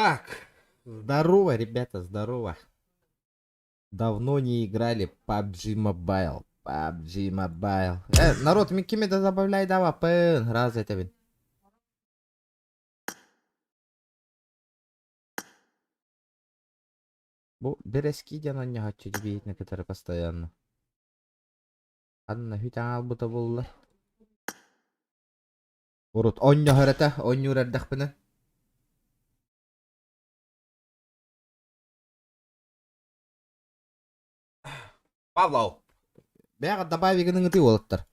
Так, здорово, ребята, здорово. Давно не играли PUBG Mobile. PUBG Mobile. Народ, мен кеме да забавляй давай, пен, раз это вин. Бу берески ден он не хочу дебеет на который постоянно. Анна хитан албыта болла. Урут, он не харата, он не ураддах пена. Павлов, бяга добави гының ты олаттар.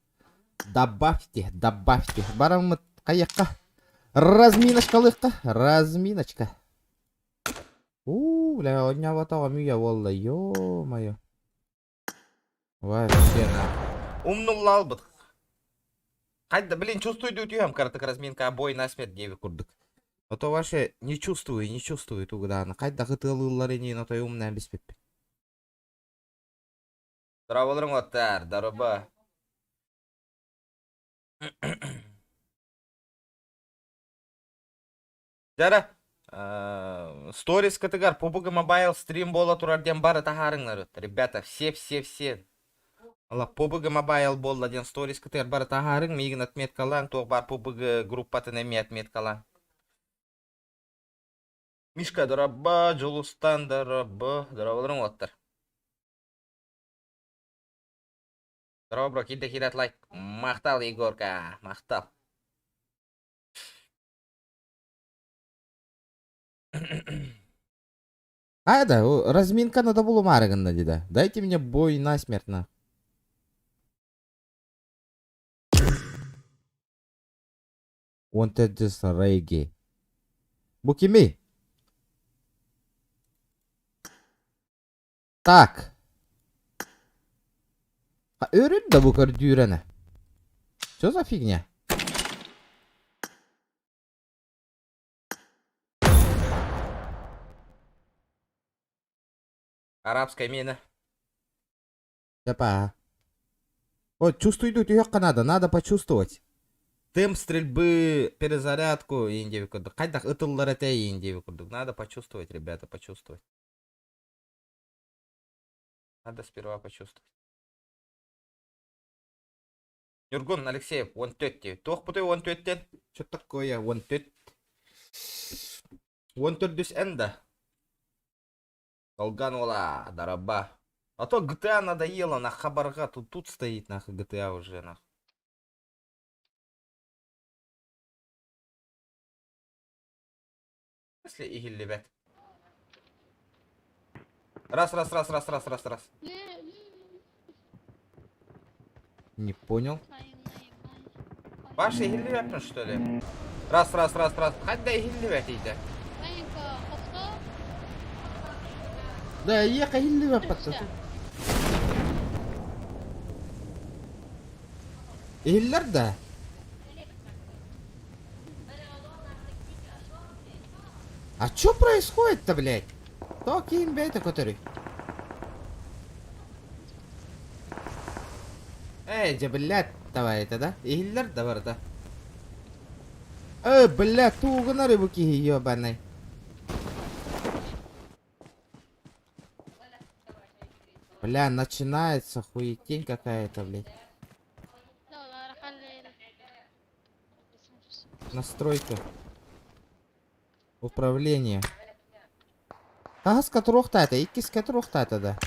Добавьте. Барам каяққа. Разминочка. Бля, он не аватара мия, волла, ё-моё. Вообще, на. Умнула албыт. Қайда, блин, чувствует утюем, картык разминка, бой на смерть деві курдык. А то вообще не чувствует угданы. Қайда қытылылар енейін, а то умна беспеп. Здраво болырың оттар, здорово. Жара, сторис катыгар, PUBG Mobile стрим бола турарден бары тахарыңлар. Ребята, все. Алла PUBG Mobile болла ден сторис катыгар бары тахарың, мейгін отметкалаң, тоқ бар PUBG группатын әме отметкалаң. Мишка, здорово, Джулустан, здорово болырың оттар. Здорово, бро, кидет лайк. Мақтал, Егорка, мақтал. Да, разминка надо было марганна, деда. Дайте мне бой насмертно. Wanted this reggae. Букими. Так. Öğren de bu kadar düğrene. Что за фигня? Арабская мина. Опа. Вот, чувствует утюг надо почувствовать. Темп стрельбы, перезарядку и индеви курдук. Кайдах ытыллар это и индеви курдук. Надо почувствовать, ребята, почувствовать. Надо сперва почувствовать. Юргун Алексеев, 130. Тох путай 130. Что такое 130? 130 энда. Колган ола, дараба. А то GTA надоело, на хабарга. Тут стоит, нахуй, GTA уже, нахуй. Если игиль, ребят. Раз. Не понял. Ваши игиль, ребят, что ли? Раз. Хай игиль, ребят, иди. Да, ехай игиль, ребят, пацаны. Игиллер, да? А чё происходит-то, блядь? Токи имбейта, который. Блядь, давай это, да? Игиллер, да, варда? Блядь, тугнары буки, ёбаный. Бля, начинается хуетень какая-то, блядь. Настройка. Управление. Тагаска турухтайта, иккиска турухтайта, да.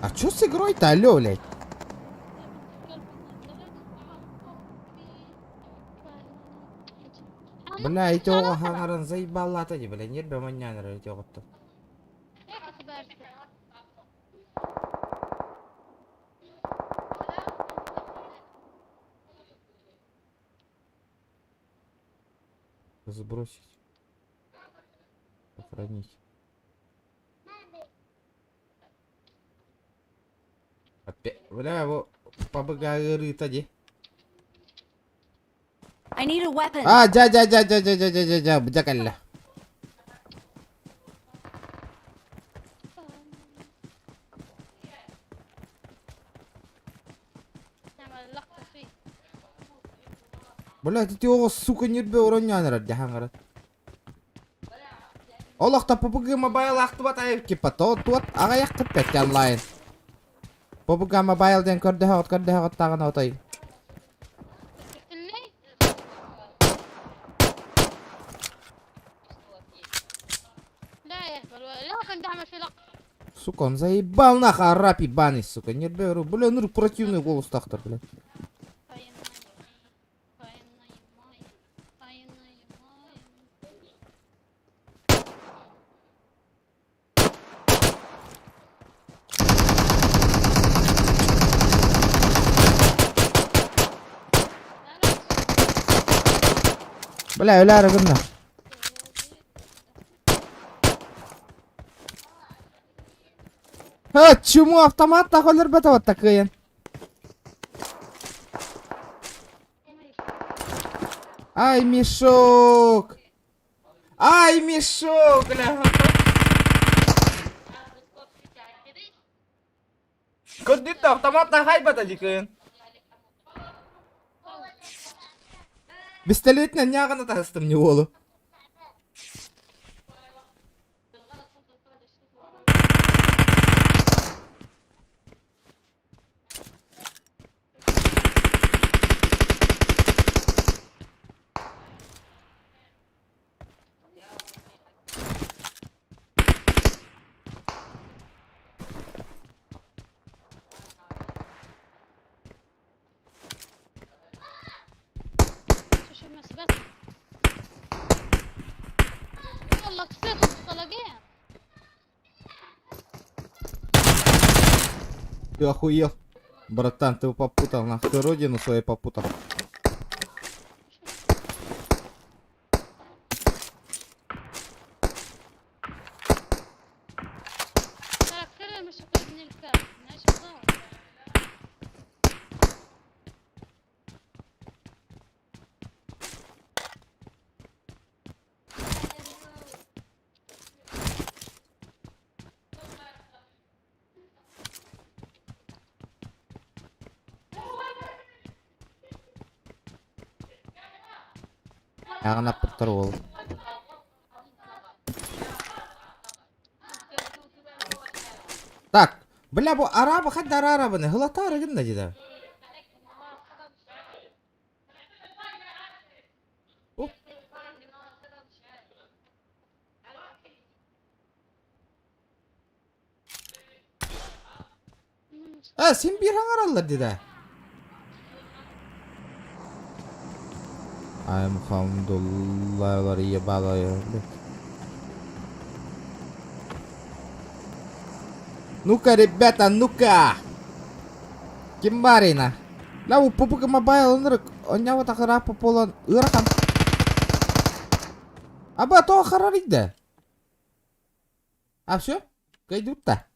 А чё с игрой-то, алё, блядь? Бля, эти оғаханарын заебалаты, бля, нербе маньяныры эти оғатты. Сбросить. Сохранить. Опять, бля, его побыгары тади. I need a weapon. Бджакалля. Блядь, эти оғыз, сука, нербе уронянырар, дяхаңырат. Олақта PUBG Mobile ақты бат айып кеппат. Туат ағаяқ кіппет онлайн. PUBG Mobile'ден көрді хағыт тағына отай. Сука, он заебал нахуй, араб ебаный, сука. Нербе, бля, ну противный голос тахтар, бля. Бля, öyle aragın da. Ha, чему автомат такой бета вот такой. Ай, мешок. Ай, мешок, бля. Кодит автомат на хайбата дикен. Пистолетнен нягана тастым не болу. Ты охуел? Братан, ты попутал, нахуй, ты родину свою попутал. Ягына пыттыр ол. Так, бля, бу арабы, хаддар арабыны, хылатары гында жида. Sen bir hangarallar dida. Ay Muhammedullahlar iyi bağlıyor. Ну-ка, ребята, ну-ка! Кимбарина. Лау PUBG Mobile он нява так рапа полон ыракан. Аба то хараридда. А все? Кайдутта.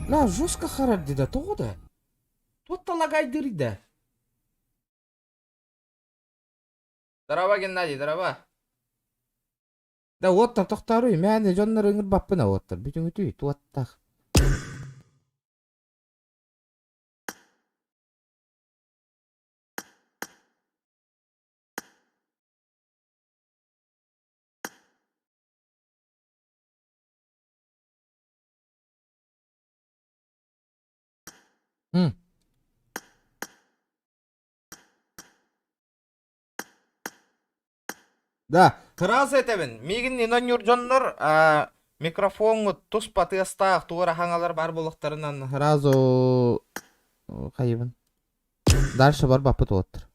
Ла, жестко харар дида, то да. Тут лагай дырида. Здорово, Геннадий, здорово. Да вот там тохтару, мяне жоннор ыңыр баппына оттар. Бүтүн үтүй, туаттах. Да, сразу этебин. Мигин инон жоннор микрофонго туспа тыастаах тугара хаңалар бар болуктарынан сразу кайыбын. Дальше бар бапыт оттыр.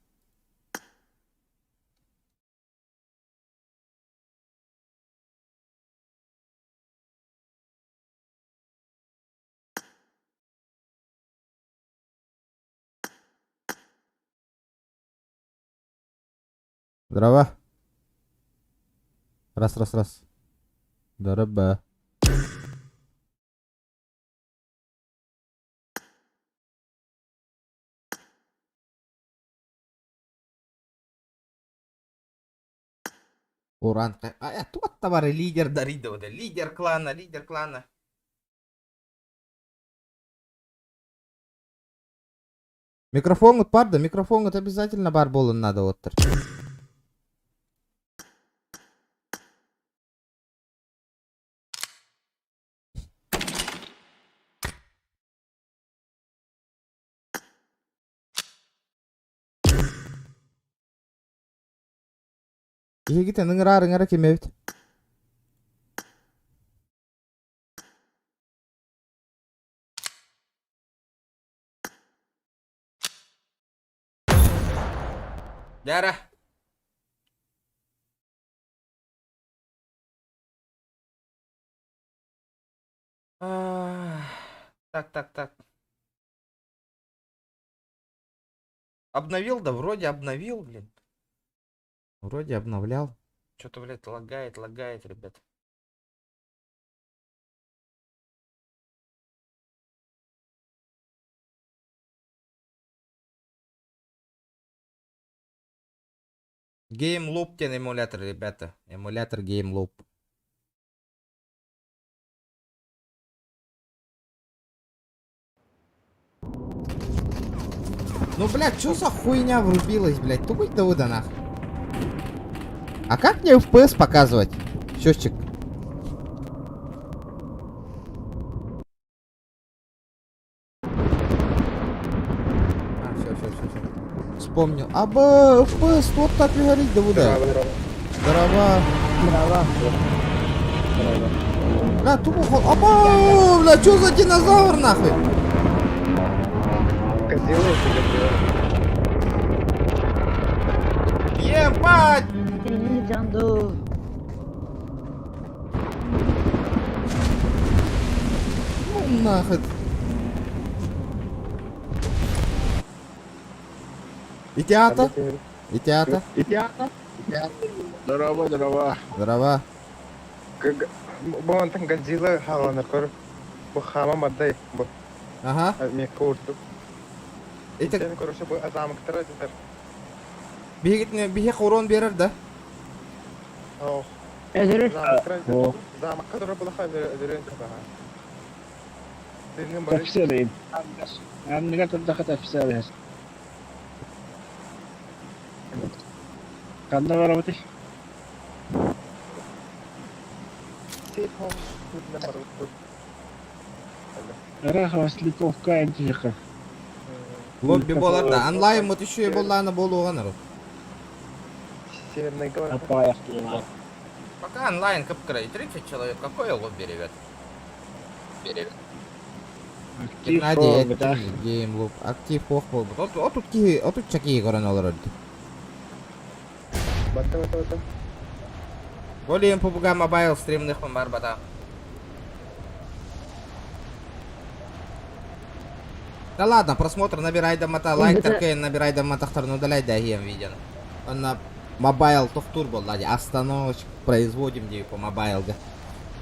Здорово. Раз. Здорово. Уран. Тут var лидер Даридо, да. Лидер клана, лидер клана. Микрофон бар да, микрофон обязательно бар болын надо оттыр. Ihe gite ngara kemevit. Jara. Так. Обновил, да вроде обновил, блин. Вроде обновлял. Что-то, блядь, лагает, ребят. GameLoop тен эмулятор, ребята. Эмулятор GameLoop. Ну, блядь, что за хуйня врубилась, блядь? Тупой-то выда нахуй. А как мне FPS показывать? Счетчик. Все. Вспомнил. Аба, FPS, вот так и говорить, да выда. Здорово. Бля, тупо хол... Аба, бля, что за динозавр нахуй? Ебать! Jandu. Ну нахуй. Итиата? Итиата? Здорово. Бон там Годзилла халанар кор. Бу хама мадай. Бу Ага. ми курту. Это Сен короче бу азамык тратитер. беги урон берер, да? Ох. Özür. Замок тратитер. Замок который был верен каба. Динем бар. تفسيرين أنا قلت دخلت تفسيرها كان ضربتي Сет хом. Номер. راح وصلكوا كاين تجيك Лобби болар да. Онлайн вот еще и болланы болуған ұры. Северный говор. أبايا Пока онлайн капкрей 30 человек. Какое лобби, ребят? Геннадий, это геймлуп. Актив ох бол. Отут чаки көрін олар өді. Бата. Болеем PUBG Mobile стримных бар бата. Да ладно, просмотр набирай до мата, лайк таркейн набирай до матахтар, ну удаляй да гейм видео. Он на Mobile тухтур был, лади, остановочку производим где по Mobile, да.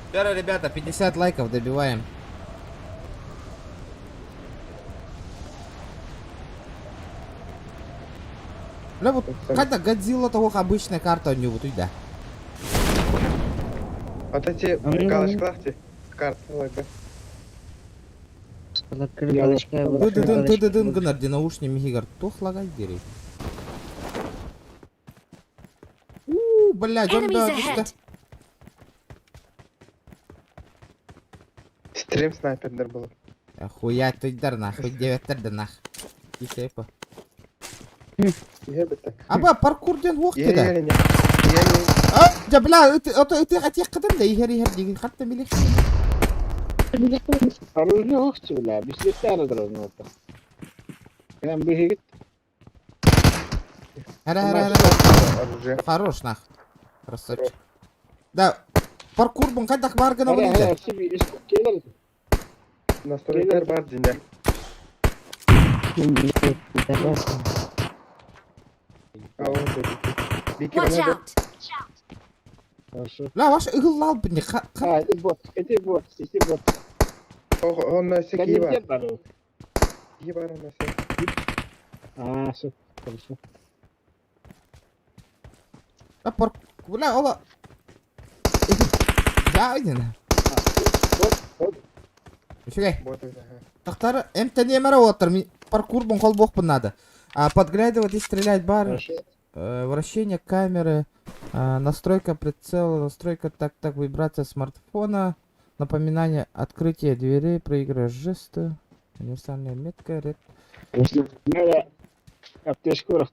Теперь, ребята, 50 лайков добиваем. Бля, вот когда Годзилла того обычная карта у него вот да. Вот эти галочки карты лайка. Тыдын гынар де наушник мигар тухлагай дерей. Бля, жонда düştü. Стрим снайпердер был. Хуя тыйдар нахуй, девяттерді нах. Исепа. Ебать. Аба паркурден оқ Я деді. не. Ja бля, это атех қыдым да, ихер деген қатты мелек. أروح أختي ولا بس يستاهل أضرب نقطة كلام بيهيك Әр. Оружие. Хорош нах. Красавчик. Да, паркур бун қайдақ барғына бұлейді. سيبي اسمه كده Настройкар бар динде. Watch out. хорошо Ла, ваш ұғыл ал бұны. это бот Он на كان секи бар. يتجبر Ебар на сек. شوف хорошо Паркур Бля, ола. Да, один. Шугай. Вот это. Тахтары эмте немере отыр. Мен паркур бон бок надо. Подглядывать и стрелять бар. Хорошо. Вращение камеры. Настройка прицела. Настройка так вибрация смартфона. Напоминание открытия дверей. Проигрываешь жесты. Универсальная метка. Ред. Если надо аптечку.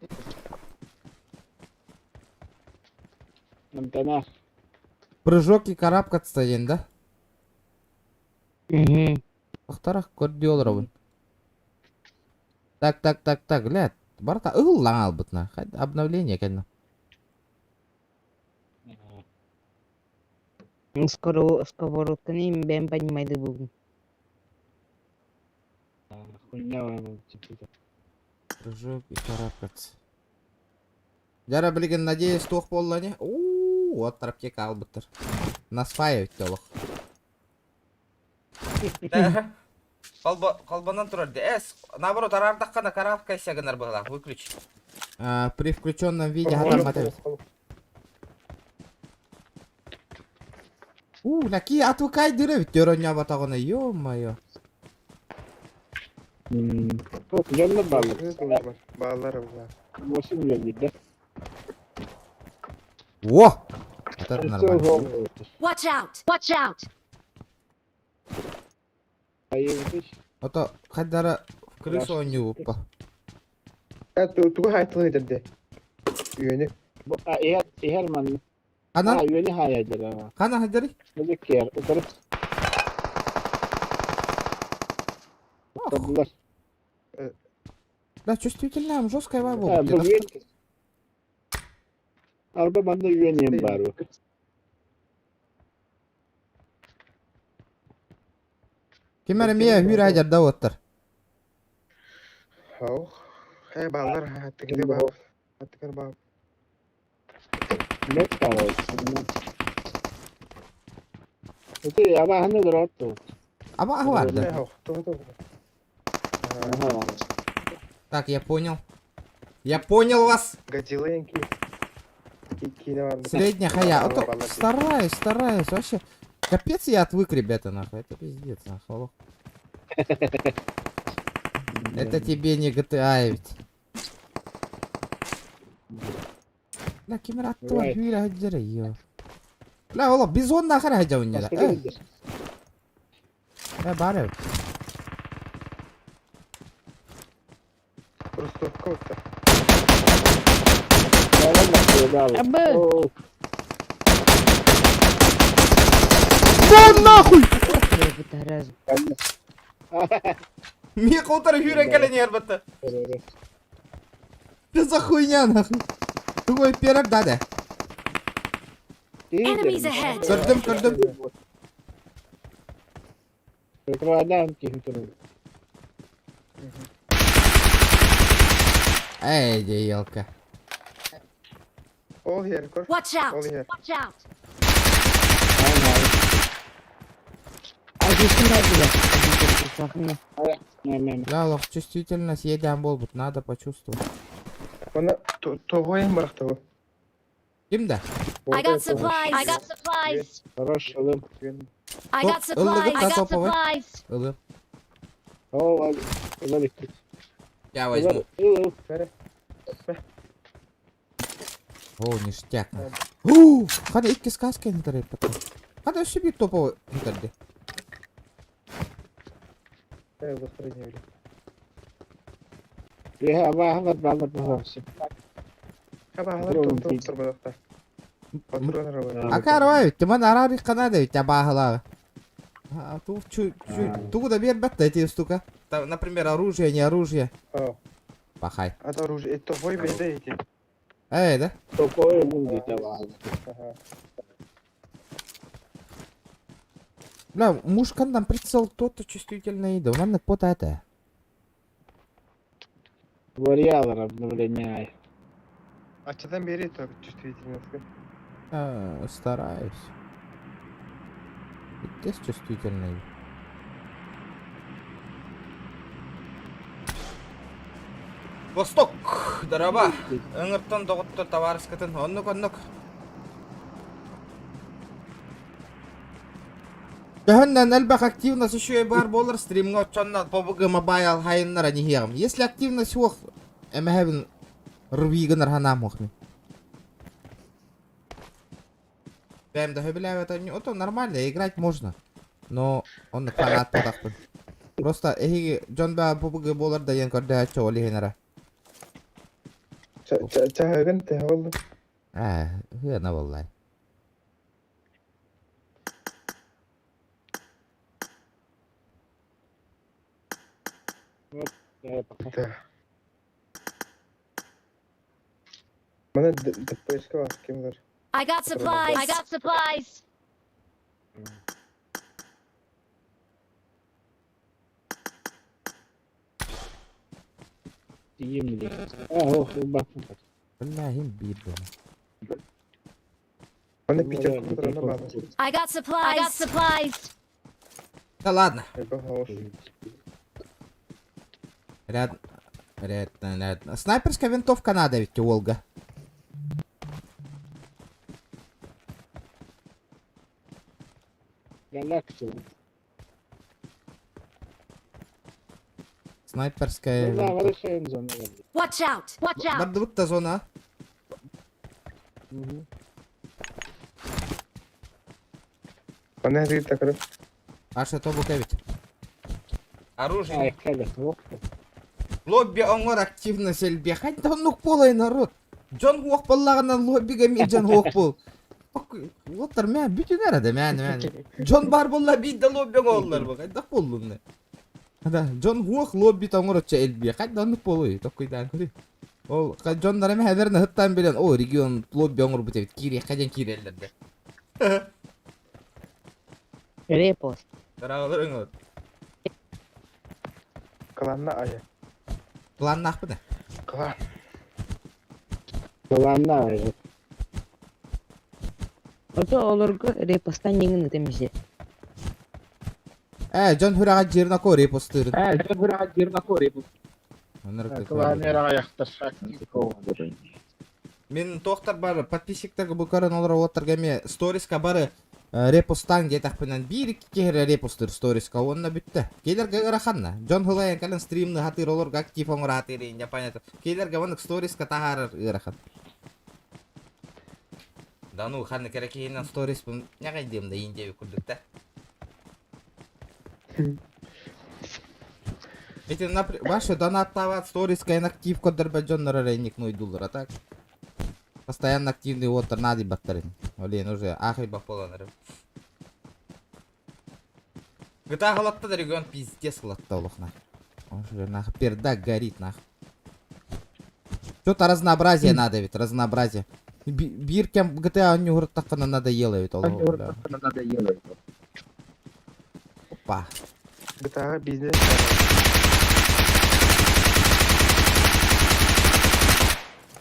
Антона. Прыжок и карабкаться деген да? Мгм. Тахтарах көрді олар Так, гляд. Барта ыллаң албытна. Хайда обновление кәдімгі. Сковородканы ben понимайды бүгін. Хуйня вам типа. Прыжок и карабкаться. Жара білген, надеюсь, тоқ болла не? Вот тарапкек албыттыр. Насфаев толық. Колбанан тұрарды. Наоборот, арардаққана карабка сягынар бұғылақ. Выключи. При включенном виде хатар математ. Наки отвыкай дыры ведь дөрөня батагына, ё-моё. Çok güzel balık. Bağlar var. Nasıl güzel de. Во! Это нормально. Watch out! Watch out! Hayırdır? Это хадара в крысу не упа. Tuğ hayatını edildi. Üyeni. Bu Herman. Ана, Yeni hayaldir ama. хана хадари? Ne ker? Oturup. Tablar. Да, чувствительная, жесткая Ha, вайба. bu güven. Araba bende güveneyim bari. Кемер мия хүйрә жарда оттыр. Hau. Bağlar hayatını bağ. Hayatını bağ. Ne kadar? Itu ama hani duratu. Аба ахварды. Hau. Tuğ. Aha. Так, я понял. Я понял вас. Гадиленький. Кine var. Средняя хая. Стараюсь. Вообще. Капец я отвык, ребята, нахуй. Это пиздец, нахуй. Это тебе не GTA ведь. لا كاميرا الطوال كبيرة هالجري لا والله بيزون آخر هجا ونجا لا بعرف Просто круто. Абы! Вон нахуй! Это раз. Мне каутер хюрен калени арбатта. Что за хуйня нахуй? Другой перек даде. Enemies ahead! Көрдім. Ekrandan kim? Эй, елка. All here. Kor. Watch out! All here. Watch out! Да, лох, чувствительность едем болбут, надо почувствовать. Ona toğuyum bıraktı. Kimde? I got supplies! I got supplies! Хорош, alım. I got supplies! I got supplies! Ылы. О, alım. Я возьму. Ver. О, ништяк. Хада икки сказки интернет потом. Хада себе топовый интернет. Evet, восприняли. Ya bahar bahar. Хабаалар тоқтыр бадақта. Патрондар бар. Акарвай, тиман арари канада ведь абахала. Ту да бер бетта эти штука. Например, оружие, не оружие. О. Пахай. А то оружие, это вой беда эти. Да? Такое будет bahar. Ага. Бля, мушкандан прицел то-то чувствительно иду. Нам пота это. Вариалар обновления. Açıdan beri то чувствительность. Стараюсь. Здесь чувствительный. Восток, дараба. Ыңырттан доғытты товарыскатын. Оннук. Жаһаннан әлбәқ активность еще и бар болар стримға отчанна PUBG Mobile хайыннара нехиягым. Если активность ох, әмәһәбін рубигінар ханам охми. Прям да хөбіләв это нормально, играть можно. Но он фанат подақпын. Просто эхиги Джон ба PUBG болар да ен көрді әтчі олі хенара. Чағығын тәе болды. Хына боллай. Мене ДПшка вас кимдер. I got supplies. I got supplies. Дiyeyim mi? Bak. Биллахим бирді. Мене Пітер контрольна база. I got supplies. I got supplies. Да ладно. Яка хороша. Рядно. Снайперская винтовка надо ведь, Волга. Галактика. Снайперская Да, винтовка. вирішаємо зону. Watch out. Watch out. Бардывытта зона. Мене гріє так раз. Аша то букавить. Оружие. Ай, каля, Лобби оңор активно селбе. Хайтта онук болай народ. Джон Хуок боллагынан лоббиге мен Джон Хуок бол. Отыр мен бүтін әреді мен. Джон бар болла бейді лоббиге олар бұл. Қайда болуны. Джон Хуок лобби тоңор отча элбе. Қайда онук болуй. Тоққойдан көрі. Ол Джондар әме әверіні хыттан белен. О, регион лобби оңор бұтебет. Кире, қайдан кирелерді. Репост. Қарағылыр өңір. Кыланна ая. План нақпыды. Кылан. Kulağında var. Ото олорго репосттан еңін темизе. Джон Хурага жерна ко репостырын. Ben buraya girme koyayım. Оныр ayakta Мен тоқтар бары подписчиктерге бұл көрін олар отырға ме сториска бары репостан кетақпынан бір кері репостыр сториска онына бүтті. Келерге ұрақанна. Джон Хулайын кәлін стримны хатыр оларға актив оңыр хатырын япанеті. Келерге онық сториска тағарыр ұрақан. Да ну ханны керек кейінен сторис бұл неғай демді ендеуі күрдікті. Эти ваши донаттават сториска инактив кодер баджоннар рейник $0, а так? Постоянно активный отыр надо баттарин. Олен уже ахай баполаныр. GTA қылатты да регион пиздец қылатты олықна. Уже нах пердак горит нах. Что-то разнообразие надо ведь, разнообразие. Бир кем GTA не говорит так она надоело ведь олық. Опа. GTA бизнес.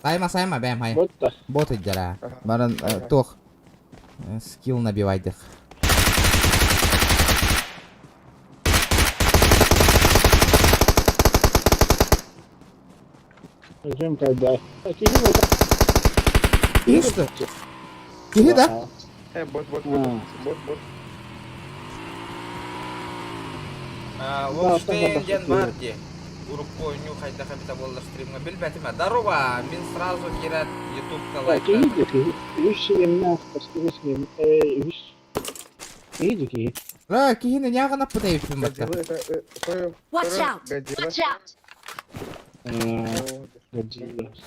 Сайма, бәм, хай. Botta. Бот иддера. Барын тох. Скилл набивайдық. Hocam kadar. И что? Кири, да? Бот. Ол штейнден барди. Уруп койну хайда хабита болла стримга билбетиме. Дарова, мен сразу кират ютубка лайк. Ра, кихине няга напытай үппін бакта. Watch out. Watch out.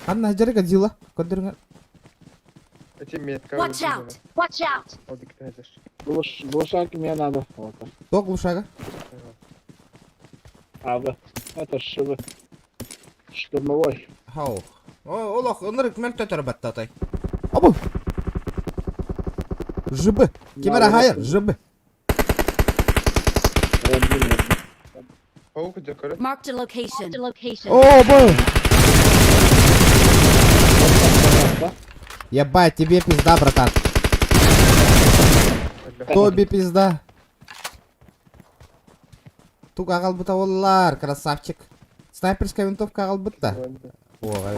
Анна жары Годзилла. Көндіріңі. Эти метка. Watch out. Watch out. Глушак мне надо. Вот. Тоқ глушага. Это штурмовой. Хау. Олох, онырык мәл төтір бәтті атай. Абу! Жыбы. Кемера хайыр, жыбы. Marked a location. О, бой! Ебать, тебе пизда, братан. Тоби пизда. Тук ағал бұта олар, красавчик. Снайперская винтовка ағал бұта. Оғай.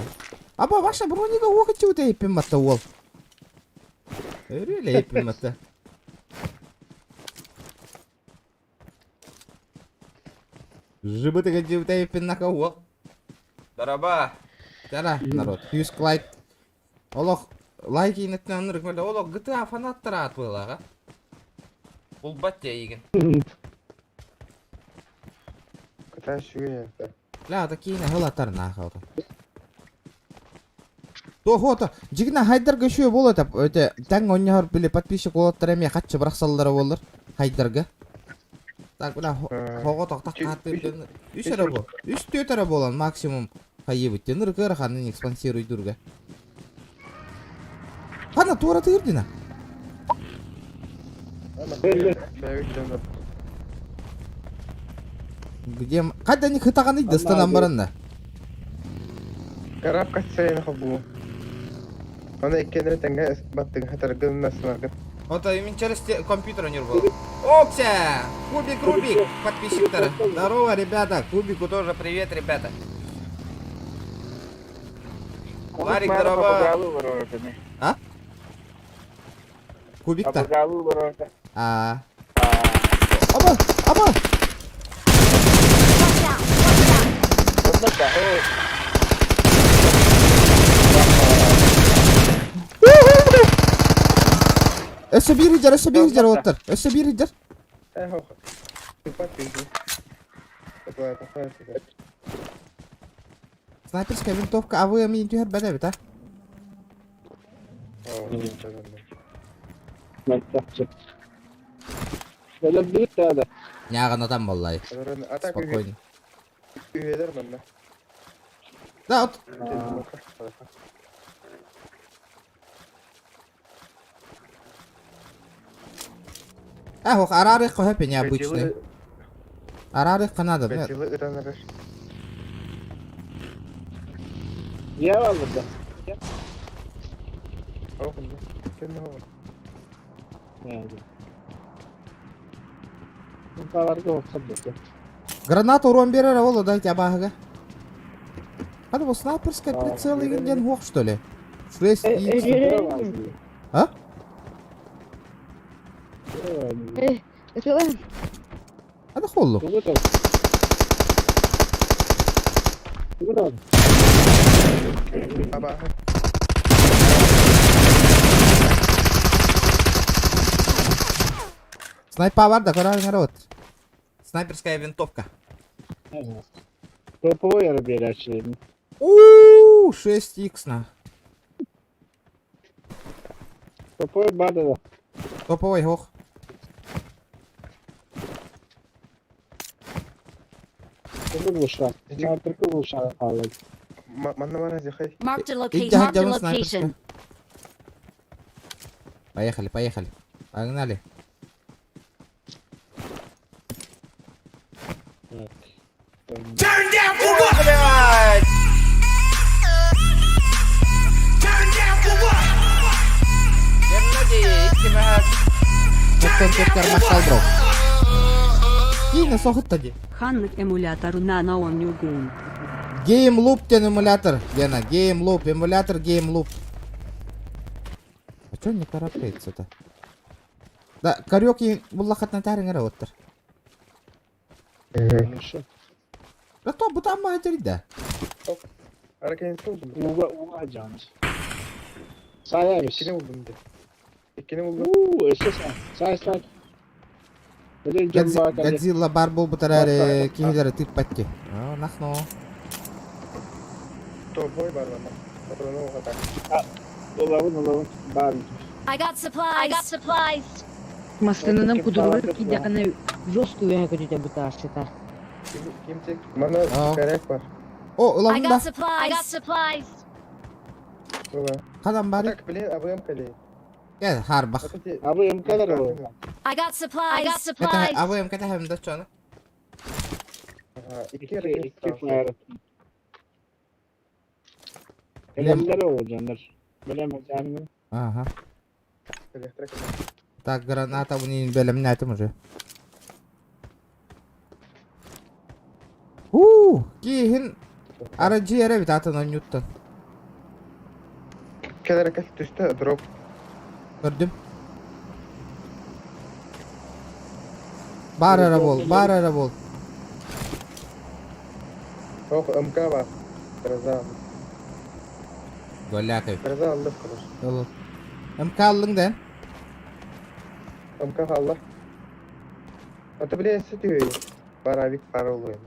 Аба, ваша бронига оғыты өте еппен бата ол. Өрелі еппен бата. Жибытыга жибытай пиннака уол. Дараба. Жара, народ. 100 лайк. Олох лайк инеттен анырык мөлі. Олох GTA фанаттар ат бұйлаға. Бұл баття еген. Кытай шуге янта. Ля, ата кейіне ғылаттар наға оты. Тохота, жигна хайдарга шуе бол өтіп. Өте, тәң оннахар білі подписчик олаттар әме қатшы бірақ салдары болыр. Хайдарга. Так, бля, хоға тоқтақ қат берген. Үш әрі бол. Үш төт әрі болан максимум. Хайы бүттен ұрқыр қанын экспансируй дұрға. Қана туара тығырдина. Где... Қайда не қытаған еді станан барында? Карап катсайын қабу. Оны еккенері тәңге баттың хатарғын насынарғын. Это именно через компьютер не было. Окся! Кубик Рубик! Подписчик-то. Здорово, ребята! Кубику тоже привет, ребята. Ларик, здорово! А? Кубик-то? А. Оба! Оба! Watch out! Өсі бір егер оттыр. Өсі бір егер. Хоха. Подписи. Такое, такое. Снайперская винтовка, а вы мне не бәдәбет, а? Няған адам боллай. Спокойно. Үйедер мында. Да, от. Ох, арарых кохепи необычный. Арарых надо, блядь. Бетилы ыранырыр. Я алdım da. Оғында. Кені оғын. Yani. Bu kadar da olsa da. Граната урон берер, а воло дайте абахага. Хады бұл снайперская прицел егенден хоқ, что ли? 6 икс. А? Это ладно. Хады холлу. Абаха. Снайпа бар да, короче, народ. Снайперская винтовка. Topu yarı bir açayım. 6 икс на. Topu bana da. Топовый хоқ. Topu buluşan. Sniper'ı buluşan aldım. Манна мана зихай. Marked a Иди, location. Marked a делаем location. снайперскую. Поехали, поехали. Погнали. Turn down for what? Turn down for what? Тоқтон көткер мақтал бро. Кейіні соқыт тади. Ханнык эмулятору на новом Ньюгун. Game Loop тен эмулятор. Гена, Game Loop, эмулятор Game Loop. А чё не карапается-то? Да, карёки буллахатна тәріңірі оттыр. Buluşan. Да то бұтан ма әтерді? Аракайын солдым. Uğa canız. Sayarız. İkini buldum de. İkini buldum. Eşe sen. Say. Böyle camba kadar. Годзилла бар бұл бұтар әрі кейлері тип бәтке. Нахно. Тобой бар лама. Патроны оға так. Olavın. Bari. I got supplies. I got supplies. Мастанынан кудурар кидякана жесткую я хочу тебя буташита. Ким тек? Мана кәрек бар. О, I ұлағында. got supplies. I got supplies. Ола. Қадам бар. Так, біле, абыям кәлей. Gel har bak. Abi em kadar o. I got supplies. I got Kata supplies. avayım kata hem de çana. İki hareket İki fire. Elemleri olacaktır. Bilemeyeceğim. Ага. Elektrik. Так, граната у них белым нятым уже. Кейін арacı yere bir atın on yuttun. Keler hareket düştü, drop. Gördüm. Bar ara bol. Yok ımka var. Biraz daha. Golla kayıp. Biraz daha aldık kalır. Yolu. Hem kaldın den. Ымка Allah. Ata bile esi diyor. Baravik para oluyor.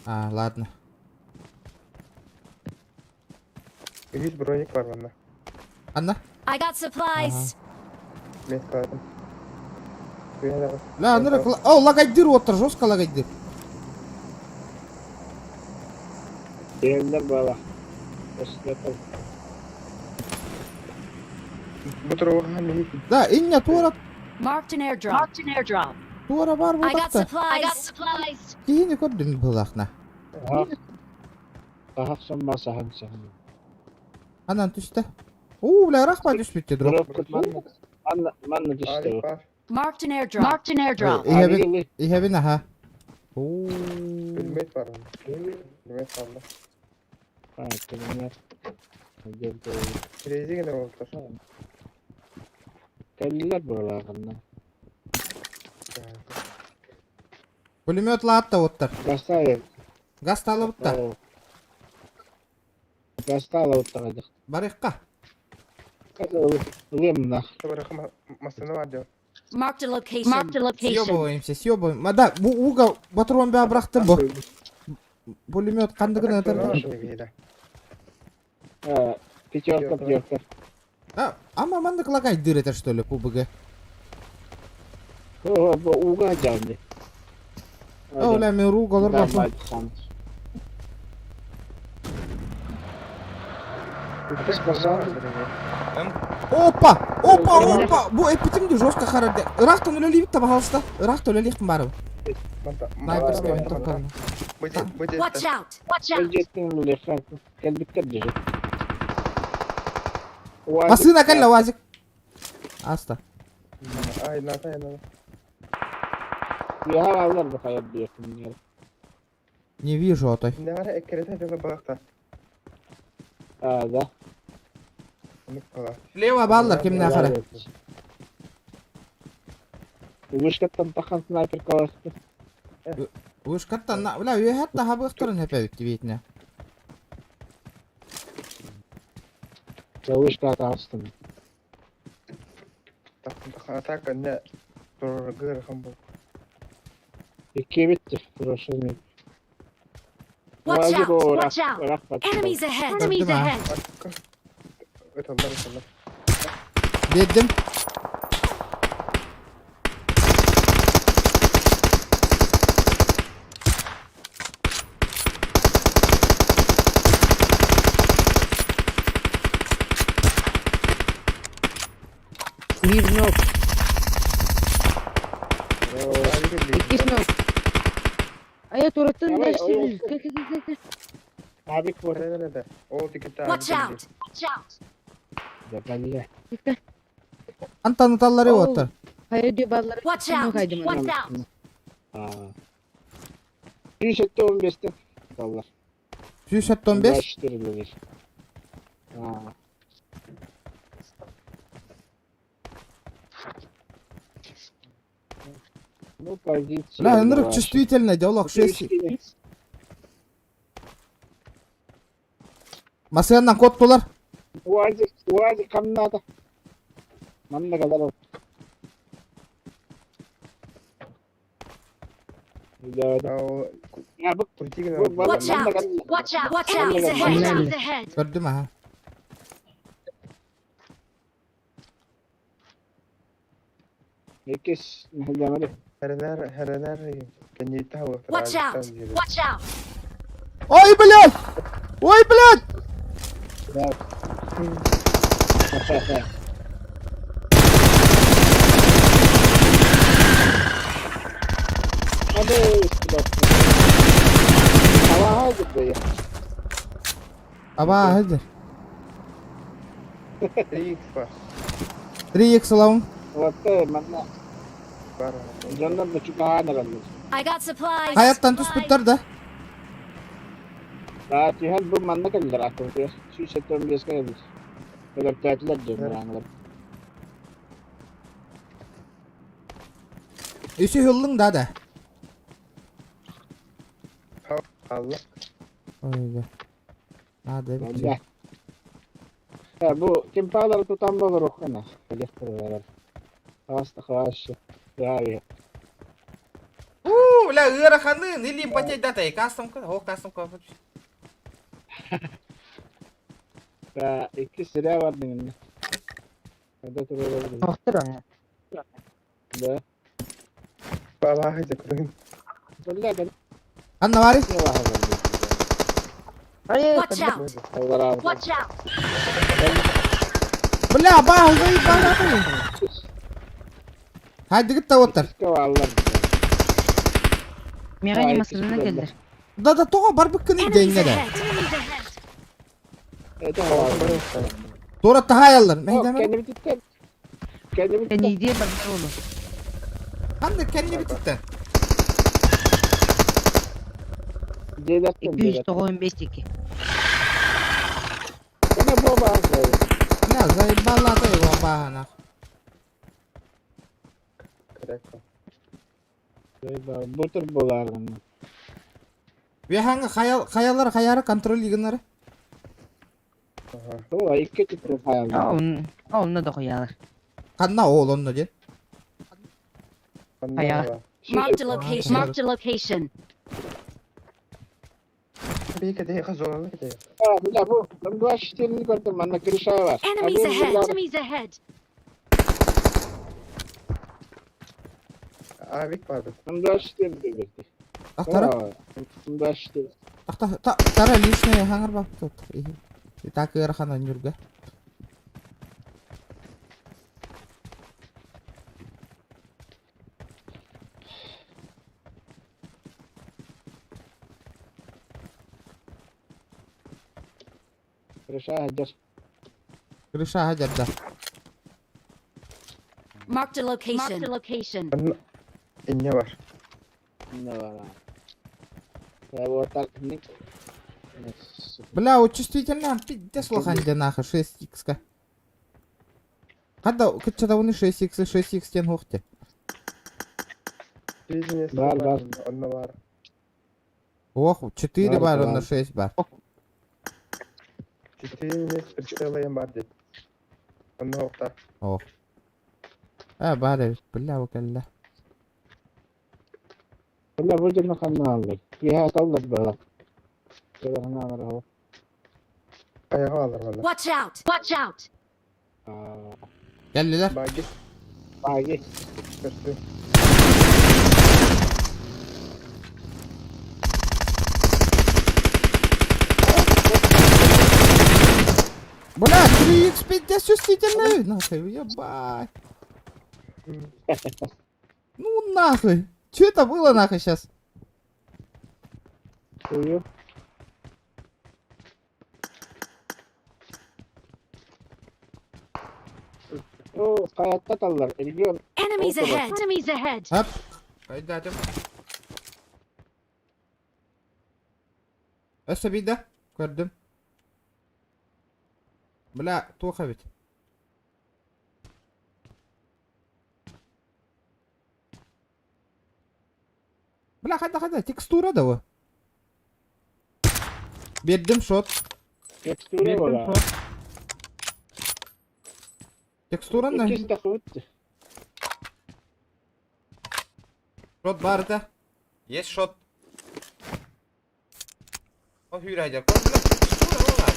Ладно. 100 bronnik var bende. Anna. I got supplies. Met kaldım. Bu yana bak. La, nere kıla... Oh, lagaydır otur. Жестко lagaydır. Yerler baba. Başlatalım. Bu tarafa hani Da, inne tuara. Marked an airdrop. Marked an airdrop. Tuara var I got buldakta. supplies. I got supplies. Kihini kördüm bulakna. Aha son masa hangi Anan tüste. Uuu, rahma düşmüş drop. Drop kut manna düştü. Alif var. Marked an airdrop. Marked an airdrop. İyi hebi ha. Uuu. Hürmet var onun. Hürmet Allah. Ha tamam. Geldi. Crazy gene oldu. Geldiler buralarından. Pulemyot laat da otur. Gastaya. Gaz alıp da. Gastala oturacak. Barıkka. Ilıyım da. Bırakın masada var diyor. Marked a location. Marked a location. Съёбываемся, съёбываем. Мада, bu uga patron bir bıraktım bu. Pulemyot kandığını atar. Пятерка. Ama mandık lagaydır eter что ли, PUBG. Уга geldi. Öyle mi ruh olur basın. Опа! Bu epitimdi жестко харады. Iraq'tan öyle liyip de bahalsta. Iraq'ta öyle liyip barım. Sniper'ska oyun toparlı. Watch out. Watch out. Öncekten lütfen. Gel bitir diyecek. Masına kalla vazik. Asta. Ay nata yana. Ya alır bu hayat diyorsun ya. Не вижу отой. Ne ara ekrete böyle bıraktı. Da. Onu kala. Слева баллар kimden kara. Вышкаттан тахан снайпер каласты. Вышкаттан на, бля, üye hatta ha bıktırın hep evit видно. Ya вышкат астын. Takım atak ne? Dur gır ham bu. İki bitti. Proşeni. Watch out. Watch out. Enemies ahead. Enemies Gördüm ha. ahead. Ötallar. Dedim. Bir nok. İki nok. Aya turatın Ama da o işte. yok. Kı. Abi var. Ne de? O dikkat. Watch out. Watch out. Ya ben de. Antanı talları Oh. otur. Hayır diyor balları. Watch Nok out. haydi Watch bana. out. Ha. 115'te dolar. 175. Baştırılır. Ha. Ну, позиция. Бля, нырк чувствительный диалог 6. Masayından koddular. Уази, кому надо? Нам на голову. Да. Я бы Politik ne? Watch out. Watch out. Watch out. Enemies ahead. Enemies ahead. Gördüm ha. Herkes mahallede. Herener kendi tahu. Watch out. Watch out. Ой, блядь! Ой, блядь! Да. Hadi. Hava gidiyor. Aba hadi. 3x var. 3x alalım. Вот manna. Var. Canlar da çok ağır kaldı. I got supplies. Hayattan tüspütler de. Latihan bu manna kalır akıllı. Şu sektörün bir eski kalır. Böyle tatiller diyorum anlar. İşi hıllın da da. Allah. Öyle. Hadi bir Gel. Ya bu kimpaları tutan olur okuna. Elektriğe hasta karşı. Ya ya. Bля, ıra kanı ne liyim patay datay custom ka. Oh custom ka. Ya iki silah var benim. Hadi turalım. Baktır ona. Da. Baba hadi kurun. Vallahi ben Anna var. ne var hadi. Hayır. Watch out! Allah razı olsun. Watch out! Bля, bah, zaебала ты. Hadi git de otur. Vallahi. Mega masasına gelir. Da toğa barbekünü Enemies dengede. ahead! Enemies ahead! Evet tamam. Sonra tahayallar. Ne Yok demek? kendimi tuttum. Kendimi Ben tuttum. iyi diye bakar oğlum. Hadi kendini bitirdin. Ceylattım. 295 Bana bu bağlı. Ne zaebala ты его bahana. Kreko. Bu tür bolarım. Ve hangi kayalar kayarı kontrol yığınları. O iki tür hayal. Onunla da koyarlar. Kanna oğlun ne diyor? Ayağı. Marked a location. Marked a location. Bir kere kazanalım ki. Ha bir de bu. Ben bu aşçılığını gördüm. Bana kırışa var. Enemies ahead! Enemies ahead! Abi vardı. Ben bu aşçılığını gördüm. Ahtara. Ben bu aşçılığını. Tara listnya hangar bak tuh. Kita ke rekanan juga. Kırışa hacer. Kırışa hajar dah. Marked a location. Marked a location. İnne var. Ne var ha? Ya bu ortak ne? Бля, вот чувствительно пиздец лоханьде нахуй 6х-ка. Когда что-то вони 6х 6х тен хохте. Бизнес Var. Onunla var. Ох, 4 Var, var var. onda 6 var. Бизнес прицелаем барды. Onunla okta. Oh. Ha bari bля وكلا. Valla bu canına kanını aldı. Ya kaldı böyle. Şöyle kanı alır hava. Ayağı alır valla. Watch out! Watch out! Geldiler. Bagi. Bagi. Kırsı. Бля, 3х 5 чувствительно. Нахуй, ебать. Ну нахуй. Что это было нахуй сейчас? Suyu. O hayatta kalırlar. Biliyorum. Enemies Okay. ahead! Enemies ahead! Hop. Haydi hadi. Öse bir de gördüm. Bля, туха ведь. Bля, hadi tekstüra da bu. Verdim shot. Tekstürü var ha. Tekstüran da. İkisi de kuvvetli. Shot vardı. Yes shot. O hürayacak. Tekstüra var.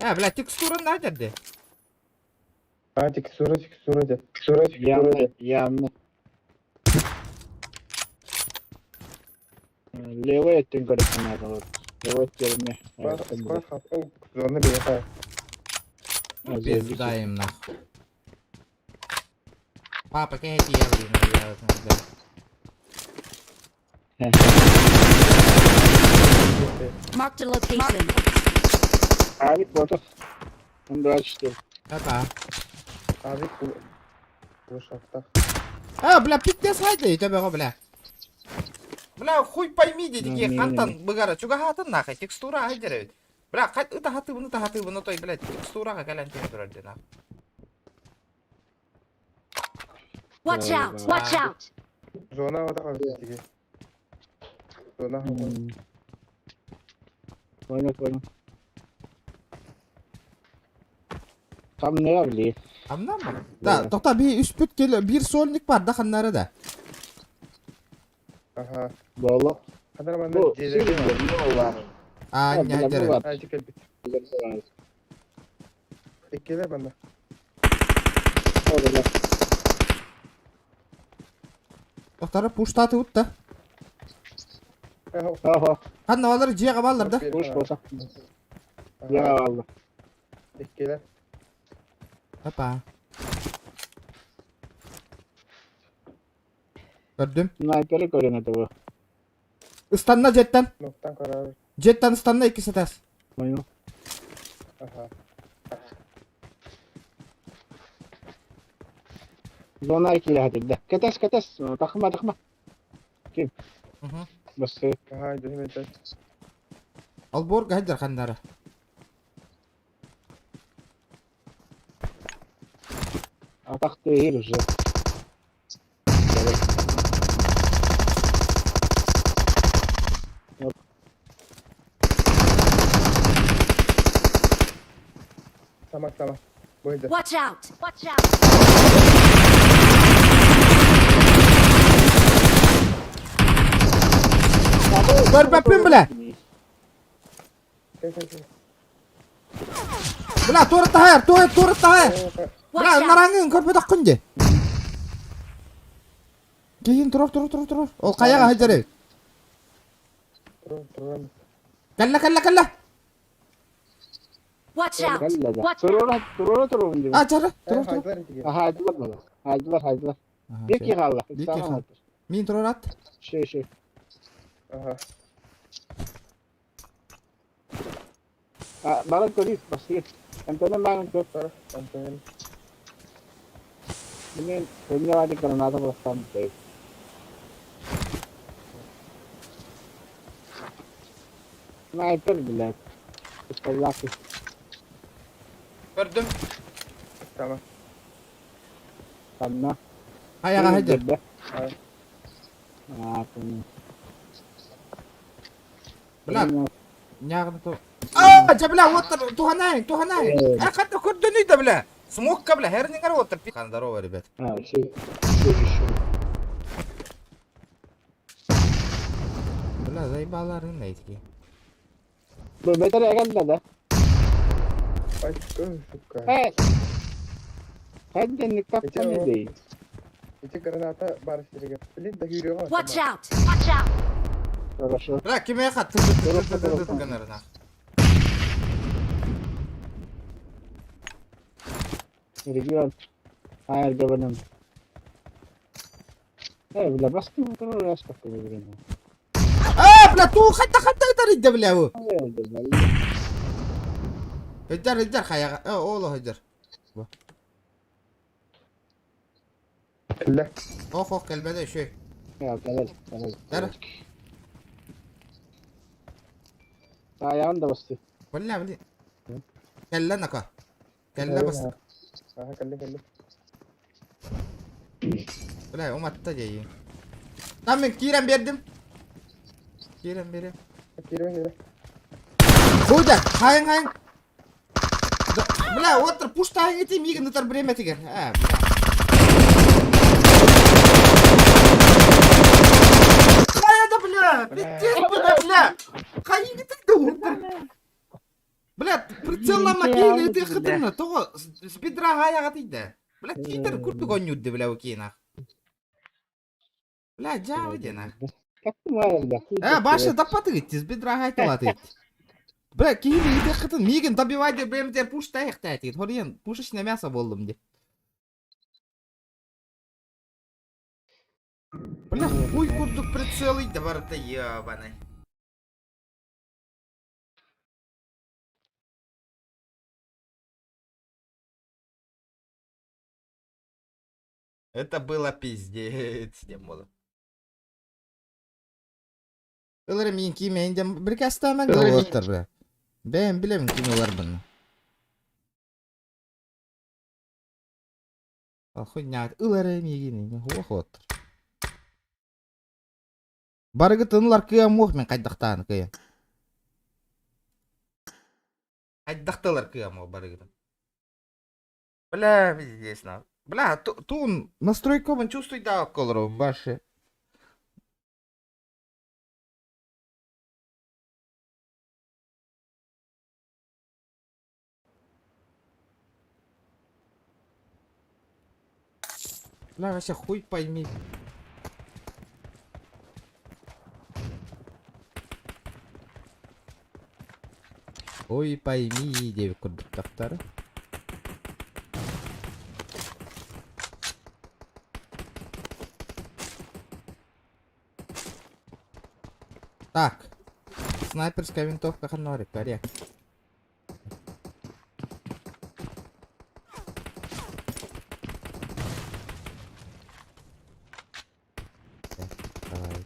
Ha bля, tekstüran da hadi. Hadi ksura de. Ksura de. Yanlı. Levo ettin garipten adam. Levo ettirme. Skor hafın kuzanı bir yapar. Пиздаем нахуй. Папа, какие эти евреи делают надо? Marked a location. Abi foto. Onu da açtım. Кака? Abi bu şafta. А, бля, пиздец, хайди, тебя, бля. Бля, хуй поймите, такие Не, не, хантан, быгара, чуга хатын нахуй, текстура хайдерет. Бля, это хаты bunu той, блядь, текстура какая-то температура нахуй. Watch out! Watch out! Zona o da kaldı tigi. Zona hava. Oyna. Tam ne yapayım? Anladın mı? Da, doktor bir üst büt geliyor. Bir solnik var da kanları da. Aha. Valla. Kadar bana Bu cezeri var. ne var? Aa, Ha, ne bu dere. var. Azıcık elbit. İkiler bana. Orada. Doktor push tatı ut da. Aha. Kan havaları ciye kaballar da. Boş boş. Ya Allah. İkiler. Hoppa. Gördüm. Sniper'ı göremedi bu. Istanla jetten. Noktan karar. Jetten istanla ikisi ters. Oyna. Aha. Zona 2 ile hadi. Ketes. Takma. Kim? Hı hı. Bas. Aha dur evet. Al borga hajar kanları. Atak değil ya. Tamam. Buydu. Watch out! Gör bepim bile. Gel. Bile turret tahir. Turret tahir. Bile Watch out! narangin kör pedak kunci. Giyin turur. Ol kayaga hajar ev. Dur. Kalla. Watch out! Gel Watch out! Turun. Acara. Turur. Haydılar tigi. Haydiler bana. Haydiler. Bir ki kaldı. Bir ki Tamam. kaldı. Min turur at. Şey. Aha. Bana görüyoruz. Bas git. Antonio bana gör. Dur. Antonio. Ini punya adik granada bastante. Sniper bile. Pistolaki. Gördüm. Tamam. Sana. Kayaga hajar. Hayır. Punya. Bile. Nyakını tu. Aa, jabla water. Tuhanay. Akad kurduni da bile. Smoke ka bile. Her ningar water. Kandar over bet. Şey. Bile zaybaların neydi ki? Bu beter geldi de. Ay suka. Hey. Hadi ne kaptan ne değil. İçi granata barıştırıyor. Bilin de yürüyor. Watch out! Orası. Bile kime yakat? Kanarına. Rigiyor. Hayır göbenim. Hey bile bastım motoru rast kaptı birbirine. Aa, bile tu hatta itarid bile bu. Hajar kayaga. Oğlu hajar. Kille. Oh kelbede şey. Ya gel. Gel. Ayağını da bastı. Valla bile. Kelle naka. Kelle bas. Aha kille. Bile o matta jayi. Tamam kiren verdim. Kiren. Yürü. Hoca hayang. Bile water push tayang itu mi kan tar breme tigar. Ha. Kaya da bile. Bile. Kaya gitu tuh. Bile percellama kini itu ketemu tuh. Speedra haya katida. Bile kita kurtu konyud bile wakina. Bile jauh aja nah. Kaptım ayağında. Başta tapatı gitti. Speedra haya tuh. Bile kini itu ketemu. Mi kan tabi wajib breme ter push tayang tadi. Horian push işine masa boldum dia. Бля, хуй курдук прицелый, да ворота ебаный. Это было пиздец, не было. Ылыры мен киймейин де бир кастаман болуптур бля. Ben bilem kim var bunu. Охуйня, ылыры мегини, хуохот. Барыгы тынылар кыям мох мен кайдактан кыям. Кайдакталар кыям мох барыгы. Бля, здесь на. Бля, тун настройка мен чувствуй да колору баши. Бля, вообще хуй пойми. Ой, пойми, деп курдуктактары. Так. Снайперская винтовка Ханори, коррект. Давай.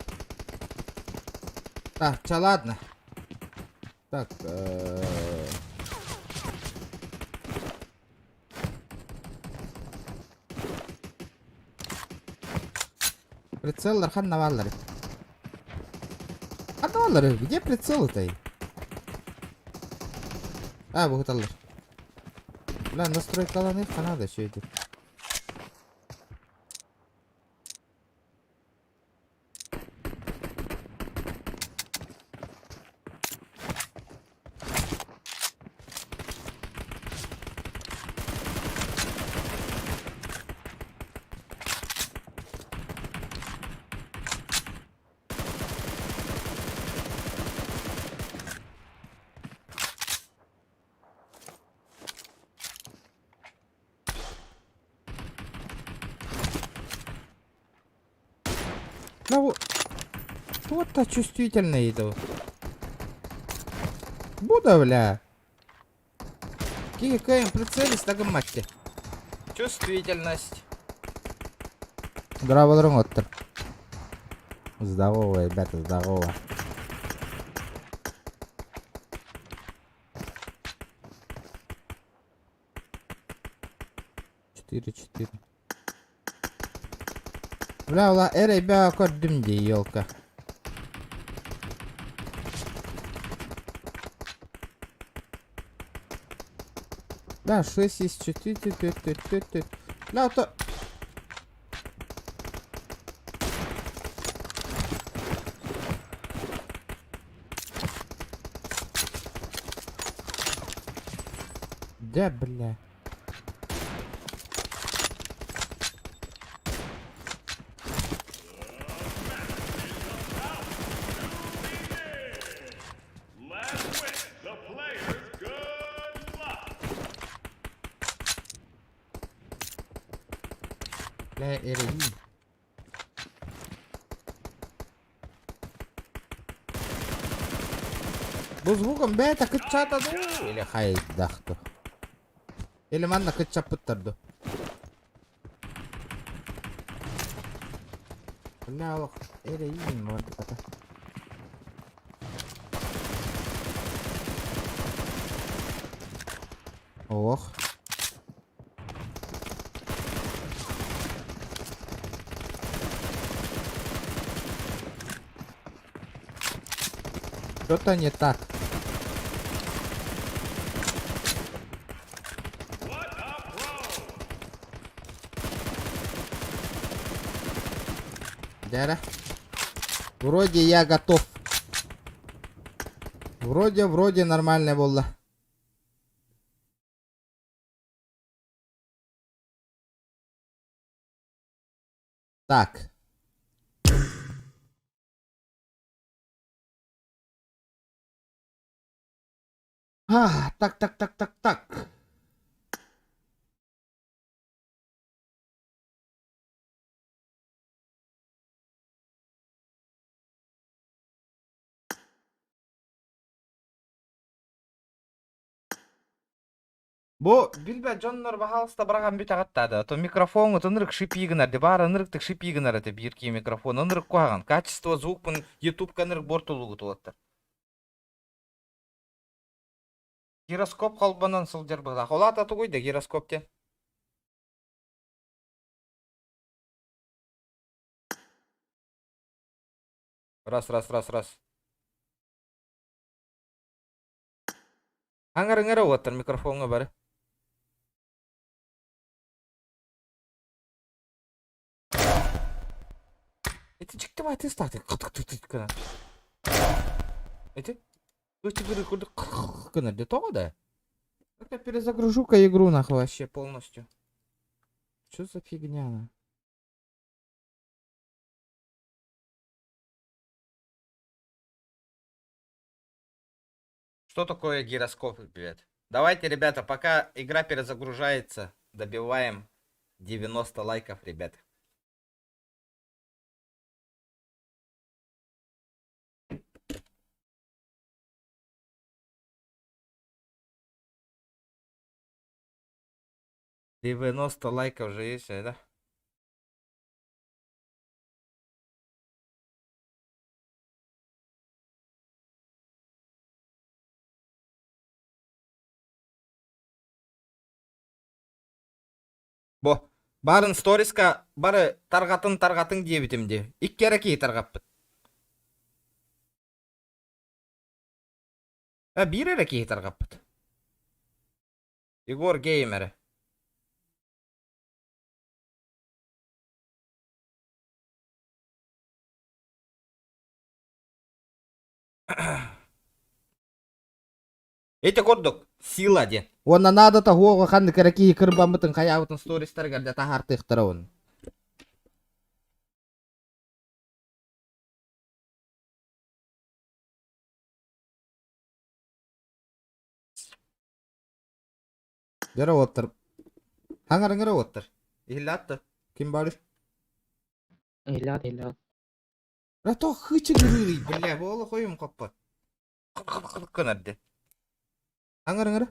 Так, чё, ладно. Так, прицеллар ханнаваллары. Ханнаваллары, где прицелы-то? А, бухталлар. Бля, настройкаланы надо что это. Ну, вот-то чувствительно иду. Буда, бля. Кикаем прицелись, так и матте. Чувствительность. Граводрон оттер. Здорово, ребята, здорово. Четыре. Бля, ула, ребя, көрдім де, елка. Да, 6 из 4. Бля, то... Да, бля. Бля, РИ. Бұл звуком бәті күтчатады. Или хайдақты. Или манна күтчап бұттарды. Бля, олық РИ морды ката. Ох. Что-то не так. Дяра. Вроде я готов. Вроде нормально было. Так. Так. Бо билбе жоннор бахалыста барган бүт агаттады. То микрофон тынырык шипигинер де бары нырыктык шипигинер де бирки микрофон нырык койган. Качество звукпун YouTube канырык бортулугу толоттар. Гироскоп колбанан сылжыр быда. Холата тугуйда гироскопте. Раз. Аңар оттыр микрофонға бары. Эти чекті бай тез тақты. Қыт. Эти? Өте кінірде тоғы да? Как-то перезагружу-ка игру нахуй вообще полностью. Что за фигня? Что такое гироскоп, ребят? Давайте, ребята, пока игра перезагружается, добиваем 90 лайков, ребят. «90 лайков же есть, да?» Бо, барын сториска, бары тарғатын дебітімде. Икки әрекей тарғаппыт. Бір әрекей тарғаппыт. Егор геймері. Эти кордук сила ден. Онна надо того ханды караки кырбамытын каябытын стористерге тахартыктырауын. Гара оттыр. Хаңарыңыра оттыр. Илатты. Ким барыш? Илат. Рато хычы гырырый, бля, болы қойым қоппа. Кынарды. Хаңарыңыра?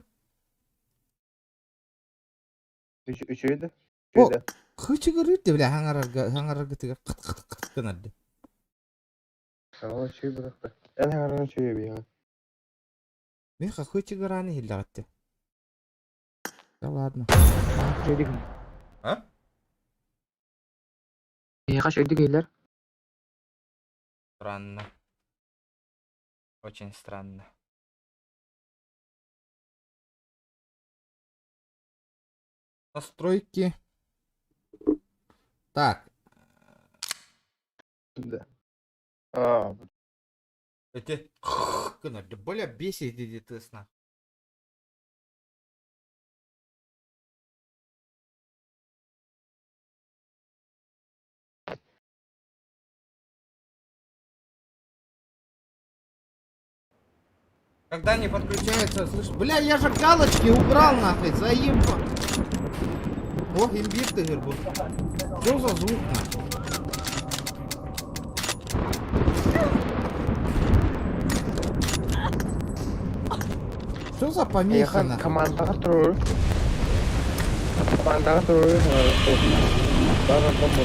Üçüydü. O hıçı gırırdı bile hangararga tıga kıt kınardı. Tamam üçüyü bıraktı. En hangarın üçüyü bir ya. Meka hıçı gırani hillagattı. Ya ладно. Söyledik. Ha? Kaç öldü geyler? Странно. Очень странно. Настройки. Так. Да. Aa, Эти кынарды, бля, бесит эти тесна. Когда не подключается, слышь, бля, я же галочки убрал нахуй, заебал. О, имбирь ты, Гербут. Что за звук нахуй? Что за помеха нахуй? Komandaga durur. Komandaga durur. Bana bomba.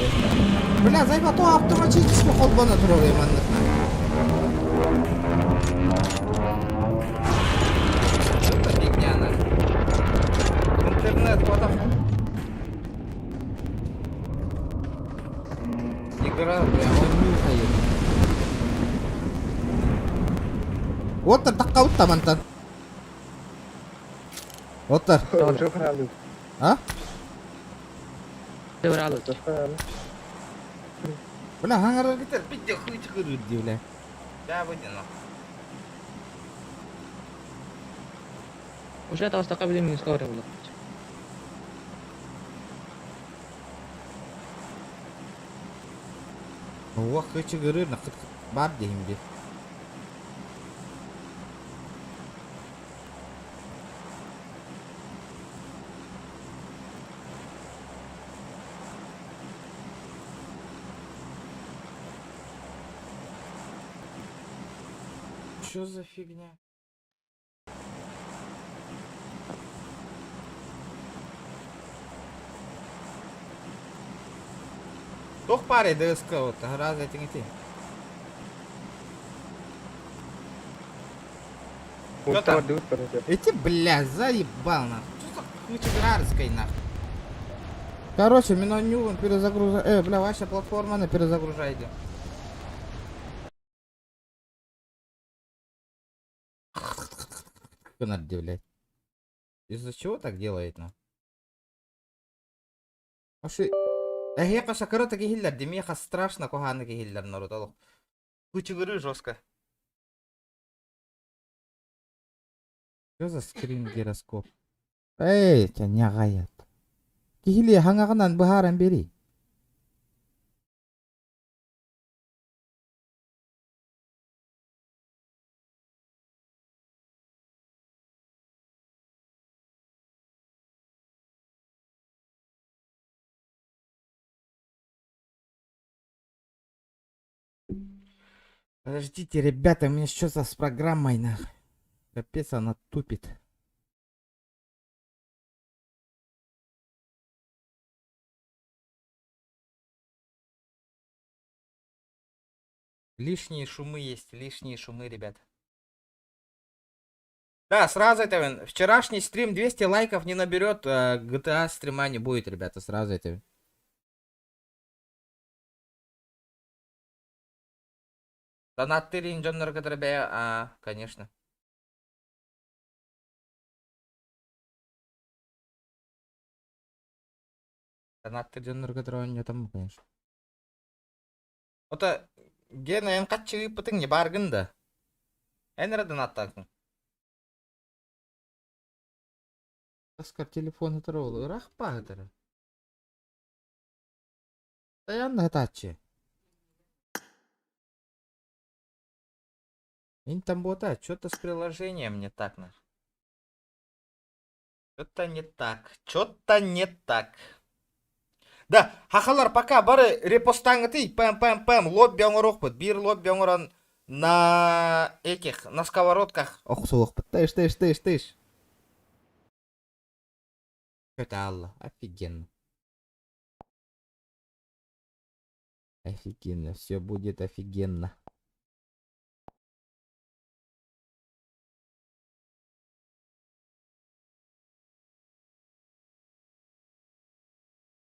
Бля, зайба то автоматически холбана трогай, манных нахуй. Это фигня нахуй. Интернет, вот так. Игра, бля, он нюхает. Вот так такаут мантан. Оттар. Çok herhalde. А? Devralı. Çok herhalde. Бля, хаңарар кетер, битте хуй чыгырыр ди, бля. Да, будет, но. Уже этого стака будем не скоро было. Wah, хуй чыгырыр, нақыт бар дейм бе. Что за фигня? Тох паре ДСК вот, раз этим идти. Что там? Эти, бля, заебал нахуй. Что за хуйчеграрской нахуй? Короче, меню перезагруза. Бля, ваша платформа на перезагружайте. Кынарды, блядь. Из-за чего так делает, ну? Аши... Эхе шакыры таки хиллер, демеха страшно коханы ки хиллер наруталок. Кучугыры жестко. Что за скрин гироскоп? Эй, тебя не гаят. Кихили хангаган бахаран бери. Подождите, ребята, у меня что-то с программой, нахуй. Капец, она тупит. Лишние шумы есть, лишние шумы, ребят. Да, сразу это, вчерашний стрим 200 лайков не наберет, GTA стрима не будет, ребята, сразу это. Донат тырин жоннор конечно. Донат тырин жоннор там, конечно. Ота, гена ен качы пытың не баргында. Энера донаттакын. Таскар телефон это ролл, рахпа это. Постоянно это. Интамбота, что-то с приложением не так, нах. Что-то не так. Что-то не так. Да, хахалар пока бары репостаңыты, пэм, лобби оңырокпыт. Бир лобби оңыран на этих, на сковородках. Оқсуокпыт. Тыш. Это Алла, офигенно. Офигенно, все будет офигенно.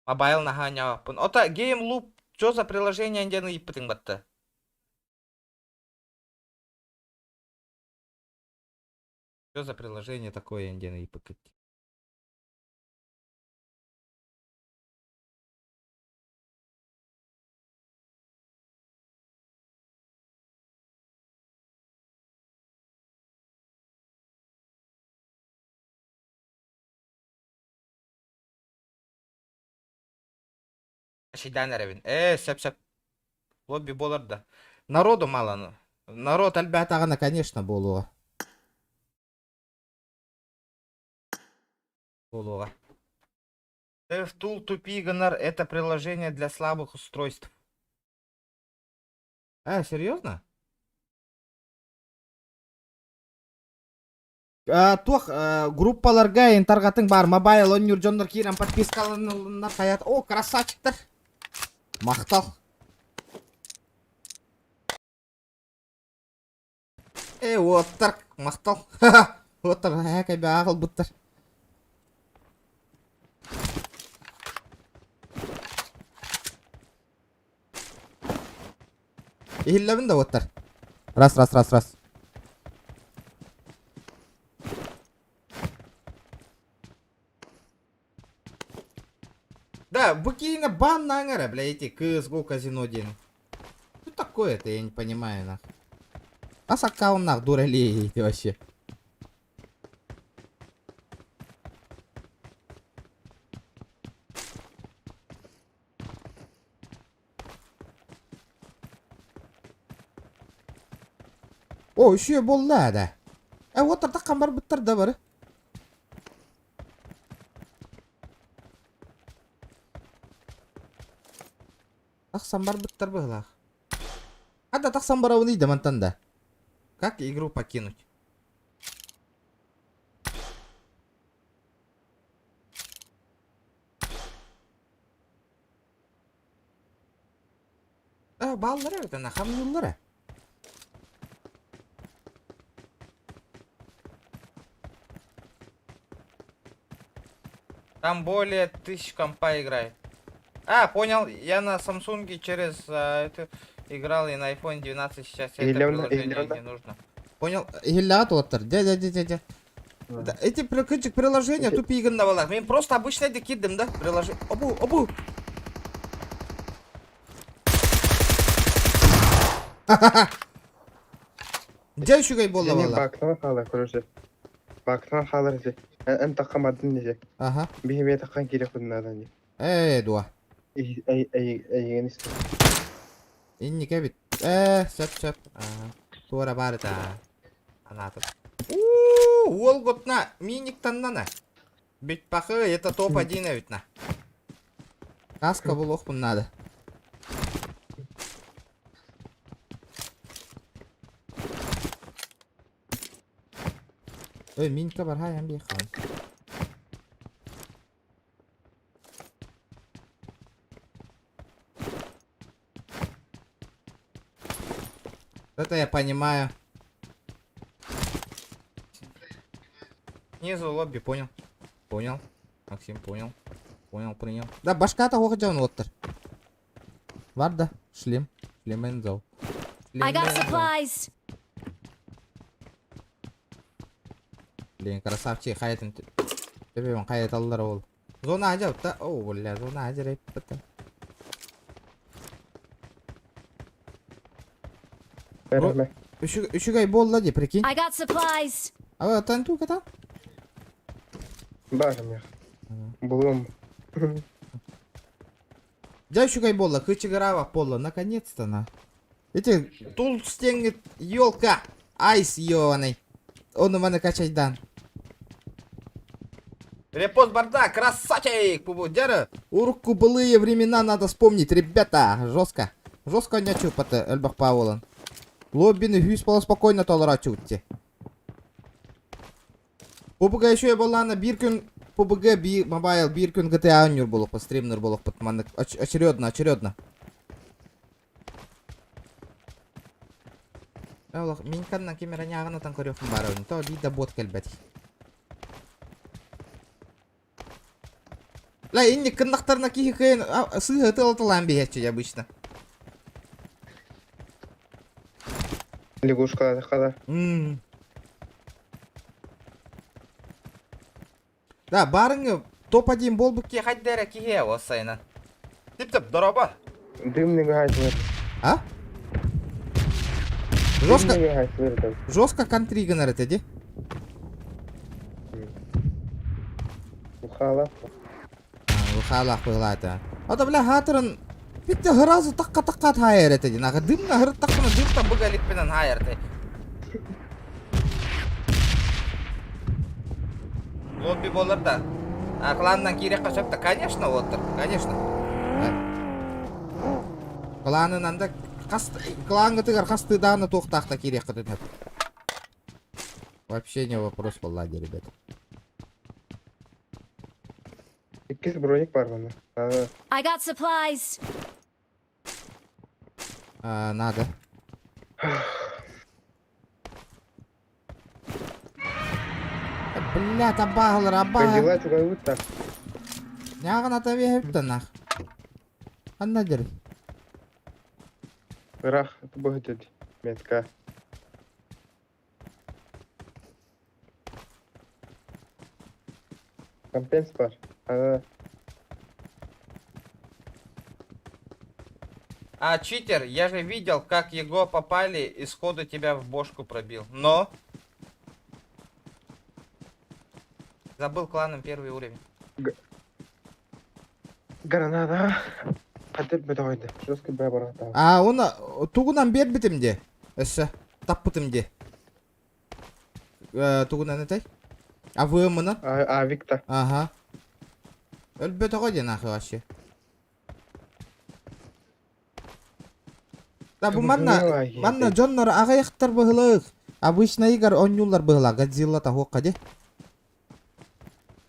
Мобайл наханя. Ота Game Loop, что за приложение индианы иппытың батты? Что за приложение такое индианы иппытың? Шидан ревин. Сеп. Лобби болар да. Народу мало. Народ альбатагана, конечно, болуга. DevTool Тупиганар это приложение для слабых устройств. Серьезно? Тух группаларга интергатын бар. Мобайл оннур жоннор кирен подпискаланар хаят. О, красавчиктер. Мақтал. Оттар. Мақтал. Оттар. Хәкәй бі ағыл бұттар. Ихилләбін да оттар. Раз. Да, букина бан нангара, бля, эти CSGO казино день. Что такое-то, я не понимаю, нах. А с аккаунт нах дуралей вообще. О, еще был да. Вот это камер быттыр да бары. Самбар быттыр было. Ada tak sambar ini zaman tanda. Как игру покинуть? Баллары это на хамнуллары. Там более 1000 компа играет. Понял. Я на Samsung через это играл и на iPhone 12 сейчас это приложение не нужно. Понял. Хиллят оттар. Дядя. Эти küçük приложения тупигында балар. Мен просто обычный де киддим да приложение. Обу. Жай шугай болла Және балар. бактан қалар, көрөші. Бактан қалар же. Эн тақамадын неже. Аха. Бейме таққан керек бұдынадан же. Дуа. Әйген істі. Иннике бит. Сөп. Тура бары та. Анатып. Ол готна миник таннана. Бит пахы, это топ-1 ведь на. Каска был надо. Минька бар хай ам бехан. Это я понимаю. Снизу лобби, понял. Максим, понял, принял. Да, башка того хотя он оттыр. Бар да, шлем энзау. I got supplies. Блин, красавчик, хаятын. Тебе он хаят аллар ол. Зона ажап та. О, бля, зона ажырайып бітті. Бәрәме. Үшігай болла де, прикинь. I got supplies. А танту ката? Барым я. Бұлым. Жай үшігай болла, кычыгырава болла, наконец-то на. Эти толстенный елка, айс ёваный. Он у меня качайдан. Репост барда, красавчик, пубудяра. Урку былые времена надо вспомнить, ребята, жестко. Жестко не чупата, Эльбах Паволан. Лоббины хюс спокойно толрачутте. Пубуга еще я была на биркун, пубуга мобайл биркун GTA ойнур болуп, стримнер болуп, потому очередно. Аллах, мен канна камера ягына тан көрөкүм бар ойын. То дида бот келбет. Ла, инне кындактарына кийин сыйы тылатылан бейетчи обычно. Лягушка қада. Да, барыңы топ-1 бол бүкке хайдара кие осайна. Тип-тип, дороба. Дымның айтылыр. А? Жестко контригенер это, де? Ухала. Ухала хуйлата. А да бля хатырын битте гыразы такка хайер это, де. Нага дымна гыры таккана дымтан бұгаликпенен хайер это. Лобби болыр да. Кланнан керек қашапта, конечно, отыр. Конечно. Кланынан да кланга тыгар касты даны тоқтақта керек қыдын. Вообще не вопрос поллади, ребята. Иккіз броник бар ғана. I got supplies. Надо. Бля, табағылыр, Дела чугай өтті. Няғын ата вехіпті нақ. Анна дыр. Бірақ бұл деді. Метка. Компенс бар. Читер, я же видел, как его попали и сходу тебя в бошку пробил. Но... Забыл кланом первый уровень. Гранада. Қатып біті қойды. Жескі бәрі барғатау. Оны туғынан бер бітімде. Өсі, тап бітімде. Туғынан әтай? ВМ-ны? Викта. Ага. Өлбеті қойды нақы вообще. Да, бұл манна жоннар ағаяқтар бұғылық. Обычно игр ойнулар бұғыла. Годзилла тағуққа де.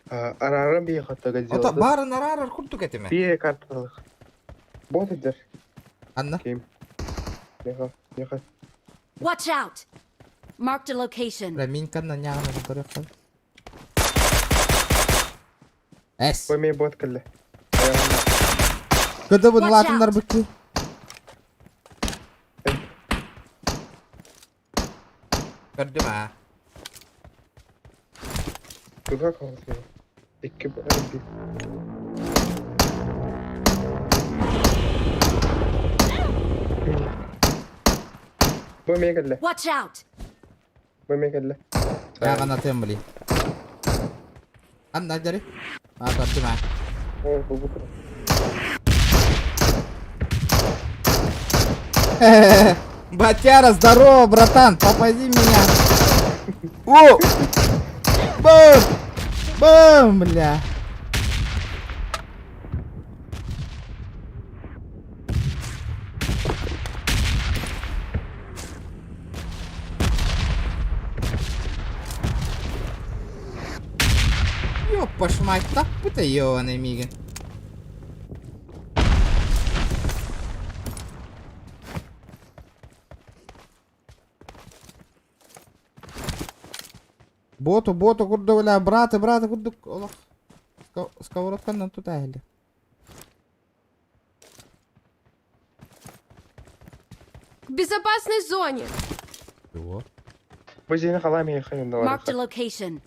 Арарым бейі қатты Годзилла. Барын арарар күртік әтіме? Бейі карталық. Бот едер. Анна? Кем. Неға. Watch out. Marked a location. Мен канна няғына көрек қой. Әс. Қоймей бот кілі. Күді бұны латындар бүкке. Көрдім Туда қалсын. Екі бәрі. Бөме келді. Watch out! Бөме келді. Ягана тембли. Anda dari. Apa cuma? Ой, бұл бұтыр. Батяра, здорово, братан, попади меня. О! Бам! Бам, бля. Ёпа ж мать, так это ёваный миги. Боту, курду, бля, браты, курду, олах. Сковородкандан тут әйли. В безопасной зоне! Чего? Бұл зені қаламын еқайын Marked a да location.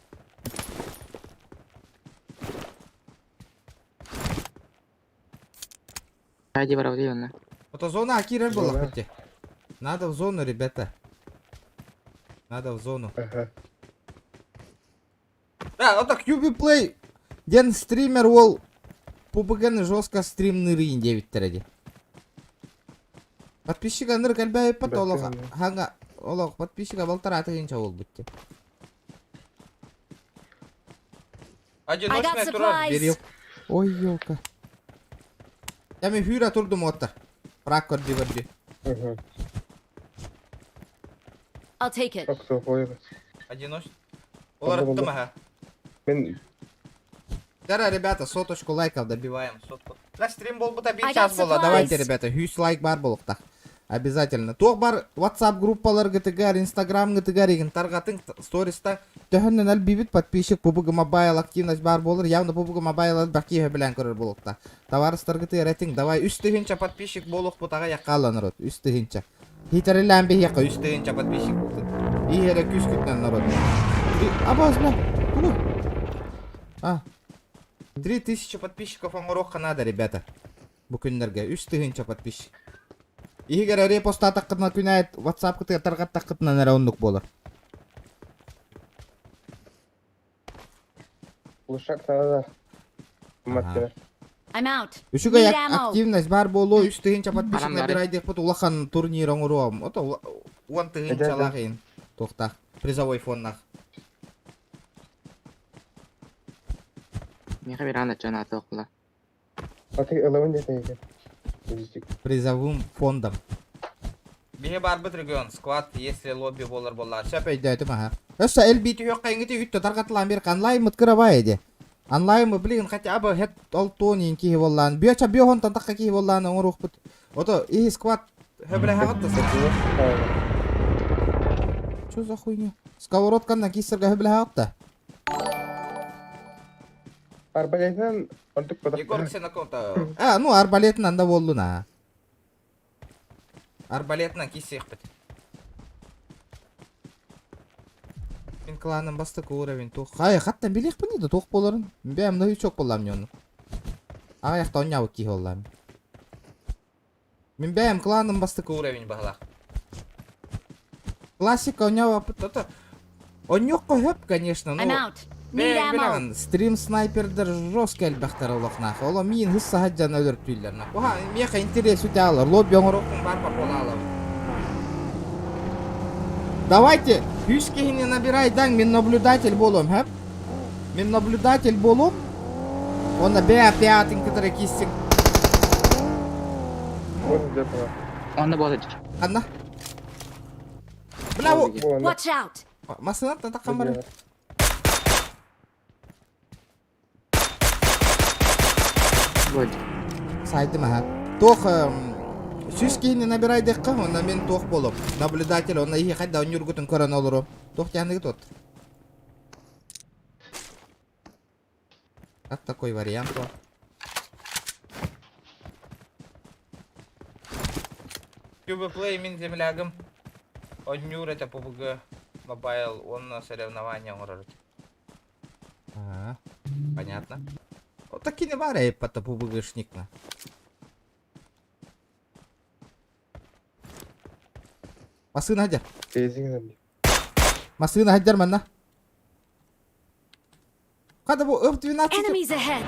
Ради воровьённо. Это зона Акира была, Зона. хоть. Надо в зону, ребята. Надо в зону. Ага. Да, это QB Play. Ден стример ол. Пубыганы жестко стримный рейн 9 треди. Подписчика ныр кальбай потолок. Бәкене. Ханга олог подписчика болтара тыгынча ол бутте. I got supplies! Берил. Ой, ёлка. Я ми хюра турдум отта. Праккорди варди. Ага. I'll take it. Бак сол қойғы. Одиночный. Олар Олар болды. ага. Мен Дара, ребята, соточку лайков добиваем. Сотку. На стрим был бы бит I час got было. supplies. Давайте, ребята, хюс лайк бар болуктак. Обязательно. Тох бар WhatsApp группалар гтгар, Instagram гтгар еген таргатын сториста. Төһөннән әлбибит подписчик PUBG Mobile активность бар болыр. Явно PUBG Mobile баки белән көрөр болукта. Товарыстар гты рейтинг. Давай үстігенчә подписчик болук бутага яккалан народ. Үстігенчә. Хитерелән бе якка үстігенчә подписчик булды. Иһере күс күтнән народ. Абазна. А. 3000 подписчиков аңорохка надо, ребята. Бу күннәргә үстігенчә подписчик. Игер репост атакына күнәйт WhatsApp кытыга таргат такытна нәреунлук болар. ұлышақ тағы да. Маттер. I'm out. Үшүгө Need ammo. активность бар болу, үстігенчә подписчик Барам, набирай деп бут улахан турнир оңуром. Ото уан тыгынча Эдерде. лагын. Тохта. Призовой фоннах. Меха веранда чана тоқла. Атық ылауын деді екен. Үзістік. Призовым фондом. Бие бар бит регион склад, если лобби болар болар. Шапай дәйтем аха. Өсә элбити yok кайгыты үттө таргатылан бер онлайн мыткырабай иде. Онлайн мы блин хотя бы хет алтонин ки боллан. Бияча биохон тантакка ки боллан оңрух бут. Ото и склад хөбрә хагытты. Что за хуйня? Сковородка на кисерге хөбрә хагытты. Арбалетінен ортық Егор бұдақ. ксеноконта. А, ну арбалетнан да болду на. Арбалетнан кисех бит. Мен кланын бастык уровень тух. Хай, хаттан билек бу ниде тух боларын. Бем да чок болам нёну. Ага, яхта оняу ки болам. Мен бем кланын бастык уровень багла. Классика оняу апыт. Онёкко хөп, конечно, I'm но out. Need Бәң ammo. білген, стрим снайпердер жестко әлбәқтер олықнақ. Ола мен хысса хаджан өлір түйлернақ. Оға, меха интерес үте алыр. Лобби оңырықын бар па бола алыр. Давайте, үш кейіне набирай даң, мен наблюдатель болом, хэп? Мен наблюдатель болом. Оны бәя-пәятын кітірі кестік. Оны деп бар. Онда болады. Қанна? Бля, о, Оны. Watch out! масынат татаққан бары. Болды. Сайдым аха. Тох сүз кейіне набирай декқа, онда мен тох болом. Наблюдатель, онда ихи қайда он юргутын көрін олыру. Тох тяндығы тот. Вот такой вариант. QB Play мен землягым. Он юр это PUBG Mobile, он на соревнования урарит. Понятно. Вот таки не варяй по топу ПБГшник на. Масына хадjar. Кезиңнен. Масына хадjar манна. Када бу F12. Enemies ahead!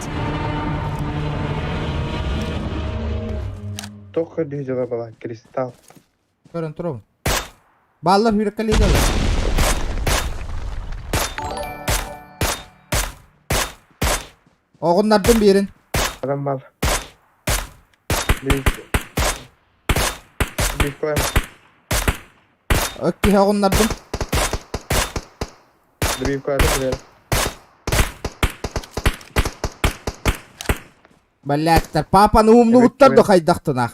Тоқы дүйжіға бала, кристалл. Көрін тұрым. Балалар хүрекке лейді. Оғынлардың берін. Адам бал. Бейік қылайым. Өкке оғынлардың. Бейік қылайым. Бәләктер, папаны умны Evet, ұттарды evet. қайдақтын ақ.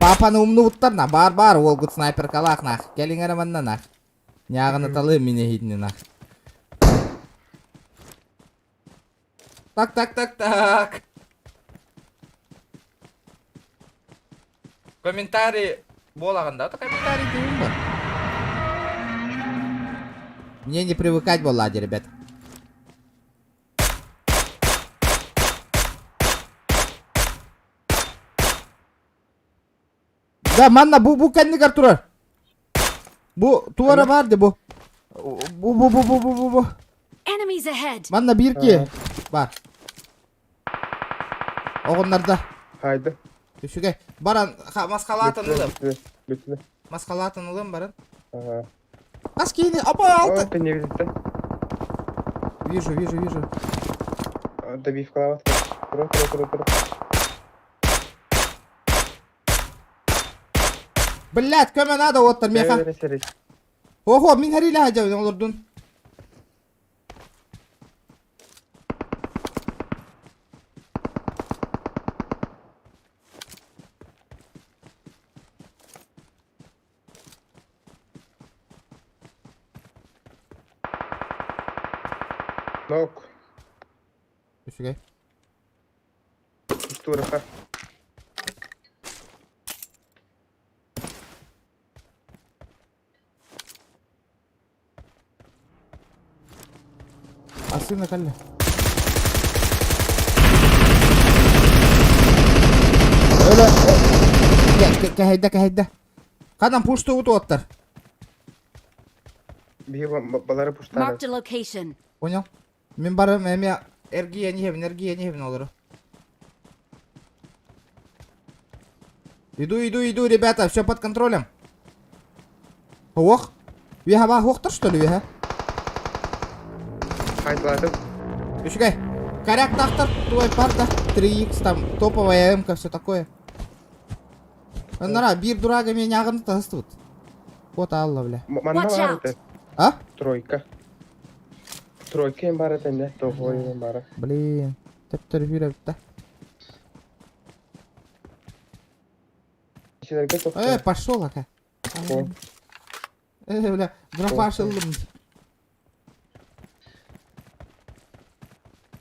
Папаны умны ұттарына, бар, ол күт снайпер қалақ нақ. Келің әріманнан ақ. Няғыны талы мене хейдінен ақ. Так. Комментарий болағында, это комментарий дейін бар. Мне не привыкать болады, ребят. Да, манна, bu kendine turar. Bu tuvara vardı bu. Bu. Enemies ahead! Manna bir ki. Var. Oğunlarda. Haydi. Düşüge. Baran maskalatın ılım. Bütüne. Maskalatın ılım baran. Ага. Maskini apa altı. О, ты не видишь, да? Вижу. Добив клават. Тура. Блядь, köme надо otur meha. Серый. Oho, min hariyle hacı olurdun. Нок. Düşüge. Тура. Asını kalle. Öyle. Kahayda. Kadan puştu utu otur. Бей балары пуштары. Marked a location. Понял? Мен барым эме эргия не olur. Иду, ребята, все под контролем. Ох. Виха хохтар, что ли, виха? Хайдладым. Düşüge. Коряк тахтар, твой парда. 3х, там, топовая МК, все такое. Нара, бир дурага меня ағынды тағыстывыд. Вот алла, бля. Манна Watch бар out. это. А? Тройка бар это, не? Тоғой бар. Блин. Тәптір үйрі бітті. Кешелерге тоқта. Пошел, ака. О. Бля, дропа ашылдым.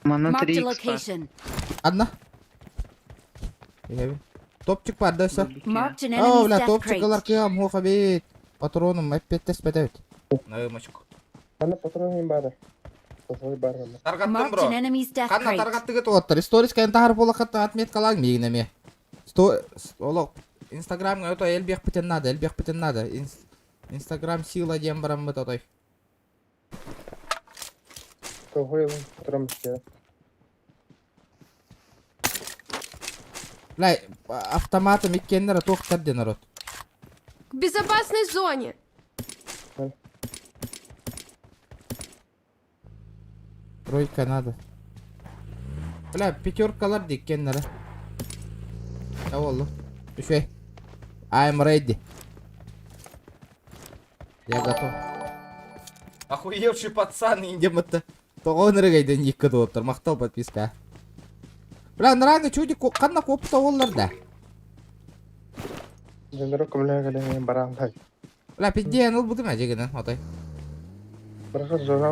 Манна Marked a 3x бар. location. Одна. Топчик бар, да, все. Marked an О, enemy's бля, death топчикалар crate. кыям, хоха бейт. Патроным, әппеттес бәдәуіт. Найымачық. Манна патроны бар. Тоғой бар. Тарғаттым, Marked бро. an enemy's death Қанна crate. тарғатты кет оғаттыр. Историскайын тағыр болақатты отметкалаң мейгінеме. Олық, инстаграмға өті әлбек бітен надо. Инстаграм сила дем барам бұт отой. Тоғой патрон бізге. Бля, автоматом иккендері тоқтар ден народ. К безопасной зоне! Тройка надо. Бля, пятеркалар диккендері. Я олу. Düşey. I'm ready. Я готов. Охуевший пацан индемытты. Тоғын рыгайден екі доттыр. Мақтал подписка. Бля, нұраңы чудик қанна қопыта оларда. Жандыры көмілі барамдай. Бля, пидден ол бұды ма жегінен, отай. Барақа жона.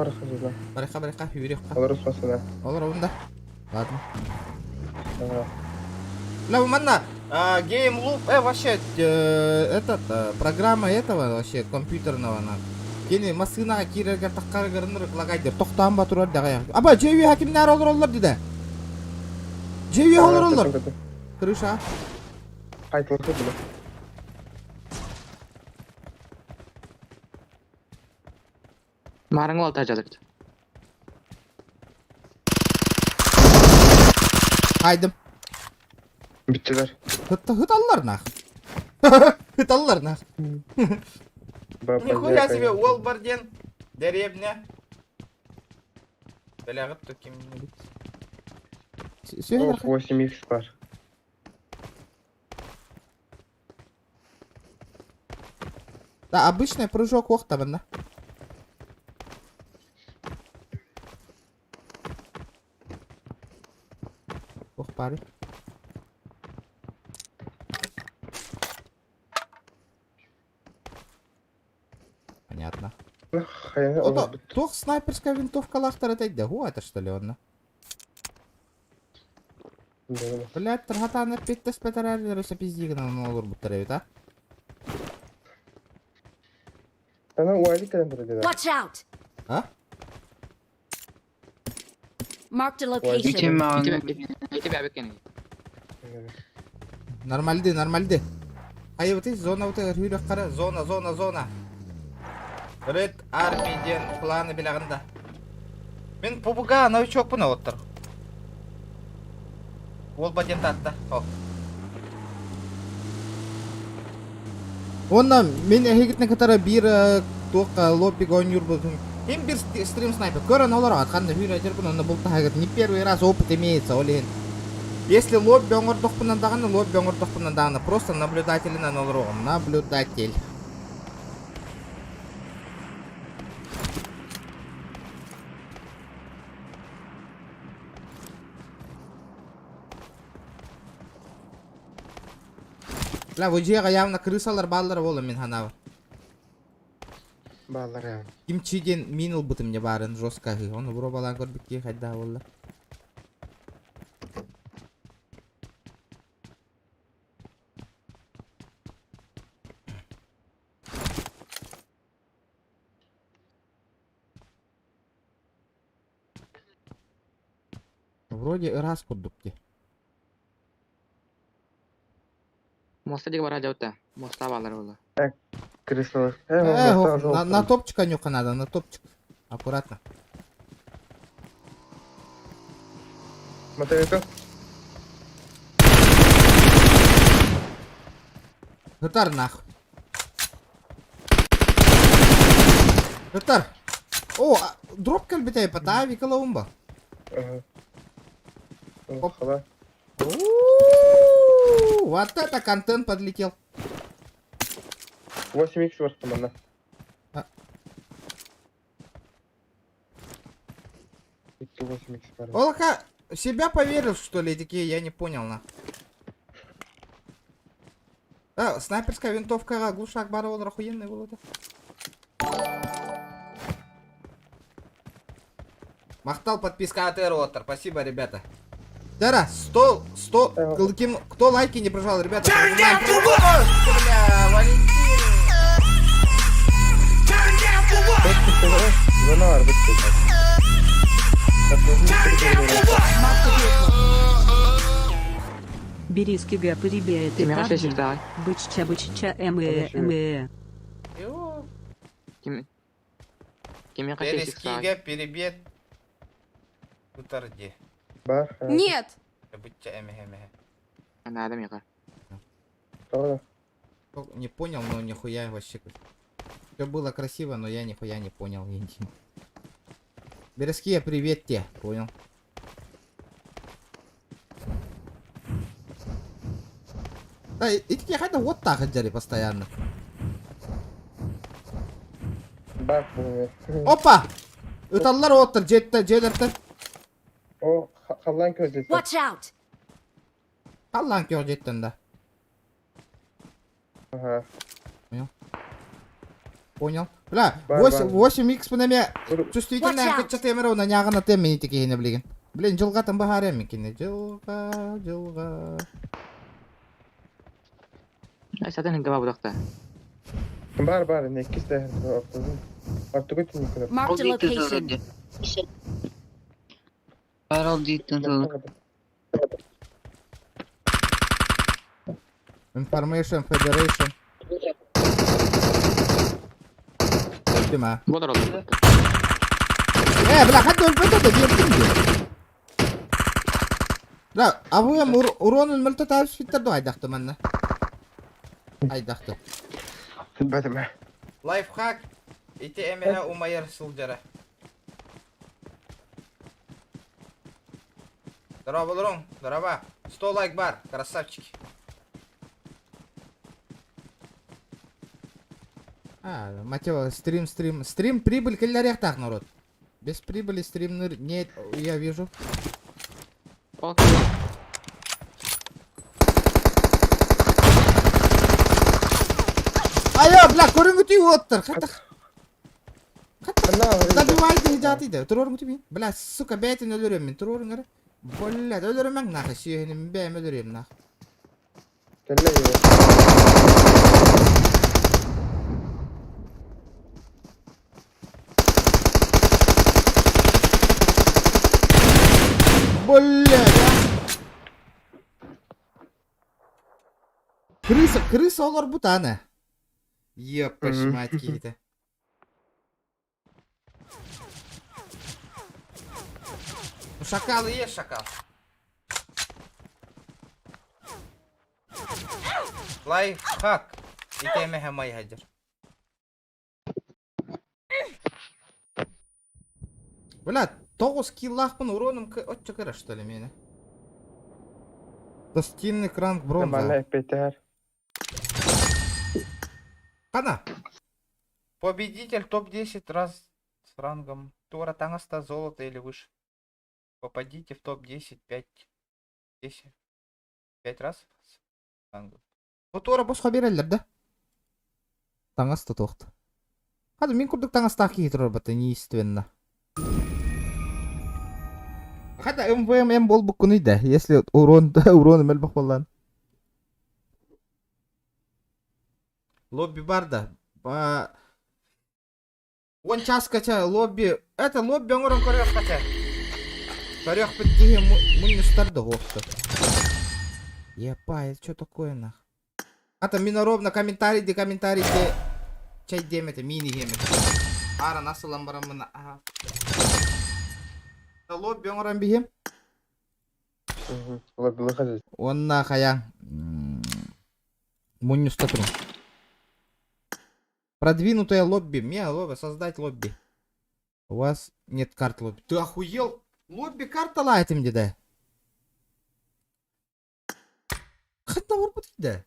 Бариқа, үйрекқа. Олар ұспасына. Олар онда. Ладно. Бля, манна, Game Loop, вообще, программа этого, вообще, компьютерного, Keni masınaga kirerger takkar görünür lagaydır. Toxtan baturar dagaya. Aba jevi hakimler olur dedi. Jevi olur. Kırışa. Qaytıldı bile. Marang olta ajadık. Haydım. Bittiler. Hıt allarına. Hıt allarına. Нихуя себе, ол бірден деревня. Белягып төкемін. Ох, 8x var. Да, обычный прыжок оқтабында. Ох, пари. Понятно. Hayal Ото, тох снайперская винтовка лахтар да. Ху это что ли он? Блядь, таргатаны питтес петерерлер өсө пиздигінен olur bu тарабит, а? Ana uaylı kadar dedi. Watch out! А? Marked a location. Ити бәбек кені. Нормальды. Ай, вот зона вот рюрек қара. Зона. Red Army-ден планы білағында. Мен пупуга новичок бұны оттыр. Ол бәден татты. Онна мен әйгітіне кітара бір тоққа лоббиға ойын үрбілдің. Мен бір стрим снайпер. Көрін оларға атқанда үйір әдер бұны. Оны бұлты әйгіт. Не первый раз опыт имеется, олейін. Если лобби оңырдық бұнан дағаны, просто наблюдателінен олар оғым. Наблюдатель. Ла, bu жеға явно крысалар баллары болы мен ханавы. Bağlar yani. Kimçiden minil bıtım ne bарын жестко. Onu bura балан көрбікке қайда болы. Вроде раз курдукте. Моста диге бара жаута. Моста балар болу. Kırıslalar. На топчика нюха надо, на топчик. Аккуратно. Мотовика. Гитар нахуй. Гитар. О, дроп кальбитей пата, викала умба. Хала. Вот это контент подлетел. 8x var tamam. Bitti 8x var. Олака в себя поверил, что ли, такие, я не понял, на. Да, снайперская винтовка, глушак баровал, охуенный был это. Махтал подписка от Эротер, спасибо, ребята. Тера, 100, кто лайки не прожал, ребята. Turn down for what? Бля, Валентин. Turn down for what? Zona var bitti. Turn down for what? Бериски гэ прибе ты Кимера шешек давай. бычча эмэ. Кимера шешек давай. Перескига, перебед. Утарди. Бар. Нет! Бычча эмэ. Надо мика. Tamam. Не понял, но нихуя вообще. Все было красиво, но я нихуя не понял. Береския, привет тебе. Понял. Да, и такие хотя вот так отжали постоянно. Bak bu. Опа! Ыталлар оттыр, жетті. O kallan közü. Watch out! Қаллан кеу жеттін да. Ага. Понял. Бля, Бар, 8x по наме Dur. чувствительный Watch out. акча теміру на няғына теммені текейіне білген. Блин, жылға тым бағар емекені. Жылға. Zaten gaba budakta. Бар. Ne ikisi de. Artık ötün yıkılır. Marked a location. Barol deydi. Information Federation. Öldüm ha. Болар ол. Бля, хад ölmedi de diyordum diyor. La, abuyam uronun multa tarif bitirdi aydaktı manna. Aydaktı. Bilmedim. Лайфхак. Ити эмеһе умайыр сылжара. Здорово, Лурон. Здорово. 100 лайк бар. Красавчики. Матео, стрим прибыль келлер так, народ. Без прибыли стрим нет, я вижу. Окей. Aya, bla, көрүнгү түйүп отур. Allah Добивайте хижатыйды. Турорун түйүп. Бла, сука, бетин өлөрөм мен. Турорун кара. Болла, өлөрөм нахы сүйөнүм бем өлөрөм нах. Kelle yiyor. Болля, ya. Крыса олар бутаны. Ёпаш мать какие-то. Шакал и есть шакал. Лайфхак. Ити эмеһе май хаджар. Бля, 9 киллахпын уроным отчо кыра, что ли, мени. Достинный ранг бронза. Bana FPTR. Кана? Победитель топ-10 раз с рангом тура Тангста золото или выше. Попадите в топ-10 5 раз с рангом. Bu tuara bosqa bererler de. Таңасты тоқты. Hadi мен күрдік таңасты ақи тұрар бәті неестественно. Hadi МВМ бол бұл күні де, если урон мәлбақ болған. Лобби бар да. Он час кача лобби. Это лобби оңырын көрек кача. Көрек бітдеге мұн ұстарды оқты. Епа, это что такое нах? Ата миноробна комментарий де чай демете мини гемете. Ара насылам барамына. Лобби оңырын бігем. Olabilir hadi. Онна қаяң. Мұн ұстатырым. Продвинутое лобби. Лобби, создать лобби. У вас нет карт лобби. Ты охуел? Лобби карта лайтим деда. Хатна варпат деда.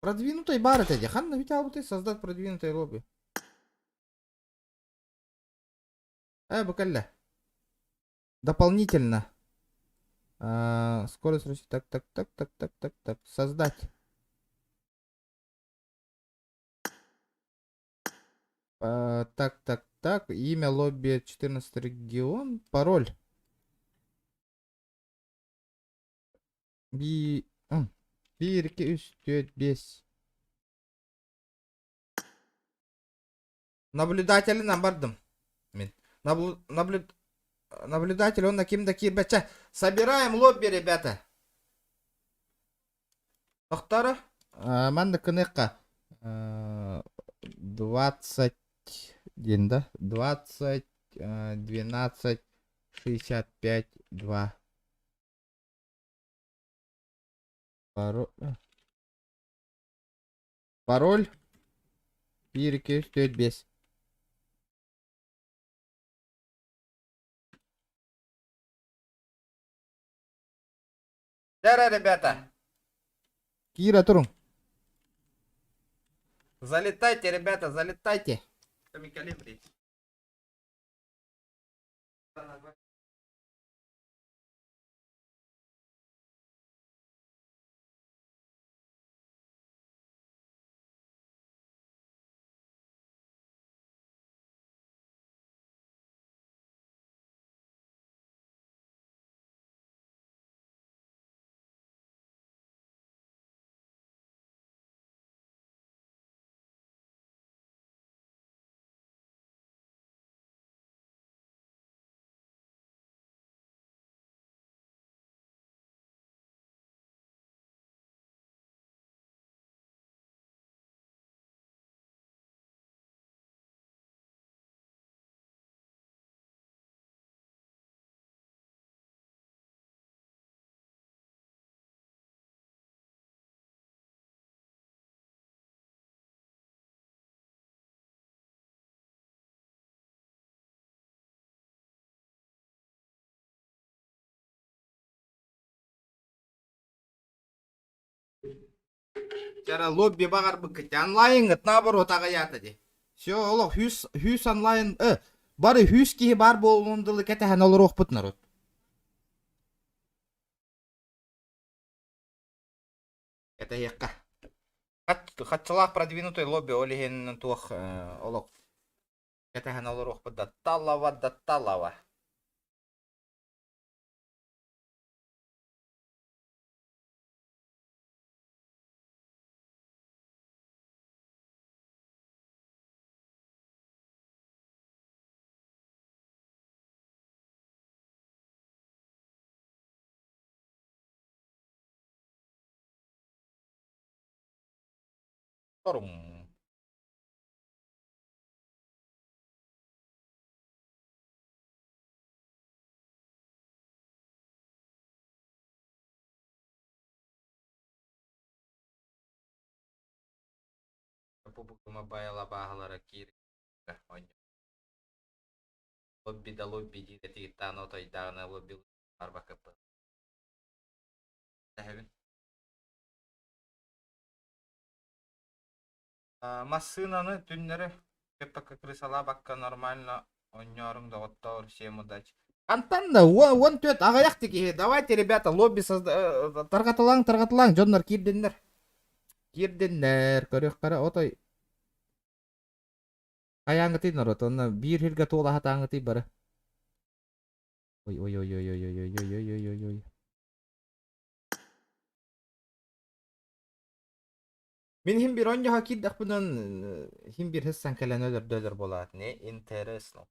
Продвинутый бар это где? Ханна ведь албуты создать продвинутое лобби. Бакалля. Дополнительно. Скорость ручки. Так. Создать. Так. Имя лобби 14 регион. Пароль. Bir, iki, üç, dört, beş. Наблюдателіне бардым. Мен. Наблюдатель, он на кем-то кирбача. Собираем лобби, ребята. Тоқтары? Манда кыныққа. 20 ден, да? 20, 12, 65, 2. Пароль. 1, 2, 3, 4, 5. Здорово, ребята. Кира, турун. Залетайте, ребята, Залетайте. Калибри. Жара лобби багар быккет. Онлайн гыт наоборот агаята де. Все, олох хүс онлайн. Бары хүс ки бар болундылы кетехан олор окпут народ. Это якка. Хатчалах продвинутый лобби олиген тух олох. Кетехан олор окпут да талава. Торум. PUBG Mobile багалара кир. Лобби да лобби диде тигиттан отой дагына лобби арба кып. Тахевин. Массынаны түннері кеппака крысала бакка нормально ойнёрың да оттор всем удачи. Антанна, вон төт агаяк теги. Давайте, ребята, лобби таргатылаң, жоннор кирдендер. Көрөк кара отой. Аяңгыты народ, онна бир хирге тола хатаңгыты бары. Ой. Мен хим бир онja hakiddak bundan him bir hissan kelen ölür bolat. Ne interesno.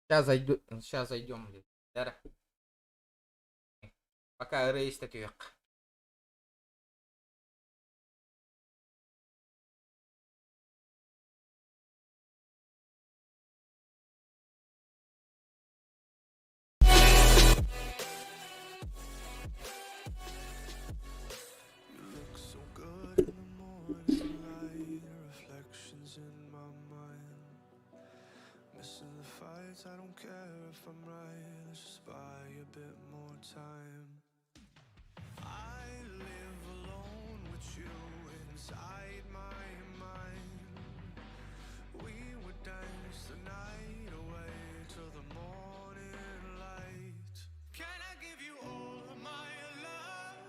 Сейчас зайдем. Дара. Пока рейс так yok. I don't care if I'm right, let's just buy a bit more time. I live alone with you inside my mind. We would dance the night away till the morning light. Can I give you all of my love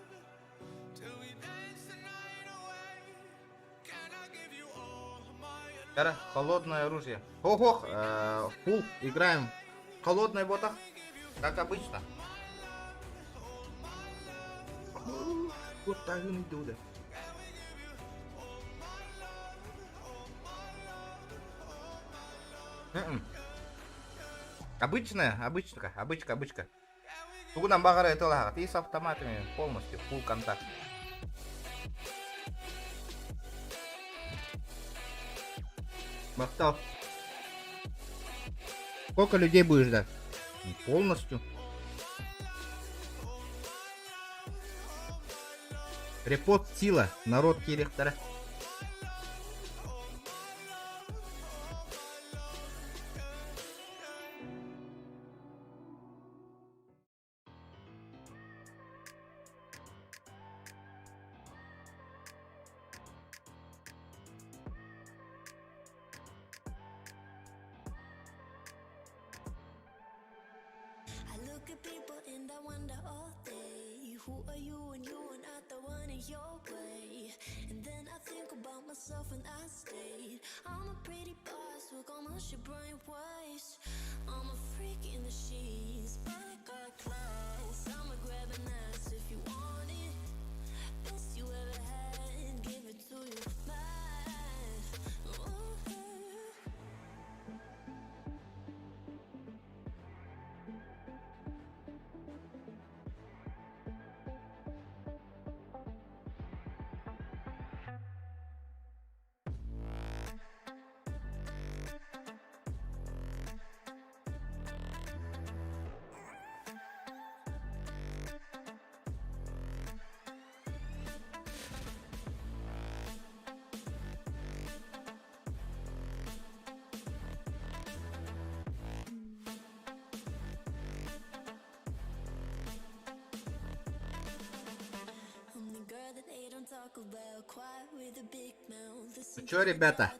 till we dance the night away? Can I give you all of my love? Дара, холодное оружие. Ох, фул, играем. Холодный ботах, как обычно. Вот так и иду, да. Обычка. Тугунан багара это и с автоматами полностью, фул контакт. Бахтал. Сколько людей будешь ждать? Полностью. Репост сила. Народ Кирихтара. People and I wonder all day, who are you and you are not the one in your way. And then I think about myself and I stayed. I'm a pretty boss, look almost your brain waste. I'm a freak in the sheets, but I got class. I'ma grab an ass if you want it. Best you ever had, give it to you back. Ooh. Ну чё, ребята?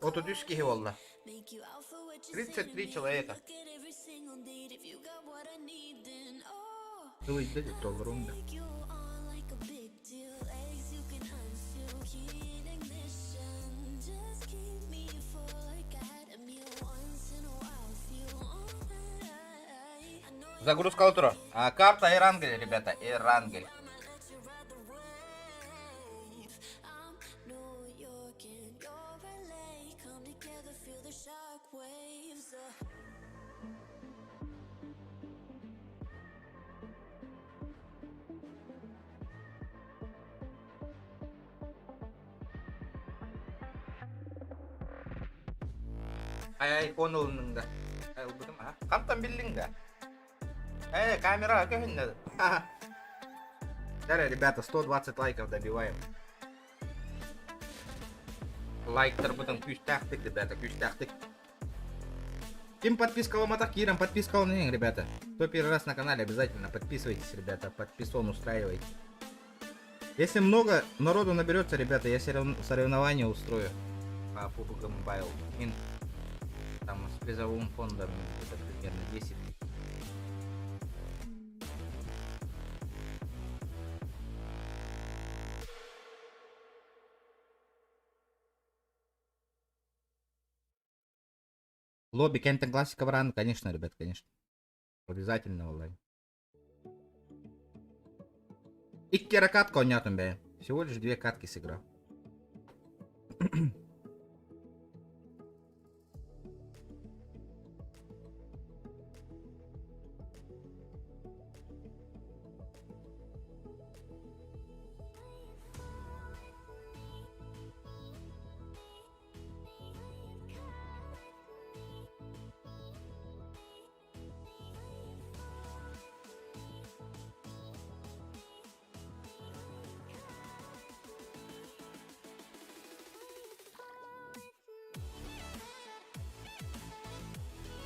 Вот тут ишки волла. 33 человека. Вы идете $1. Загрузка утро. Карта Эрангель, ребята, Эрангель. Ay iPhone da. Ay ubudum ha. Kamtan billing da. Камера, как надо. Далее, ребята, 120 лайков добиваем. Лайктер будем күштахтык, ребята, күштахтык. Ким подписка Матакиром, подписка он, ребята. Кто первый раз на канале, обязательно подписывайтесь, ребята, подписон устраивайте. Если много народу наберется, ребята, я соревнования устрою по PUBG Mobile. Там с призовым фондом это примерно 10. Лобби Кентон классика Вран, конечно, ребят, конечно. Обязательно, валай. Икки катка онятым бе. Всего лишь 2 катки сыграл.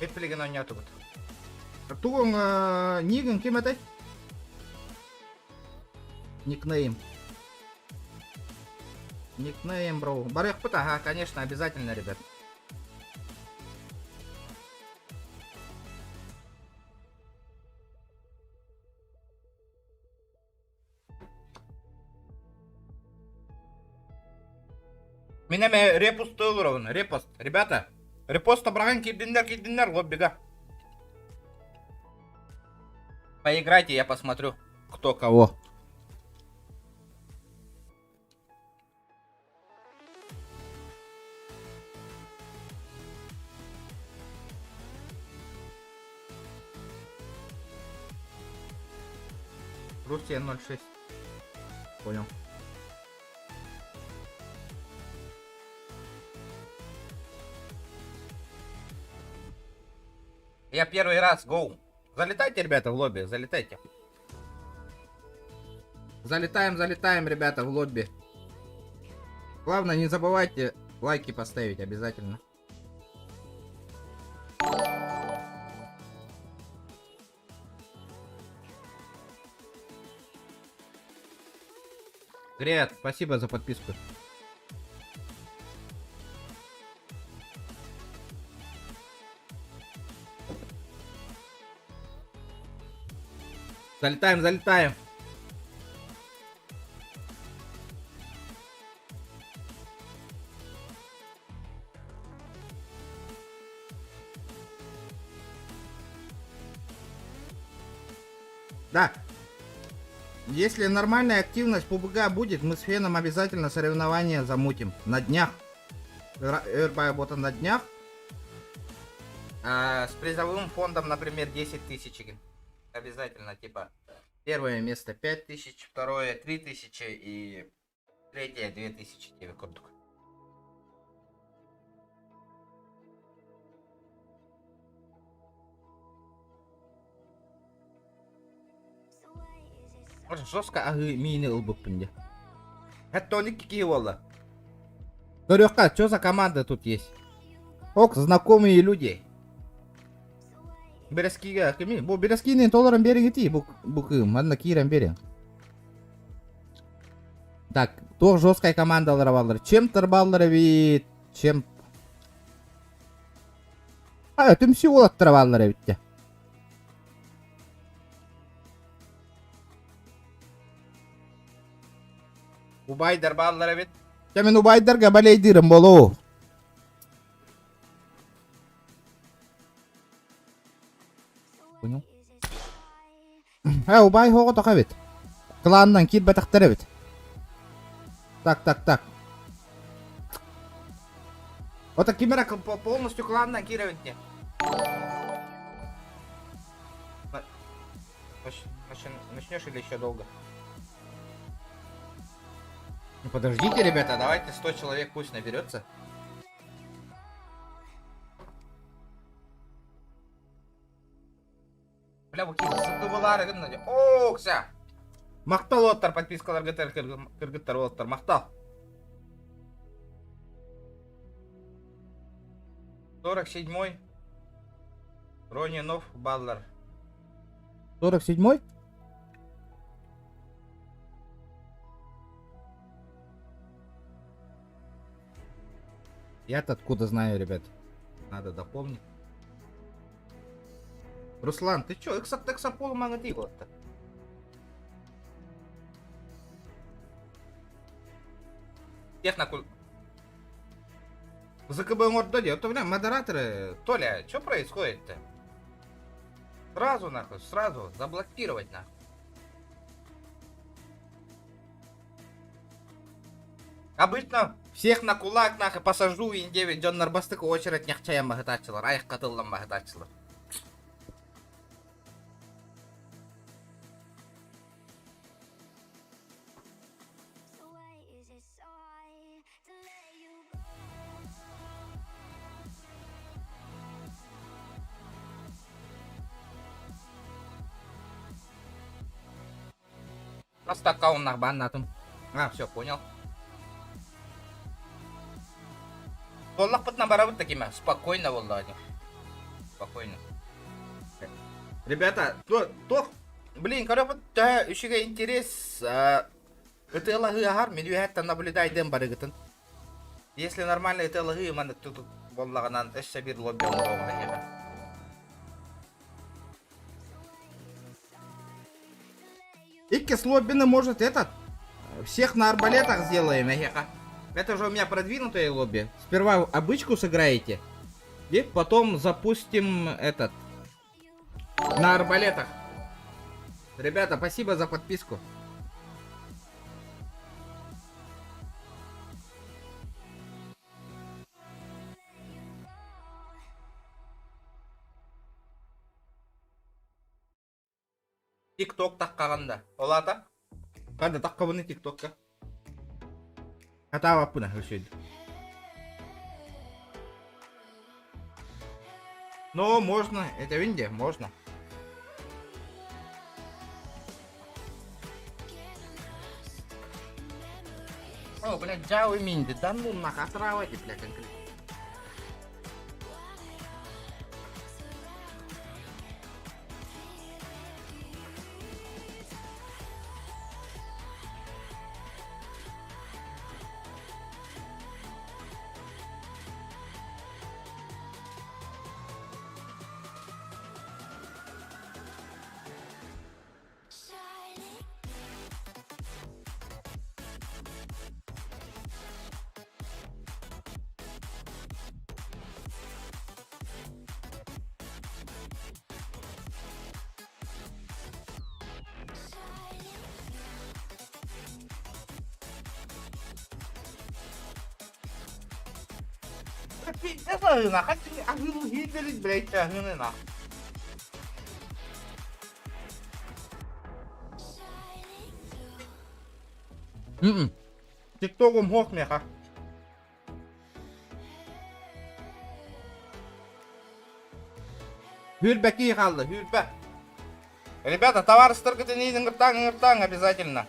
Эпплиген ойнатып бұд. Туғын нигін кем әтай? Никнейм. Никнейм, бро. Барық бұд, ага, конечно, обязательно, ребят. Менеме репост уровень, репост, ребята. Репост обраган киддинер, лоббига. Поиграйте, я посмотрю, кто кого. Русия 06. Понял. Я первый раз, гоу. Залетайте, ребята, в лобби, залетайте. Залетаем, ребята, в лобби. Главное, не забывайте лайки поставить обязательно. Грет, спасибо за подписку. Залетаем. Да. Если нормальная активность PUBG будет, мы с Феном обязательно соревнования замутим. На днях. Работа на днях. С призовым фондом, например, 10 тысяч. Обязательно, типа, первое место 5000, второе 3000 и третье 2000 тебе куртук. Жестко мини лбуппинде. Это они какие волла. Горёхка, что за команда тут есть? Ок, знакомые люди. Берескиге кими? Бу берескини толорын бериң ити бу кым. Мана кирен бериң. Так, Тох жесткой командалары баллар. Чем баллары бит. Чем... Өтім сүй олаттыр баллары битте. Убайдар баллары бит. Мен убайдарға балейдирім болу. Понял? Убай хоғы тоқа бит. Кланнан кит батақтары бит. Так. Вот так Кимера полностью кланнан кировать не. Начнешь или еще долго? Ну подождите, ребята, давайте 100 человек пусть наберется. Бля, bu сатыбылары кімді? О, кся! Мақтал оттар, подпискалар кіргіттар оттар, мақтал. 47-й. Ронинов, Баллар. 47-й? Я-то откуда знаю, ребят? Надо дополнить. Руслан, ты чё? Эксаполу магадило-то? Техноку... ЗКБ мордоди. Вот у меня модераторы... Толя, что происходит-то? Сразу нахуй, сразу. Заблокировать нахуй. Обычно всех на кулак нахуй посажу и 9 Джон Нарбастык очередь няхчаям магатачылар. Аяқ катыллам магатачылар. Просто аккаунт нахбан натым. А, все, понял. Толлах пот набарабыт такими. Спокойно, Володя. Спокойно. Ребята, блин, короче, еще интерес. Это лаги агар, мен юхетта наблюдайдем барыгытын. Если нормально это лаги, мен тут боллаганан эшсе бир лобби оңдоғына. Иккес лоббины может этот. Всех на арбалетах сделаем, эхеха. Это же у меня продвинутое лобби. Сперва обычку сыграете. И потом запустим этот. На арбалетах. Ребята, спасибо за подписку. Тик-ток таққағанда. Олата? Қанда таққа бұны тик-токқа? Хата ваппына өшеді. Но можно. Это винде, можно. О, блядь, джау и минди. Да ну нахуй, отравайте, блядь, конкретно. Пиздец, нахуй, а вы видели, блядь, тягны нахуй. Тиктоком хохмеха. Хюрбеки халды, хюрбе. Ребята, товар стыркаты не ngırtang обязательно.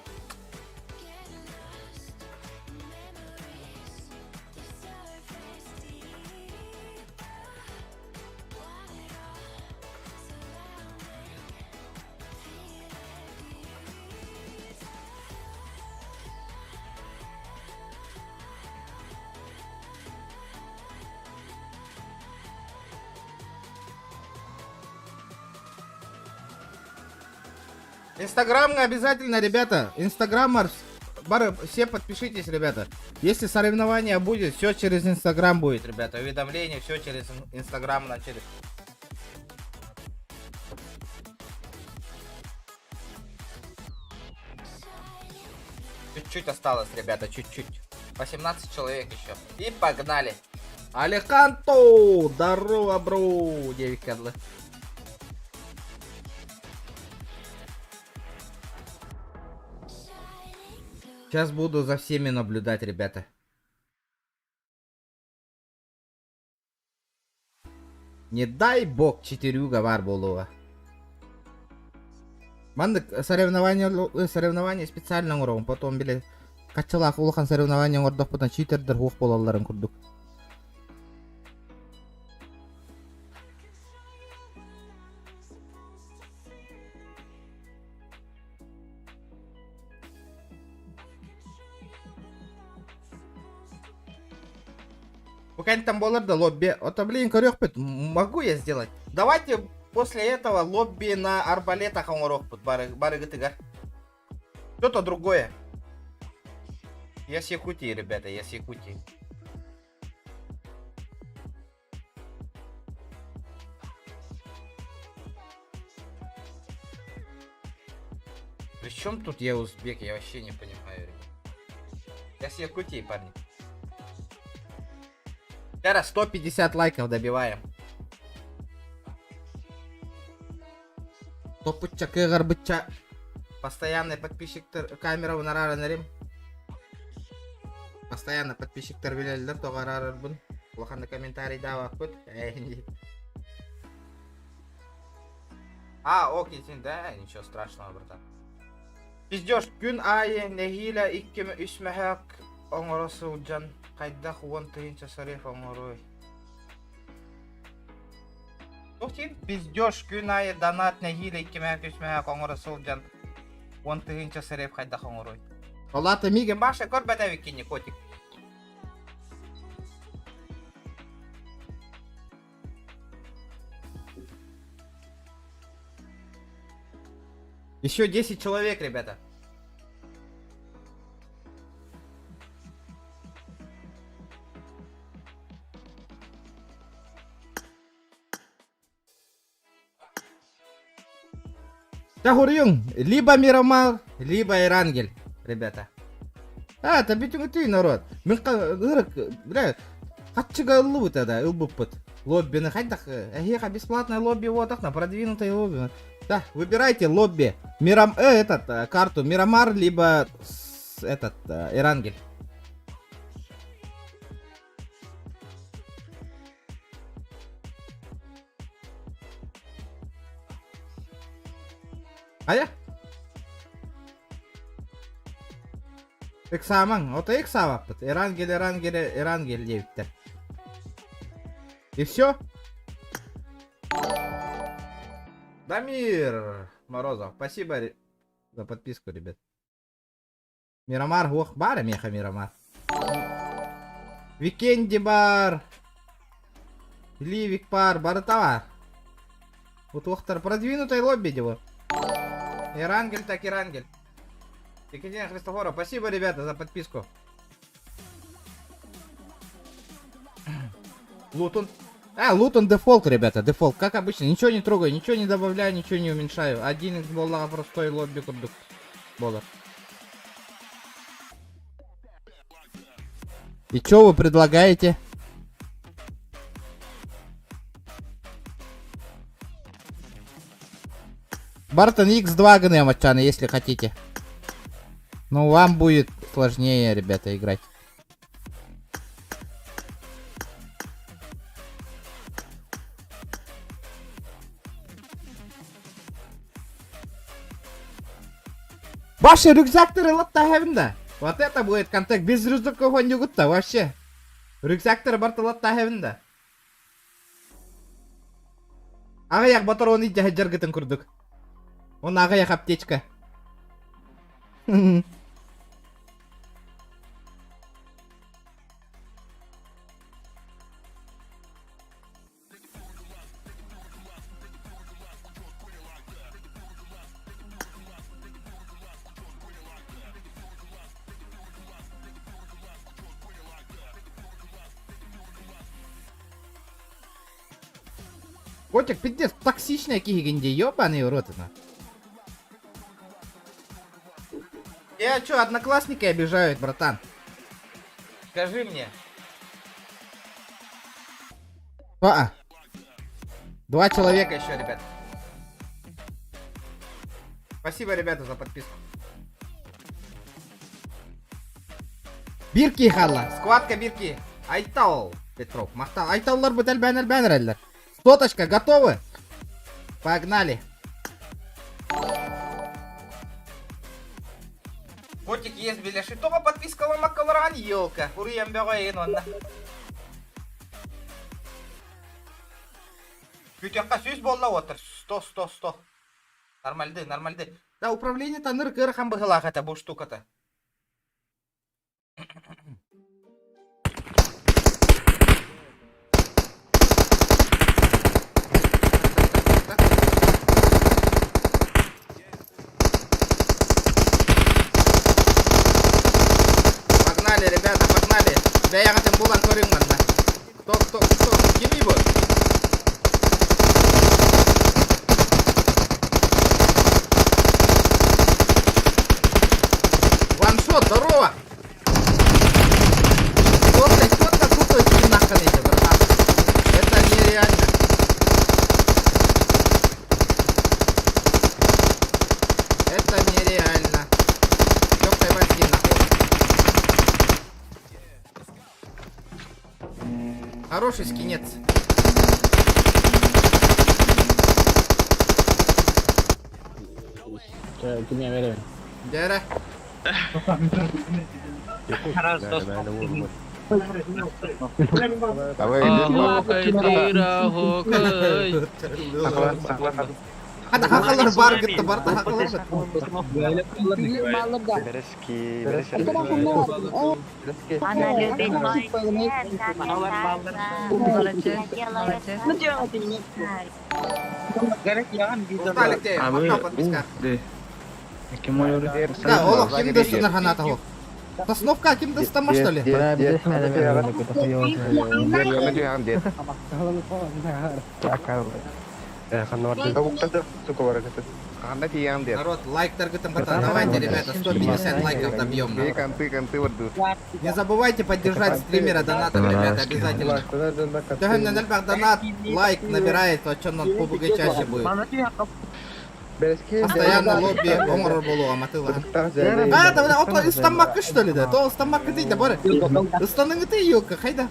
Инстаграм обязательно, ребята. Инстаграмер. Все подпишитесь, ребята. Если соревнование будет, все через Инстаграм будет, ребята. Уведомления, все через Инстаграм начали. Чуть-чуть осталось, ребята, чуть-чуть. 18 человек еще. И погнали. Алеханто! Здорово, бро! 9 кадлы. Сейчас буду за всеми наблюдать, ребята. Не дай бог 4 бар болуға. Мандык соревнование специально урагым. Потом биле качылак улахан соревнование ордох потом читердер хук болаларын курдук. Пока там болар да лобби. Это, блин, корёхпет. Могу я сделать? Давайте после этого лобби на арбалетах ongorokput. Бары гытыгар. Что-то другое. Я с Якутии, ребята, я с Якутии. При чем тут я узбек? Я вообще не понимаю, ребят. Я с Якутии, парни. Сейчас 150 лайков добиваем. Топуча кыгырбыча. Постоянный подписчик камера нарара нарим. Постоянно подписчиктер билелдер тогарар бун. Лоханды комментарий давак бут. А, окей, да, ничего страшного, братан. Пиздёж күн айы нехиля иккеме үсмэхак оңоросы уджан. Кайда хуан тыйынча сариф оңорой. Тохтин, пиздёж күн айы донат нехиля иккеме үсмэхак оңоросы уджан. Хуан тыйынча сариф кайда оңорой. Олаты миген баша кор бәдәвик кине котик. Еще 10 человек, ребята. Тахурюн, либо Мирамар, либо Эрангель, ребята. А, это битюнг ты, народ. Бля, хатчига лу тогда, илбуппут. Лобби на хайтах, эхеха, бесплатное лобби, вот так, на продвинутое лобби. Да, выбирайте лобби. Карту Мирамар, либо Эрангель. Aya? Эксаман, вот эксава. Эрангель 9. И все? Дамир Морозов, спасибо за подписку, ребят. Мирамар, ох, бара меха Мирамар. Викенди бар. Ливик пар, баратава. Вот охтар, продвинутый лобби его. Эрангель так Эрангель. Екатерина Христофоров, спасибо, ребята, за подписку. Лутон. Лутон дефолт, ребята, дефолт. Как обычно, ничего не трогаю, ничего не добавляю, ничего не уменьшаю. Один из боллага простой лобби курдук. Боллар. И что вы предлагаете? Бартон X2 гны, мачаны, если хотите. Но вам будет сложнее, ребята, играть. Ваши рюкзактары лоттахевында. Вот это будет контакт. Без рюкзаков он не гутта вообще. Рюкзактары барты лоттахевында. Ағаяқ батыр оны идя хаджаргытын күрдік. Он ағаяқ аптечка. Котик, пиздец, токсичная кигенде, ёбаный в рот она. Я чё, одноклассники обижают, братан? Скажи мне. Два человека еще, ребят. Спасибо, ребята, за подписку. Бирки халла, складка бирки. Айтал, Петров, мақтал. Айталлар бітел бәнер әлдер. Соточка, готовы? Погнали. Котик есть беляши. Тоға подпискала маккаларған елка. Урыям бәғайын онна. Күтеққа сөз болла отыр. 100. Нормальды. Да, управление таныр кырхан бұғылақ это бұл штуката. Погнали, ребята, погнали. Бәяғатын болан көрің манда. Тоқ. Кемей бұл. Ваншот, здорово! Вот как крутой скин нахрен, братан. Это нереально. Это нереально. Ёптай мать скин нахуй. Хороший скинец. Kimya verelim. Дера. Ada hakalar bar gitu, bar hakalar. Да, Олег, ким даст на ханата хо? Сосновка ким даст там что ли? Народ, лайк таргетом братан. Давайте, ребята, 150 лайков добьем. Не забывайте поддержать стримера донатом, ребята, обязательно. Төгөн нәлбәк донат, лайк набирает, то что он побугай чаще будет. Постоянно лобби оңорор болуға матылған. Да, отла ыстанмакка что ли да? То ыстанмакка дейді, бары. Ыстаныңы ты елка, қайда?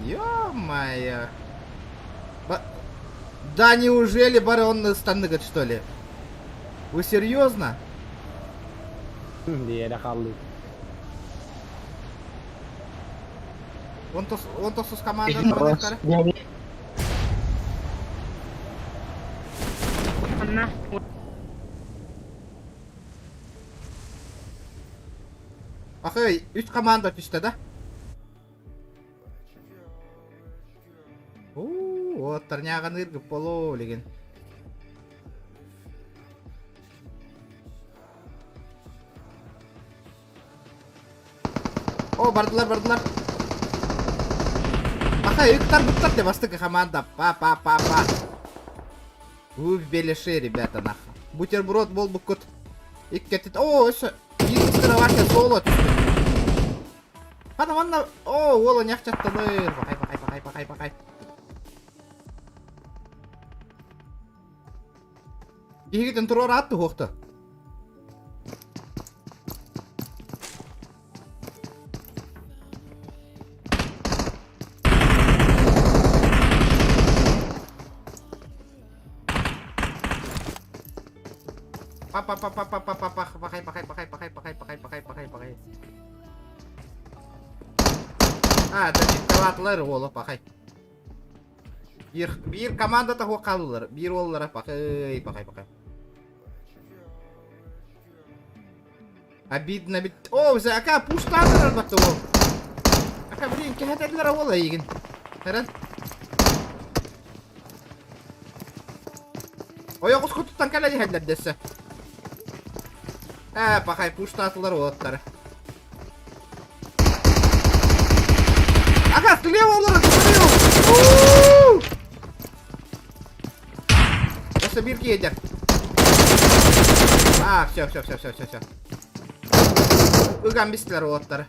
Ё-моё. Да неужели бары он ыстаныгыт что ли? Вы серьезно? Он то с командой. Ахай, 3 команда түсті да? Вот, торняған ыргып болу деген. О, бардылар. Ахай, үктар деп астықы команда. Па. Уф, белеши, ребята, нахуй. Бутерброд бол букут. Иккетит. О, осы. Бизнес кроватя соло түсті. Қана ванна. О, ола няқ жаттаныр. Бақай. Егетін тұрор атты хоқты. Пахай. Да калатлар олы пахай. Бир команда таху қалулар. Бир оллара пахай. Обидно бит. О, за ака пуштадыр албатты ол. Ака блин, кехетеділер ола егін. Харан. Ой, оғыз құттықтан кәлі хәділер десі. Пахай пуштатылар оттары. Ака, Слева олар, смотрю! Осы бир кейдер. А, все. Үган бистілер олаттары.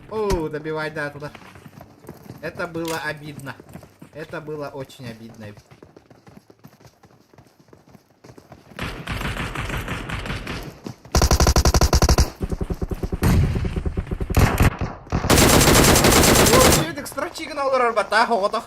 О, добивай, да, туда. Это было обидно. Это было очень обидно. Страчиган алар арбата хоғыдық.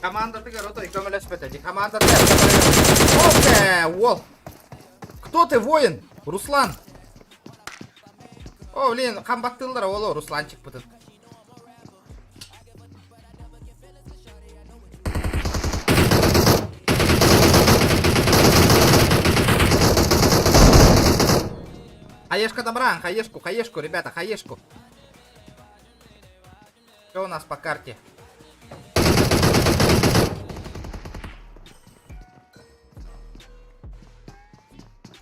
Команда ты горотой, камеля спетади. Команда ты. Окей, вол. Кто ты, воин? Руслан. О, блин, хамбаттылдар оло, Русланчик бутын. Хаешка добран, хаешку, ребята, хаешку. Что у нас по карте?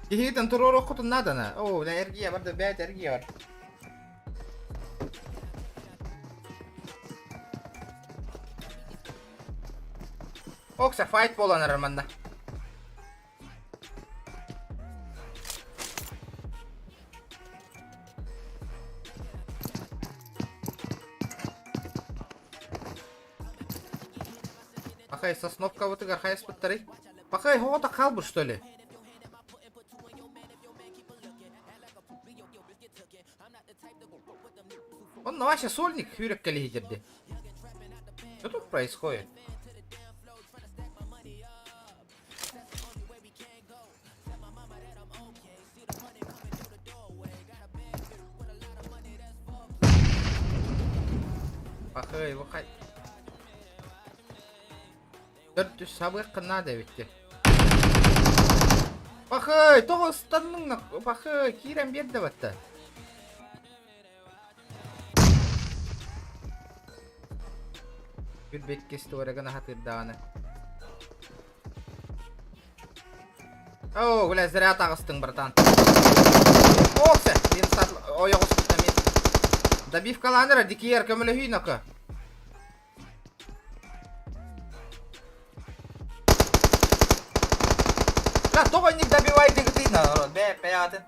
Гейтен туророк кутун надана. О, энергия бар да, 5 энергия бар. Окса файт боланар манда. Пахай сосновка вот игр хайс подтары. Пахай хота халбу что ли? Он на ваше сольник хюрек калигерди. Что тут происходит? Пахай, выходи. Ты собой надо ведь. Пахай, того станның, пахай, кирем беддаватта. Bir bekkesti oragana hatırdaаны. Оу, бля, зря тағыстың, братан. Окса, мен сат ояқ ұстықта мен. Добивкаланыр, дикер көмілі хүйнакі. Бля, того не добивай дегты, народ, бе, пятый.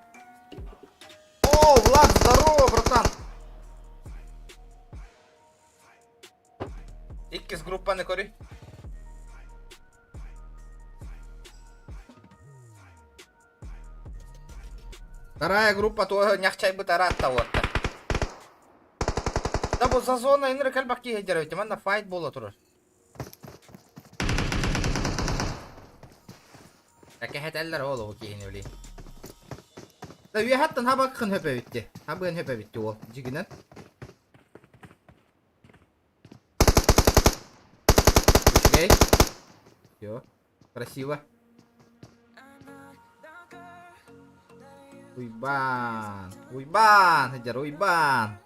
О, Влад, здорово, братан. Иккис группаны кори. Вторая группа то няхчай бы таратта вот. Да бу за зона инры калбак кегедерөйт, манда файт бола турар. Такехет эллер олу кегени билей. Да уя хаттан хабакын хөпөбитти. Хабын хөпөбитти ол жигинен. Все, красиво. Уйбан, Хедер, уйбан.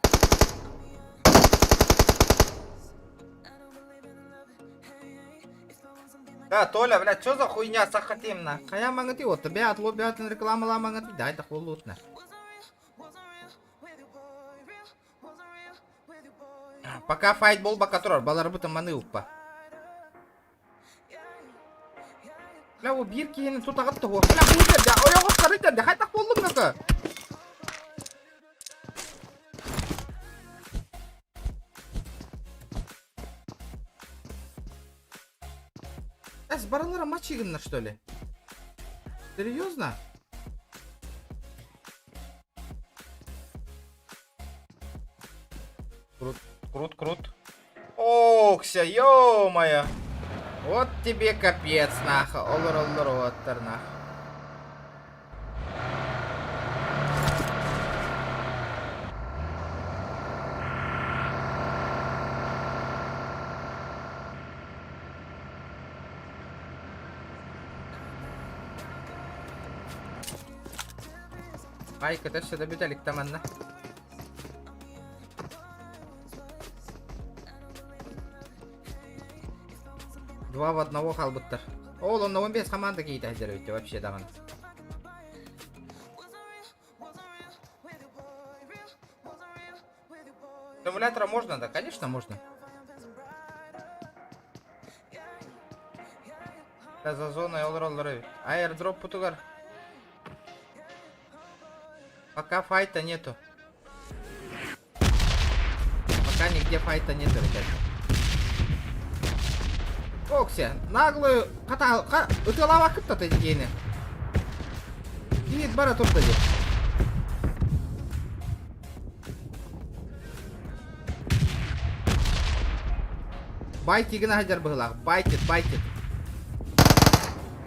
Да, Толя, блядь, что за хуйня сахатимна? Хая мангати вот, тебе отлобят реклама ла мангати, дай это хулутна. Пока файт бол бакатрор, баларбута маны уппа. Бля, о бирки ені тут ағытты ғой. Бля, хуйдер, да, ояғы қарыйтер, да, қайтақ болдың нөкі. С баралара матч играна, что ли? Серьезно? Крут. Окся, ё-моё. Вот тебе капец, наха. Олар, оттар, нах. Кай кытырсы да бүтелик таманна. Два в одного халбыттар. Ол он на 15 команда кейті әдер вообще даған. Симулятора можно, да? Конечно можно. Да, за зоной олроллары. Аирдроп путугар. Пока файта нету. Пока нигде файта нету, ребята. Окси, наглую утылава кытта ты дегені. Динет бара турда деп. Байтигін ажар бұғылақ. Байтит.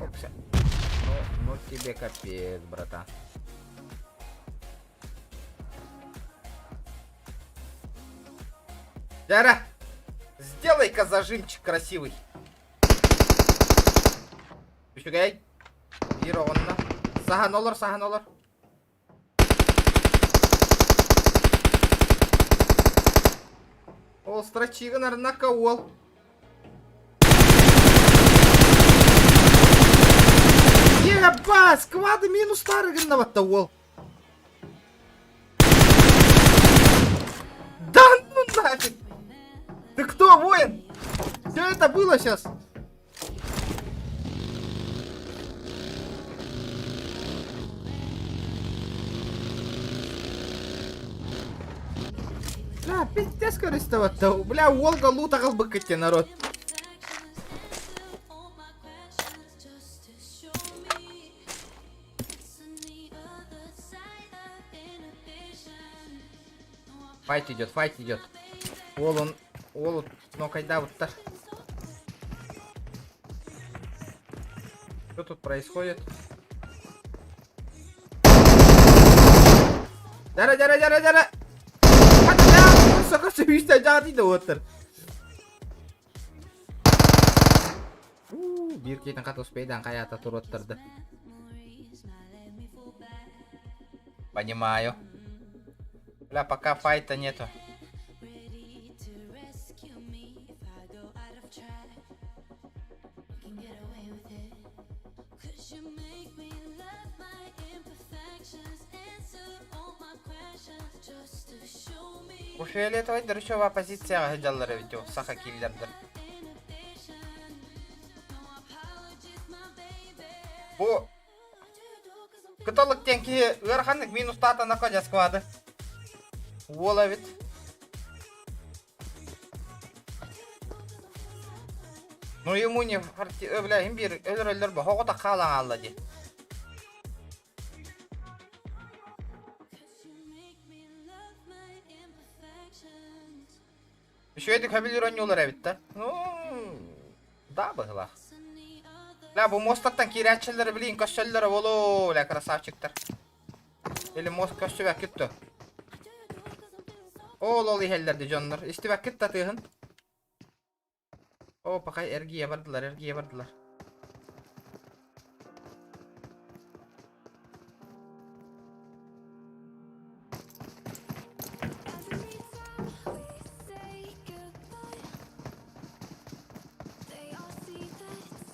Окси. Ну тебе капец, братан. Яра, сделай-ка зажимчик красивый. Үшігай. Бир оғынна. Сахан олар. Ол страчигін арнака ол. Еба, сквады минус тарыгын наватта ол. Да ну нафиг. Ты кто, воин? Что это было сейчас? Бля, пиздец користоваться. Бля, Волга лутагал бы кэти, народ. Файт идет. Ол, но когда вот так. Что тут происходит? Дара. Сука, sevişte cadıydı otur. Bir кейтен кат успейдан каята туруттырды. Понимаю. Бля, пока файта нету. Bu фиолетовый дырчова позицияга жаллары видео, саха киллердер. Бу кыталык тенки ырханнык минус тата находя сквады. Вола вид. Ну ему не бля, имбир өлөр ба хогота калаң алла ди. Еще эти кабель ронюлар бит да. Ну, да была. Ля, бу мосттан кирячылар билин көшөллөр боло, ля красавчиктар. Или мост көшөбөк кетти. Ол ихеллерди жоннор. Истибек кетти тыгын. О, пока эргие бардылар.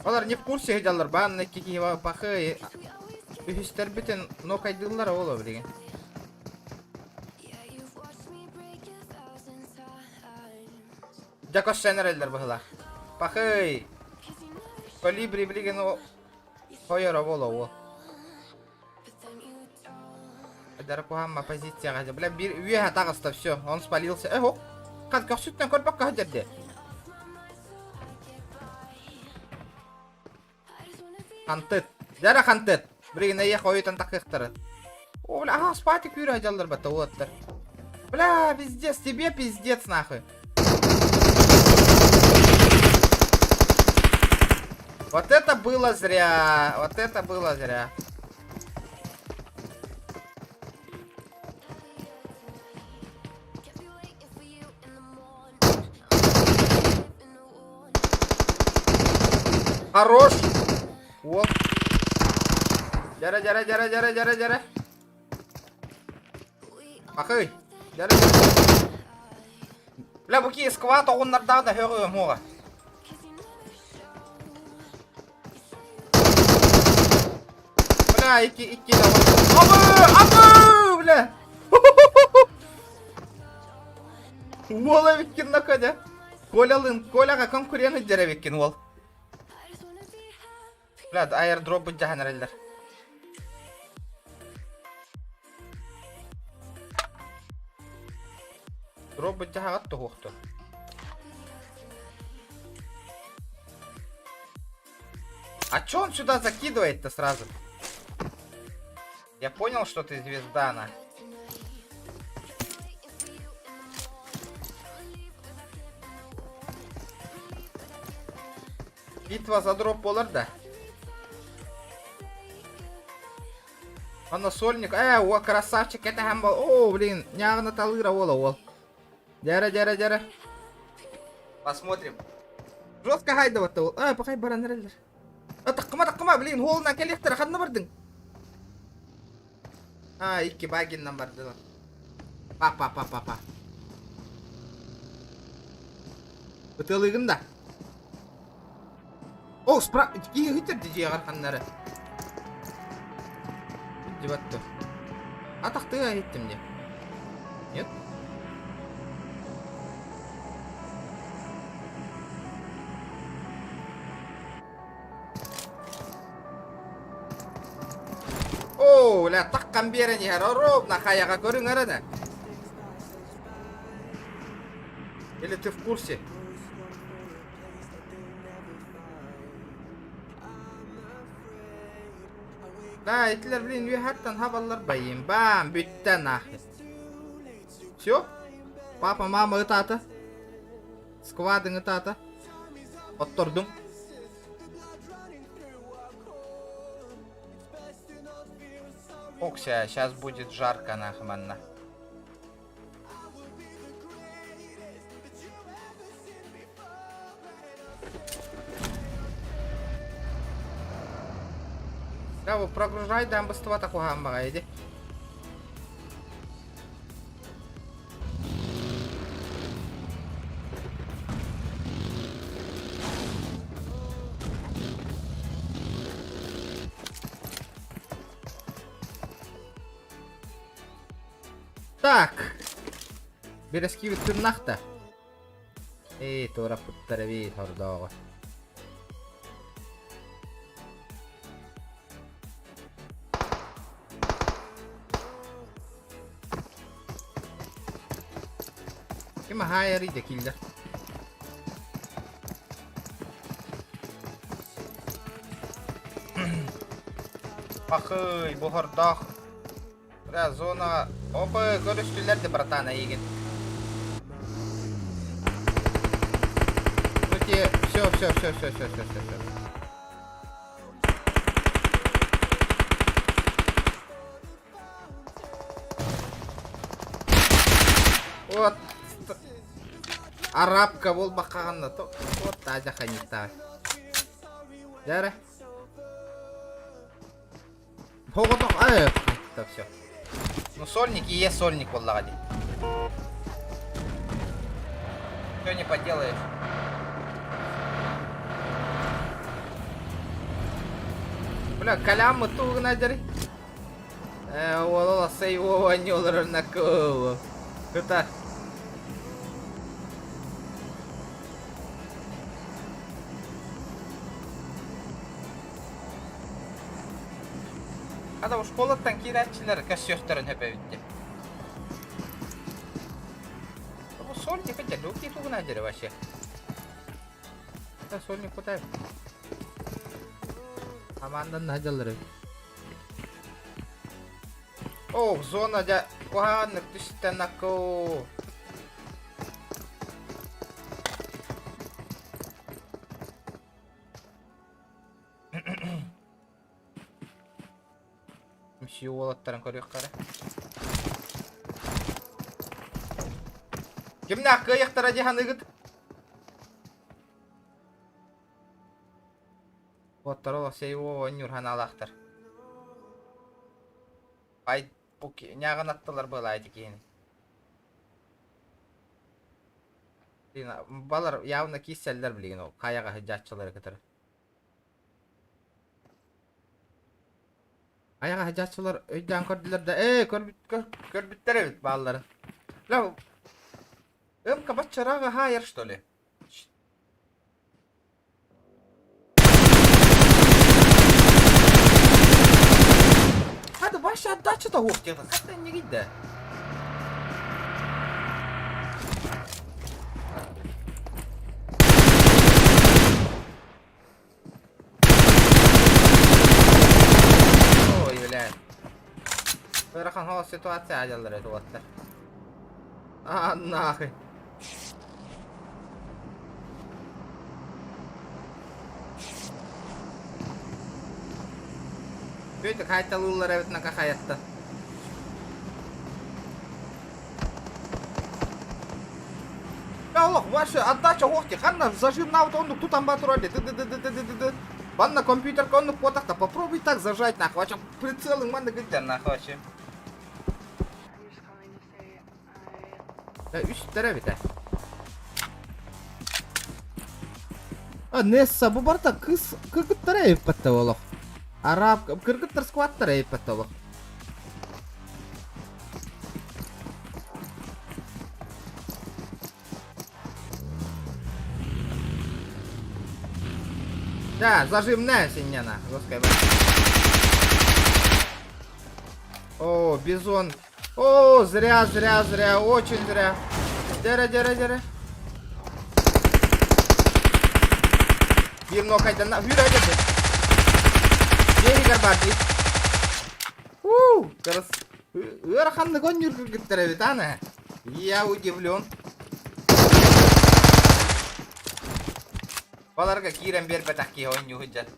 Олар не в курсе жалар, банны кики пахы. Үстер бүтін нокайдылар оло билген. Жакос сенерелдер бахыла. Пахы. Колибри билген о койора боло о. Дарпухамма позицияга. Бля, бир үйе тагыста всё, он спалился. Ого. Кат көсүттөн көрпөккө хажерди. Хантет. Жара хантет. Бригин ая койтан такыктары. О, бля, ага, спати күйрө жалдар бата оттар. Бля, пиздец, тебе пиздец нахуй. Вот это было зря. Хорош. Вот. Жара. Bakıy. Dere. Bile bu ki skvat oğunlarda da hörüyorum oğa. Bile iki de var. Abı bile. Vola vikin nakada. Golaga konkuryanı jere vikin vol. Bile airdrop bu jahanaralar. Дроп бытягат тухту. А чё он сюда закидывает-то сразу? Я понял, что ты звезда, на. Битва за дроп болар да. Ана сольник. О, красавчик, это хамбал. О, блин, нягна талыра вола. Жара. Посмотрим. Жестко хайдаватты ол. Пақай бараныралар. Таққыма, блин, холына келектер қанна бардың. Икки багиннан барды. Па. Бытылығын да. О, ие хитерді жие қарқанлары. Дебатты. Атақтыға еттім де. Нет? О, ля таққан бері не ровно хаяға көріңер ана. Или ты в курсе? Да, итлер, блин, вихаттан хабалар байым. Бам, бүйттен нахи. Все? Папа, мама ытаты. Сквадың ытаты. Оттордың. Окся, сейчас будет жарко нахуй, манна. Да, вы прогружай, да, быстрее такого гамбара, иди. Так. Берески нахта. Тора путтареви хордого. Кема хайри де килдер. Ахый, бу хордог. Бля, зона. Опа, görüştüler de братана егет. Все. Вот. Арабка бол бақағанда. Вот таза ханита. Жара. Погодок. Так, все. Ну, сольник и есть сольник, валлади. Что не поделаешь. Бля, калямы туғы надери. Ола сейвова не олар на кого. Кыта. Ада уж школаттан киратчилер кассиёхтарын höpebitdi. Bu сольник хотя люки туғы надери вообще. Это сольник куда? Амандан надалары. О, зона да куаннык түстен нако. Мши олаттарын көрөк кара. Кимне акы яктара жаһаныгыт? Оттар ола сейво онюр ханалактар. Ай Няган аттылар былайды кейін. Балар явно киселдер білген ол. Қаяға хыджатчылар кетір. Аяға хыджатчылар өйден көрділер де. Көрбіттер өйт балалары. Лау, кабатчараға хайыр, что ли? Hadi başla отдача да ох деді. Қандай не дейді? Ой, блядь. Бырахан хол ситуация адалдар еді оттар. Нахуй. Сөйтік қайталулар әбітіна қақаятты. Аллах, ваша отдача охти, ханна зажим на аутондук тутан батуроли. Ванна компьютер кондук потақта, попробуй так зажать нахуй, вача прицелың манда гиттер нахуй вача. Үстер әбіті. Несса, бұл барта кыргыттар әйіп бітті олық. Араб, кыргыттар скваттар әйіп бітті олық. Да, зажим на синьяна. О, бизон. О, зря, очень зря. Дера. Бирно кайдан на вира деді. Дерігер бар дейді. Қарыс. Өрханды гонюр кіргіттір әбет, ана. Я удивлен. Баларға кирен бер бәтәқке ойын жүгіджет.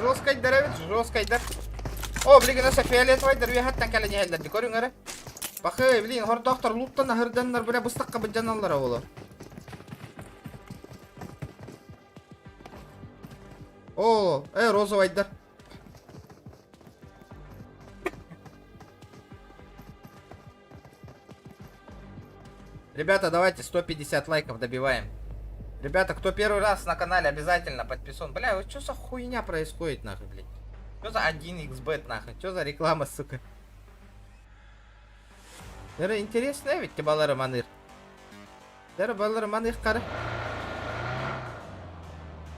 Жосткайдар әбет, жосткайдар. О, блин, осы фиолетовайдар, ве хаттан кәліне әлдерді, көрің әрі? Бақы, блин, хор доктор луттан ахырданлар бұра бұстаққа бұджаналар олы. О, розовайдар. Ребята, давайте 150 лайков добиваем. Ребята, кто первый раз на канале, обязательно подписан. Бля, вот что за хуйня происходит, нахуй, блядь? Что за 1xbet, нахуй? Что за реклама, сука? Это интересно, ведь те балары маныр. Дәрі балары маныр қары.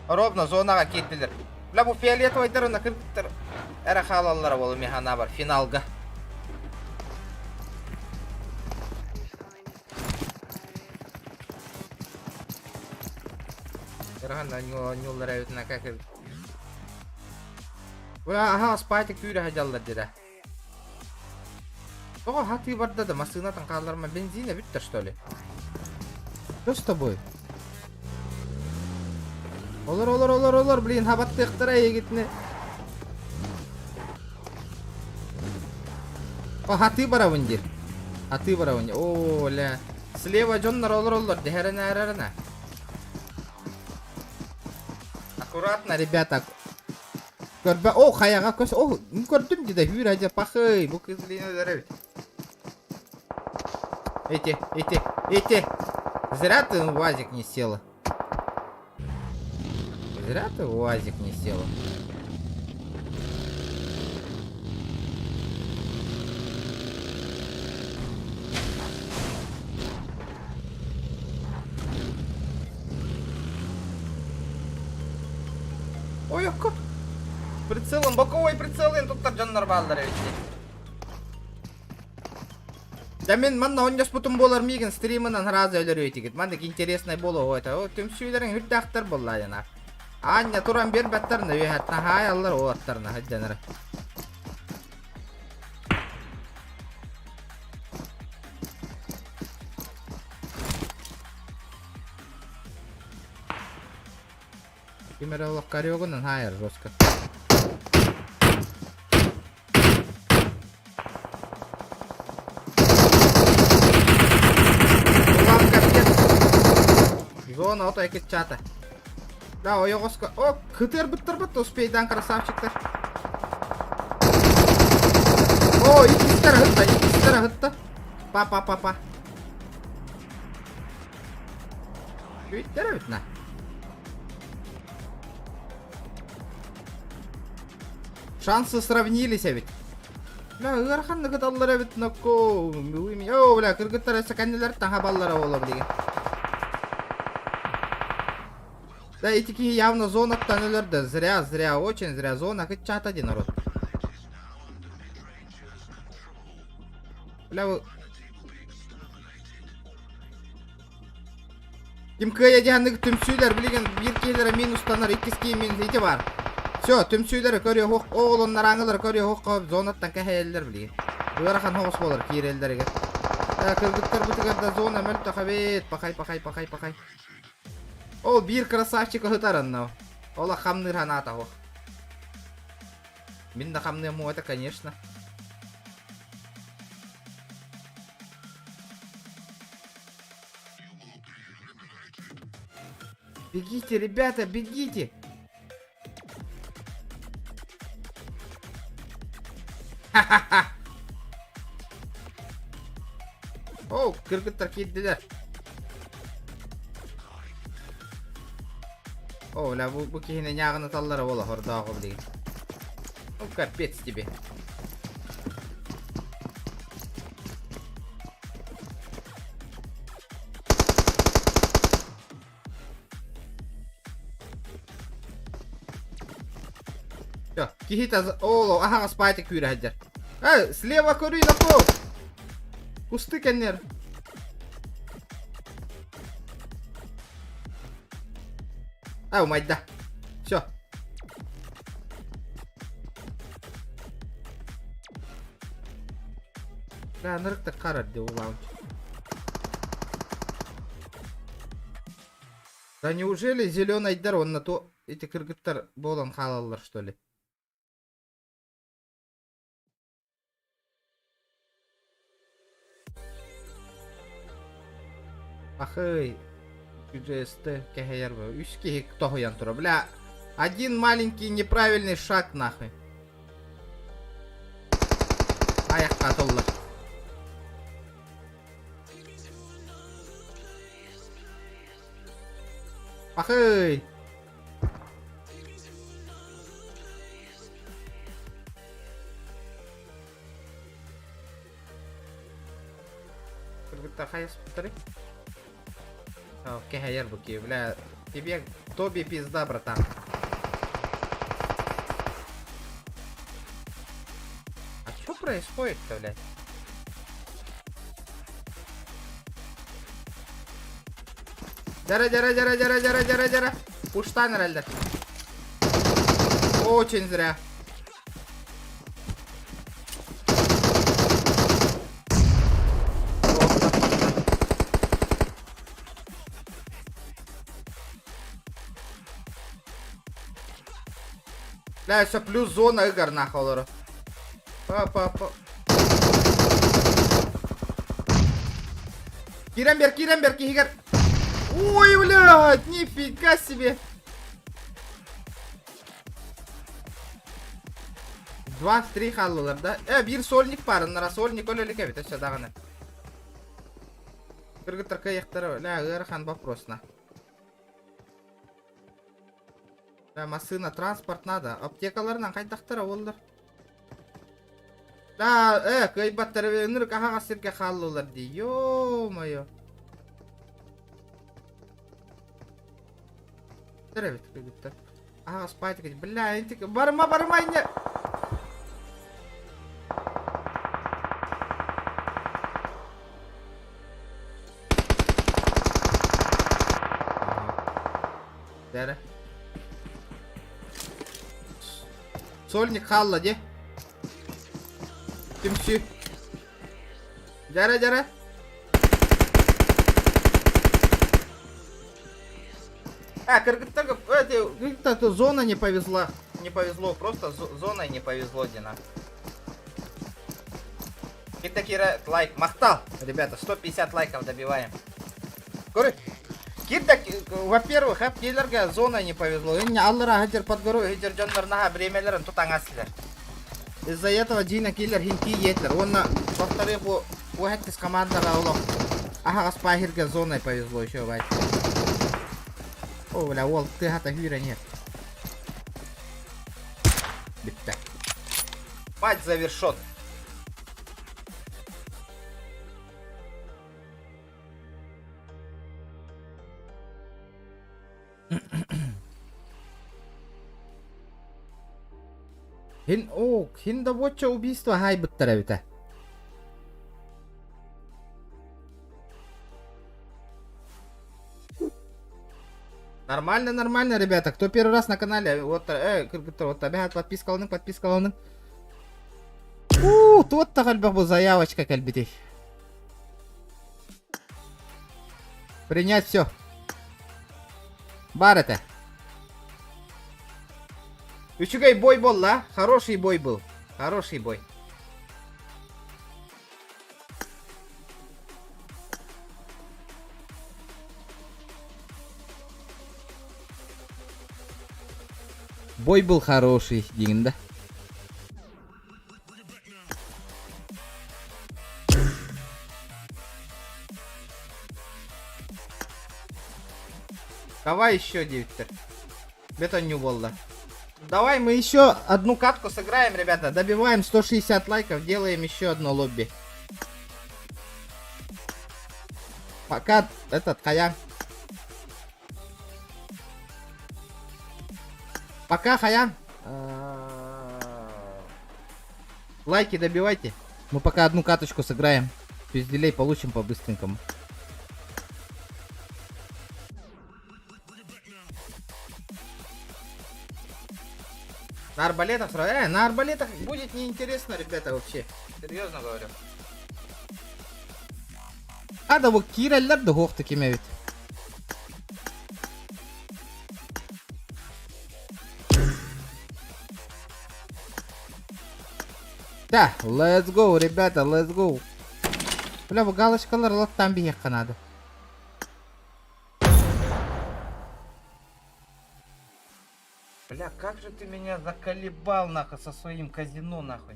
Ровно зонаға кеттілер. Бля, бұл фиолетовайдар, оны кіргіттір. Әрі қалалар болу механа бар, финалға. Раханда нюллар әйтіна кәкір. Аха, спайтик түйрі хажалдар деді. Оға хаты барды да, масығынатын қаларыма бензина біттір, что ли? Что с тобой? Олар, блин, хабатты иқтыра егетіне. О, хаты бара вындер. О, ля. Слева жоннар олар, дехеріне. Аккуратно, ребята. О, хаяға көз. О, көрдім деді, хүйір әже пақый. Бұл кызлина дәрі. Эти. Зря ты в УАЗик не села. Ой, око. Прицелом, боковой прицелын туттар жаннар балдар әйтті. Да мен манна онжас бұтын болар меген стримынан разы өлер өйтігет. Мандық интересный болу ойта. О, түмсүйлерін хүрдақтар болайына. Anya туран бер баттарына өйәттен хай аллар оғаттарына хәдденірі. Кемер олық кариогынан хайыр жосқа. Зона ото екет чата. Да, ойоғысқа. О, күтер бұттыр бұтты, успейдан красавчиктар. О, икистер хытта. Па. Үйттер өтіна. Шансы сравнились ведь. Бля, ырханны кыталлар ведь нокко. О, бля, кыргыттар саканнелер таға баллара олар деген. Да, и такие явно зона ктанелерді. Зря, очень зря. Зона кытчата де народ. Бля, вы... Ким кыя дегенлігі түмсүйлер білген бір кейлері минустанар, иккізкей минус еті бар. Все, түмсүйлері көрі хоқ, оғылынлар аңылар көрі хоқ қауып зонаттан кәхәйелдер білген. Бұярақан хоғыс болар кейрелдерге. Кыргыттар бұтығарда зона мөлті қабет. Пақай. Ол бір красавчик ұғытарын нау. Ола қамныр ханата хоқ. Мен да қамныр му это, конечно. Бегите, ребята, бегите! Ха-ха-ха! О, кыргыттар кетдилер. О, ля, bu kihine ñağını tallara ola horda oğul деген. О, капец тебе. Всё, кихита оло, ага, спайте күйрәһәдер. Слева көрүй напо. Кусты кәннер. Майда. Всё. Да, нырыкты қарар де улауынч. Да неужели зеленый айдар он на то эти кыргыттар болан халаллар, что ли? Ахай. QGST кехер бы. Үшки кто хуян тура. Бля. Один маленький неправильный шаг нахуй. Аяк католлар. Ахай. Кыргыттар хайс повтори. Кехер буки, бля. Тебе Тоби пизда, братан. А что происходит-то, блядь? Жара. Пуштан ральдер. Очень зря. Бля, все плюс зона игр нахуй. Па. Кирембер, кигер. Ой, блядь, нифига себе. 2-3 халлылар, да? Bir сольник бар, нара сольник өлелік әбет, әші дағаны. Кыргыттар каяқтары, ля, ғырхан вопросна. Да, машина, транспорт надо. Аптекаларынан қайдақтары олдар. Да, кайбаттар өнір қағаға сірге қалылар дей. Ё-майо. Дәрәбет кайбаттар. Аға спайды кәді. Бля, ентік. Барма, не. Дәрі. Сольник халла де. Түмсі. Жара. Кыргыттар зона не повезла. Не повезло, просто зоной не повезло, Дина. Кирда, лайк. Махтал. Ребята, 150 лайков добиваем. Кирда, во-первых, кейлерге зона не повезло. Аллара хатер под гору, хатер джондарнаха бремелерін тұтан асылар. из-за этого Джина Киллер хинки етлер. Он на во-вторых, у этих команда рауло. Ага, спахирга зоной повезло еще, бать. О, бля, Волк, ты гата хвира нет. Битта. Мать завершен. Хин доводча убийство хай буттара бита. Нормально, нормально, ребята. Кто первый раз на канале, вот, вот, обязательно подписка лоның. Тут та кальбах бұл заявочка кальбитей. Принять все. Бар это. Üçügey бой был, да? Хороший бой был. Хороший бой. Бой был хороший, дейін да. Давай еще 9. Бетон не болды. Давай мы еще одну катку сыграем, ребята. Добиваем 160 лайков, делаем еще одно лобби. Пока этот Хаян. Пока, Хаян. Лайки добивайте. Мы пока одну каточку сыграем. Пизделей получим по-быстренькому. На арбалетах сразу. На арбалетах будет неинтересно, ребята, вообще. Серьезно говорю. А да вот киреллер да хох таки мевит. Да, let's go, ребята, let's go. Бля, bu галочкалар лоттан бияққа надо. Бля, как же ты меня заколебал, нахуй, со своим казино, нахуй.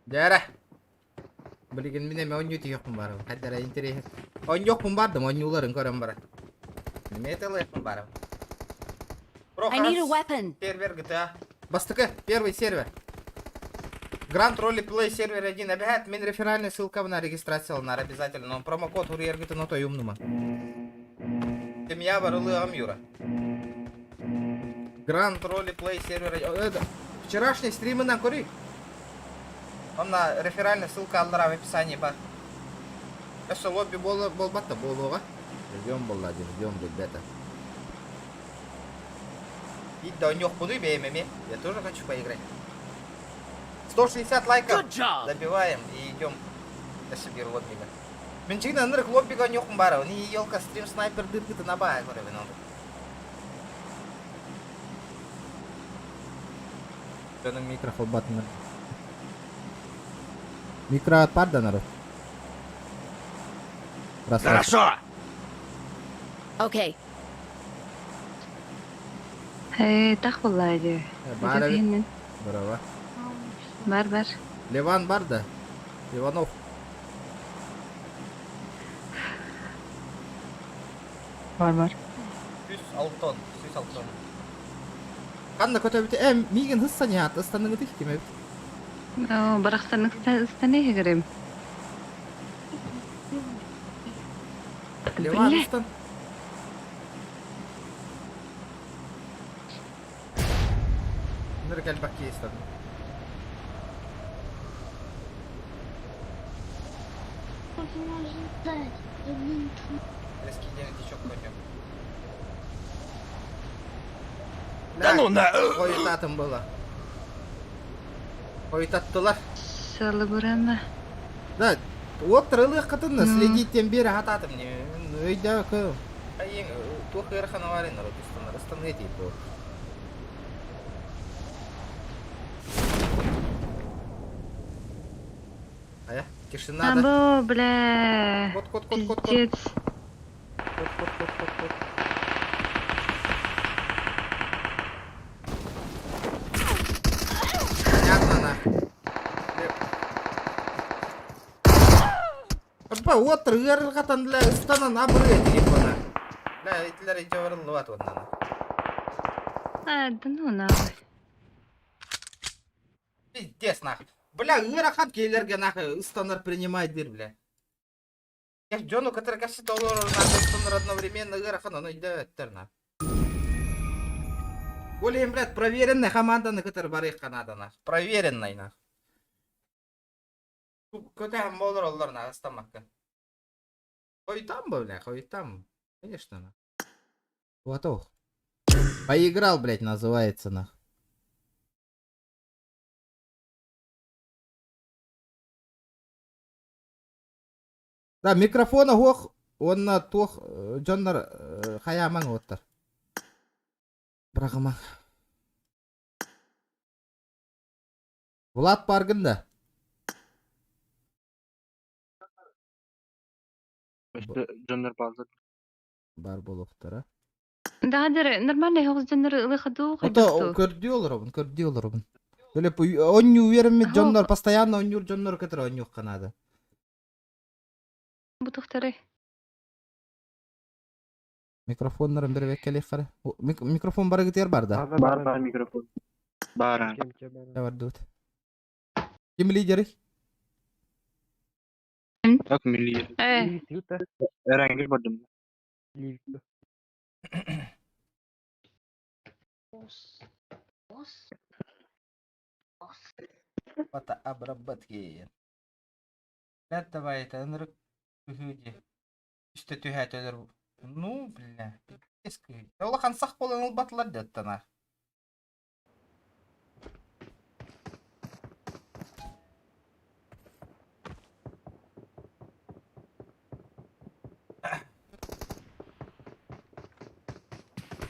Дара. Блин, меня он не тихо помбарал. Хотя интересно. Он не помбардом, он не уларен корамбара. Не это лев помбарал. I need a weapon. Сервер GTA. Бастыка, первый сервер. Grand Roleplay сервер 1. Обязательно мен реферальная ссылка на регистрацию на обязательно. Но промокод урьер где-то на той умнума. Семья Барулы Амюра. Grand Roleplay сервер 1. Вчерашний стримы на кури. Он на реферальная ссылка аллара в описании бар. Это лобби болбата болова. Ждем баллади, ждем ребята. И да у них буду беймами. Я тоже хочу поиграть. 160 лайков добиваем и идем до себе лоббига. Менчина нырк лоббига не ухмбара. Не елка стрим снайпер дырки то набая горе вино. Что на микрофон батнер? Микро отпадда, народ. Хорошо. Окей. Так болады. Здорово. Бар. Ливан Барда. Иванов. Бар. Süs Altон. Kanna kötü migen hıssan ya. Istanın gıdık kim evet. Барахтан станеге кирем. Ливан ыстан. Ныркал бакки ыстан. Да ну на! Koyutatım было. Koyutatılar. Salı burama. Да, Вот трылых кытынны следиттен бері хататым не. Өйдә кыл. Айың тух ерхана варин народ стандар эти по. Ая, тишина да. Або, бля. Кот. Пиздец. Кот. Понятно, нахуй. Апа, вот трылыр катан для станан абры телефона. Да, итлер иде варылып вот нана. А, да ну нахуй. Пиздец нахуй. Бля, ырахан келерге нахуй стандар принимает дир, бля. Я Джону, который кажется доллар нахуй стандар одновременно ырахан, он иде терна. Олем, блядь, проверенная команда, на которой барых Канада, нахуй. Проверенный нахуй. Көтәһем болар олар нахуй стамакка. Хойтам бы, бля, хойтам. Конечно, нахуй. Вот ох. Поиграл, блядь, называется, нахуй. Да, микрофона хох, он на тох, Джоннар, хаяман оттар. Брахман. Влад баргында. Жондар базар. Бар болуқтара. Да, дыр, нормальный хогыз жандар ылыхаду Это көрді оларыбын. Böyle оню верімет Джоннар, постоянно оню Джоннар кетер оню Канада. Бутуктары. Микрофонларын бір веккелей қары. Микрофон бары кетер бар да. Бар микрофон. Бар. Бар дут. Ким лидері? Так милли. Эрангел бадым. Фото обработки. Давай, это нрык. Üstte tühätöler. Ну, бля. Eski. Ola kansaq bolan ol batlar döttana.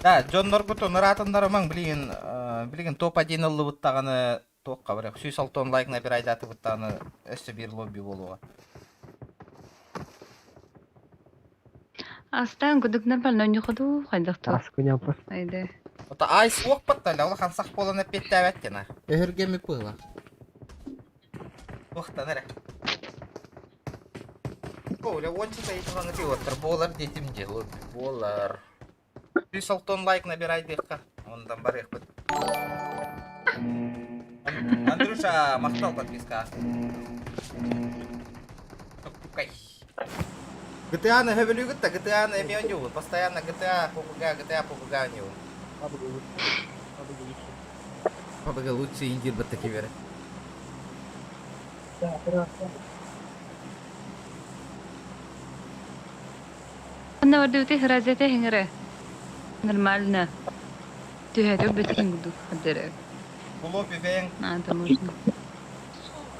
Да, Джон Норгуту наратындар маң билген топ 1 ылы буттаганы тоққа бірақ 106 лайк набирайды аты буттаганы өсі бір лобби болуға. Астан гудук нормально нюхаду хайдахту. Айда. Ота ай суық батталда, ола қансақ боланы петті әвәттена. Эхергеми пыла. Уқтан әрі. Оля, ончы сайытығаны пилоттар болар детімде, лобби болар. 106 лайк набирайды еққа, ондан бар еқ бұд. Андрюша, мақтал подписка. Кай. GTA-ны хөвілі күтті, GTA-ны әме өне постоянно GTA, попуга өне ол. Пабага лучше индир бітті кебері. Анна вардуты хразете хингере. Нормально. Тюхәтү бетин гудук хаддере. Бұл лобби бәйін, Ада можно.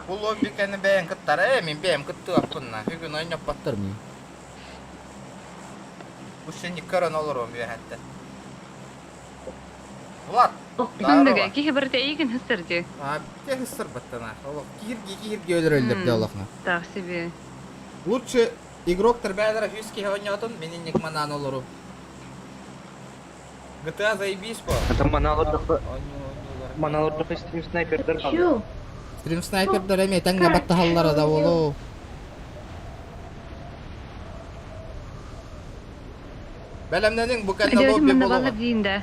бұл лобби кәні бәйін күттары, мен бәйін күтті аппынна, хүгін ойнап баттыр мен. Бұл сені көрін олыр оң бәйін әтті. Влад, Сандыга ки хибарте ийген хыстырды. Те хыстыр баттана. Кирги өлір өлдірді олақна. Так себе. Лучше игроктар бәдірі 100 ке ойнатын, менен нек манан олыру. GTA заебись по. Это маналордық стрим снайпердер қалды. Стрим снайпердер әме тәңгі батты халлары да болу. Бәлемненің бұл кәнна Дәүтім лобби мында бала болуға. дейінде.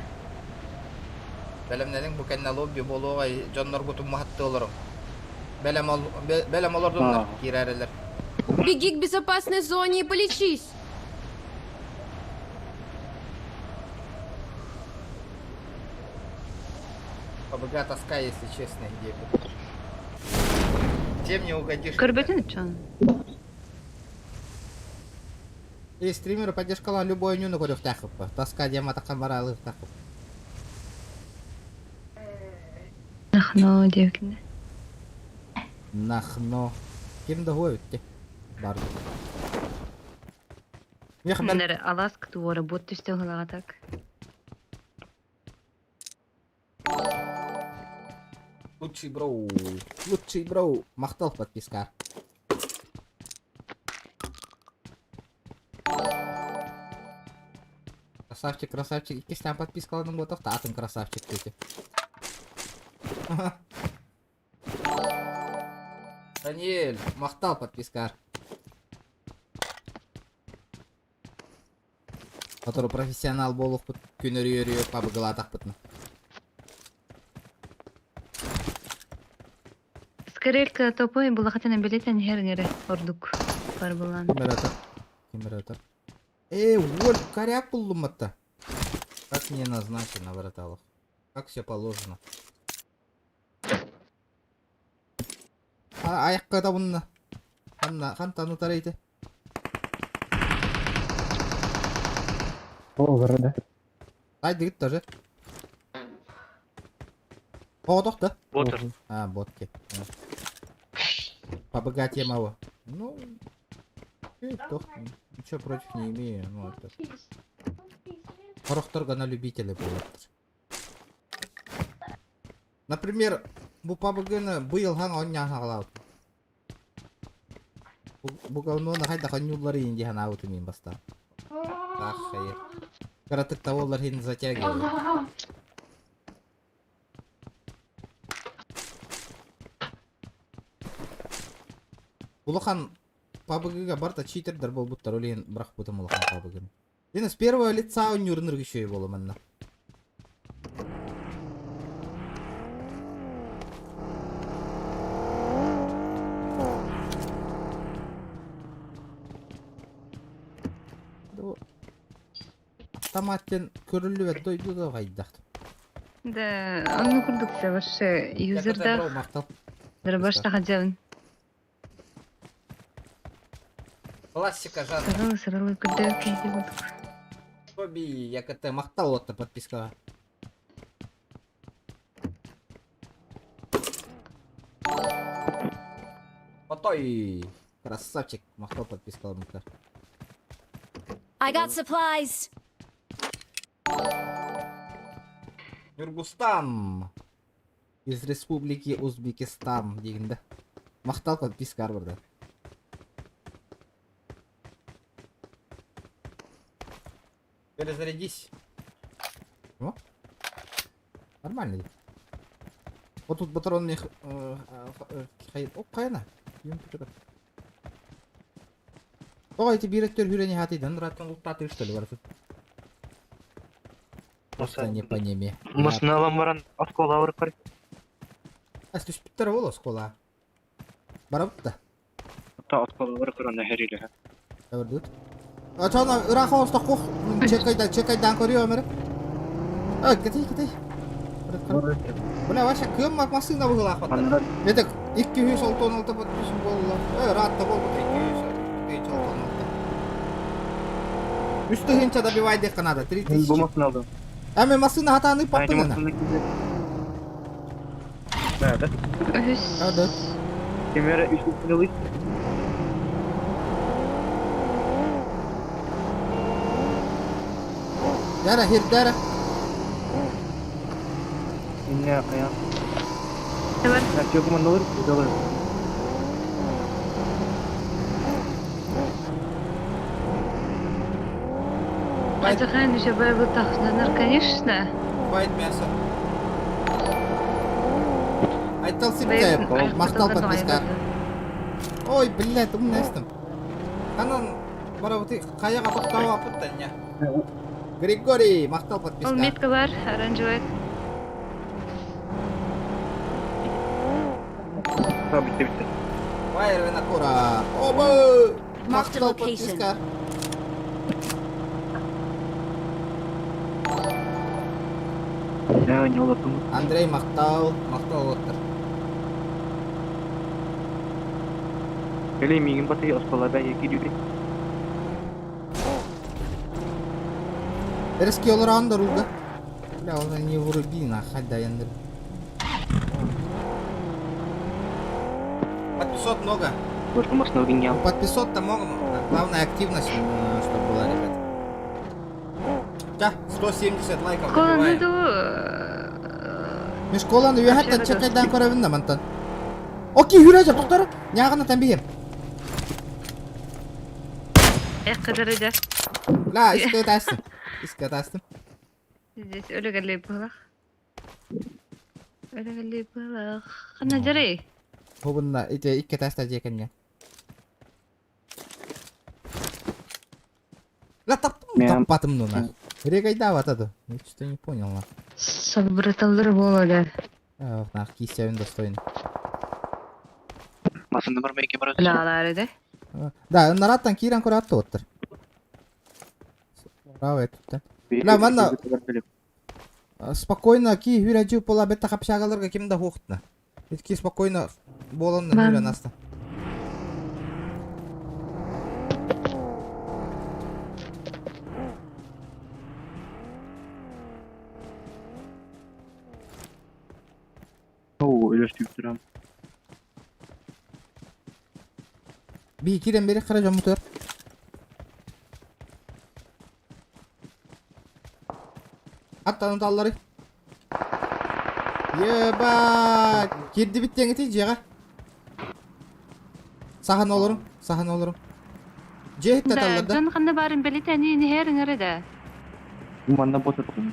Бәлемненің бұл кәнна лобби болуға Джоннар күтім мұхатты олырым. Бәлем олырдыңдар кирәрелер. Беги к безопасной зоне и полечись. Побыга тоска, если честно, где бы. Тем не угодишь. Көрбетін үтчен. И стримеры поддержкалан любой нюну көріп тәқіп. Тоска дема таққан баралы тақып. Нахно девкіне. Нахно. Кем да ғой өтті. бар. Мен хабар Менер алас ктуора бот түсте гылагатак. лучший броу. Лучший броу. Мақтал подписка. Красавчик, красавчик. Иккестен подпискаладың болдық, атын красавчик дейді. Даниэль, мақтал подпискар. Который профессионал болып бұт, күнірі пабығыла тақпытны. Скорелька топой була хатана билетен хергере ордук. Бар булан. Кемератор. Вот, коряк бұлдым-атта. Как мне назначено, враталов? Как все положено? Аяққа да бұнна. Қан тану тарайды. О, города. Ай, дегіт тоже. О, тоқты. Ботер. А, ботки. Побогать я могу. Ну, ничего против не имею. Ну, это... Хорохторга на любителя было. Например, bu PUBG-ны быйыл хан оннян хагалау. Бу говноны хайда ханюллары инди ханаут мин баста. Ах, хайыр. Каратык таволлар хин затягивает. Улахан PUBG-га барта читердер болбуттар, олейін бірақ бұтым улахан PUBG-ны. Дені с первого лица он юрныр күшөй болу манна. Автоматтен көрілі бәт дойду да ғайдақтым. Да, анны курдукса ваше юзерда дырбашта хаджавын. Классика жанра. Сыралы күдді кейде болдық. Тоби, як это мақтал отты подпискаға. Потой! Красавчик, мақтал подпискаға мұқтар. I got supplies. Нургустан из республики Узбекистан дегенді. Мақтал подпискар бұрды. Перезарядись. О? Нормально. Вот тут батарон мне... О, қайына? Оға эти биреттер хүрені хатыйдан раттан ұлттаты үштілі бар. Просто не по неме. Масыналам баран оскола ауырып бар. Әс түспіттер ол оскола. Барабытта. Та оскола ауырып баран әхерилі. Әвірдіт. Ачана ыраха оста қоқ. Чекайдан көріо өмірі. Кетей. Бля, ваша кім масына бұғыл ақпаттар. Едік 216 подпишін болу. Ратта бол бұд 216. Үсті хенча добивай дек қанада. 3000. Бұл масын алдым. Әме масына хатаны паптыңына. Әді. Кемері үшілсін өлі. Дәрі, хердәрі. Инне қаян. Тәбір. Әтче күмін олыр, ұдалыр. Атахан еще был тахнанар, конечно. Байт мясо. Айтал сипте, мақтал подписка. Ой, блядь, умнестім. Қанан, барабыты, қаяға тоқтауы апыттан, не? Григорий, мақтал Ол подписка. метка бар, оранжевый. Бітті. Фаер винокура. Оба! Мақтал Marked a location. подписка. Не олатым. Андрей мақтал отыр. Өлі меген баты оскола бәйе кедюрі. Резкий олар андыр улда. Бля, оны не вруби, нахай даянdır. Подписот много. Только машину генерал. Подписать-то можем. Главное активность, чтобы была, ребят. Да, 170 лайков Колонды добиваем. Мен школаны үйәттен чекайдан көрәбін намантан. Окей, үйрәжі, тоқтары. Яғына тәмбейім. кыдыр да. Ла, иске тәстім. Иске тәстім. Здесь өлегәле булах. Өлегәле булах. Қана жарый. Хубынна, икке тәстә жекенге. Ла, таппатым нуна. Регайда ватады. Я что-то не понял, на. Сабырталдыр болады. Нах, кисявин достойный. Машина бар ма екен барады? Лалары да. Да, нараттан кирен көрі атты оттыр. Браво, это. Ла, манна, спокойно ки үйрәджу пола бетта қапшағаларға кемді хоқтына. Ки спокойно болынны үйрән аста. Oo, өлөштүп турам. Bir kirem beri kıracağım motor. Hatta onu dalları. Yeba, girdi bitti yengeti ciğer. Sahan olurum, sahan olurum. Cehit de dallarda. Can қанда барын белетәни не herіңірі да. Манда бота турам.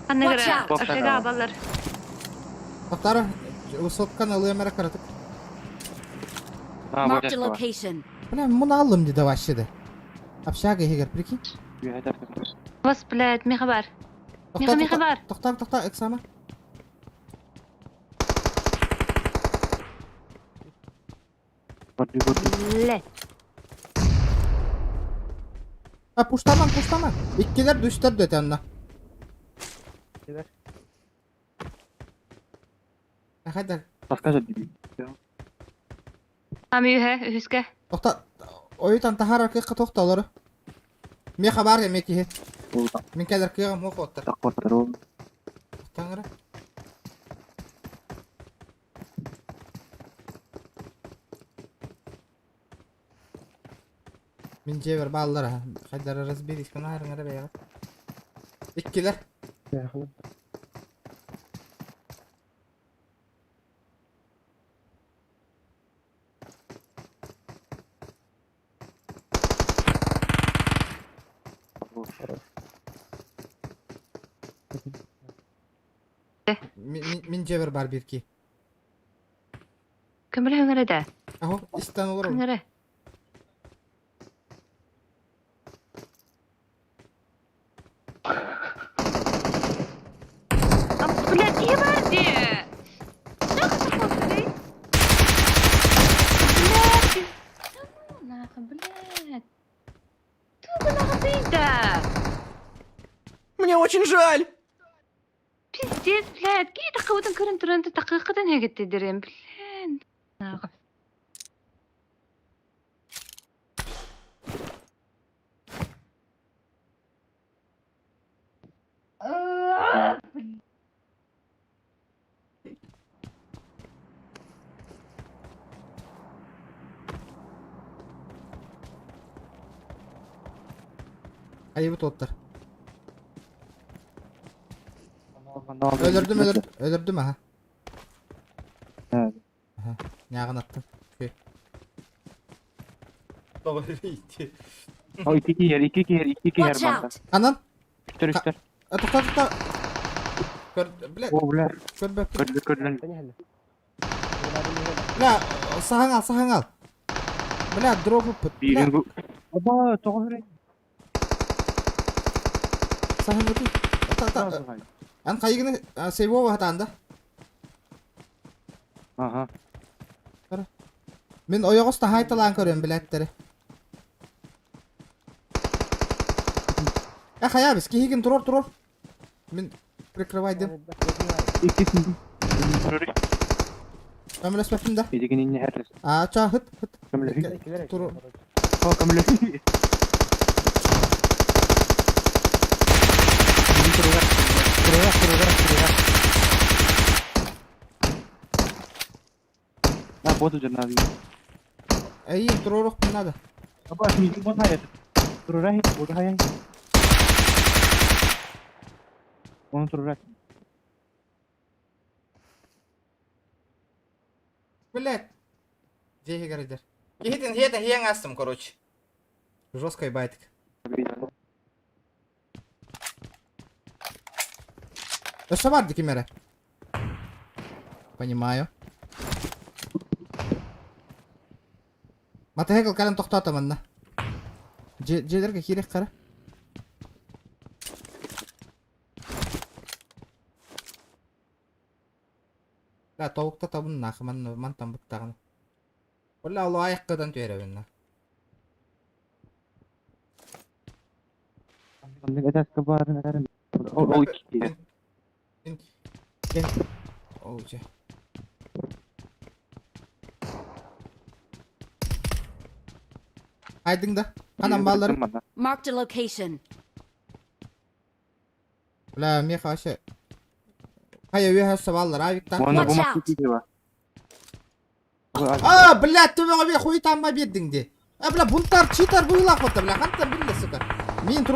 Қанда Watch кірі out. ашыға балар. Doktor, sotkan alıyor merak aratık. А, Marked a вот location. Bana bunu aldım dedi başladı. Apşağı gelir priki. это. Вас, блядь, меха бар. Меха бар. Doktor, eksama. Блядь. Ha puştaman. İkkiler düştür dedi anla. Hadi. Расскажи, Биби. Ами үйе, үйіске. Doktor, oyutan tahar arkaya tokta olur. Mi haber ya meki. Min kadar kıyam o kotter. Тақпар тарау. Tangara. Min cever ballara. Haydar razbir iskana harın arabaya. İkkiler. Min cever bar bir ki. Кім біле өңірі да? Aho istan olur. Өңірі. Блядь, ебарди! Блядь! Мне очень жаль. Пиздец, блядь, كي تقوتن كرن ترنت دقيقة هيك تدرين блядь. ناقف. Ayıbı totlar. Öldürdüm ha. Evet. Aha, yağın attım. Köy. О, iki yer Watch banda. out. Anan. Üstler. Tukta. Kör, bile, О, бля. kör be. Көрдүлөр. Bile, sahan al. Bile, drop up. Bile, Биринг. Оба, тогуз берет. sahan ötü. An kayıgını seviyor hatanda. Ага. Ben oyağısta haytalan körüyorum biletleri. Ya hayabis ki higin durur. Ben prikривайдым. Икисин. Kamil esmefim de. Эдигин инне херлес. Aça hıt. Камиле. Durur. О, камиле. Боду журнал. Эй, туророх надо. Apa minggu bot hayat. Tururah bodu hayat. Onu tururah. Блять. Где Игорь? Это я астом, короче. Жесткая байтик. Да что варди кемера? Понимаю. Матахекал калем тоқтатамын. Жедерге керек қара. Да, толықта табын нақыман мантан бұттағын. Оля олы аяққадан түйеревен. Ada kebaran ada. Oh iki. Оу, же. Айдың да. Қанам балдар. Marked a location. Бля, меха вообще. Қай өе хасы балдар, авиктан. Watch out! Блядь, төбеға бе қойы тамма бердің де. Бля, бұнтар, читар бұйылақ отыр, бля, қантар білді сұқар. Мен тұр.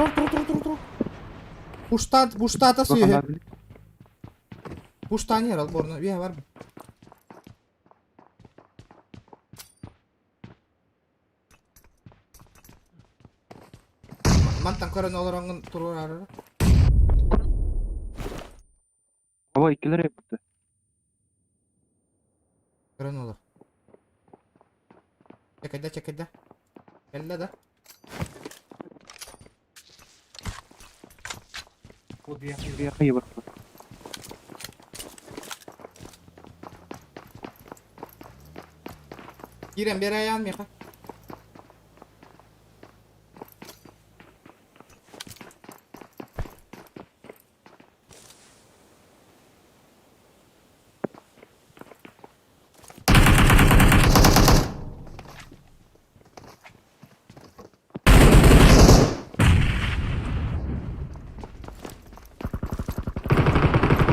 Пуштата сүйе. Пуштан ер, алборны, бе бар бұл. Мантан көрін олар оңын тұрыр арыр. Aba ikiler yaptı. Көрін олар. Чекайда. Келді да. Dia kayak berapa? Кирен, бері аян меха.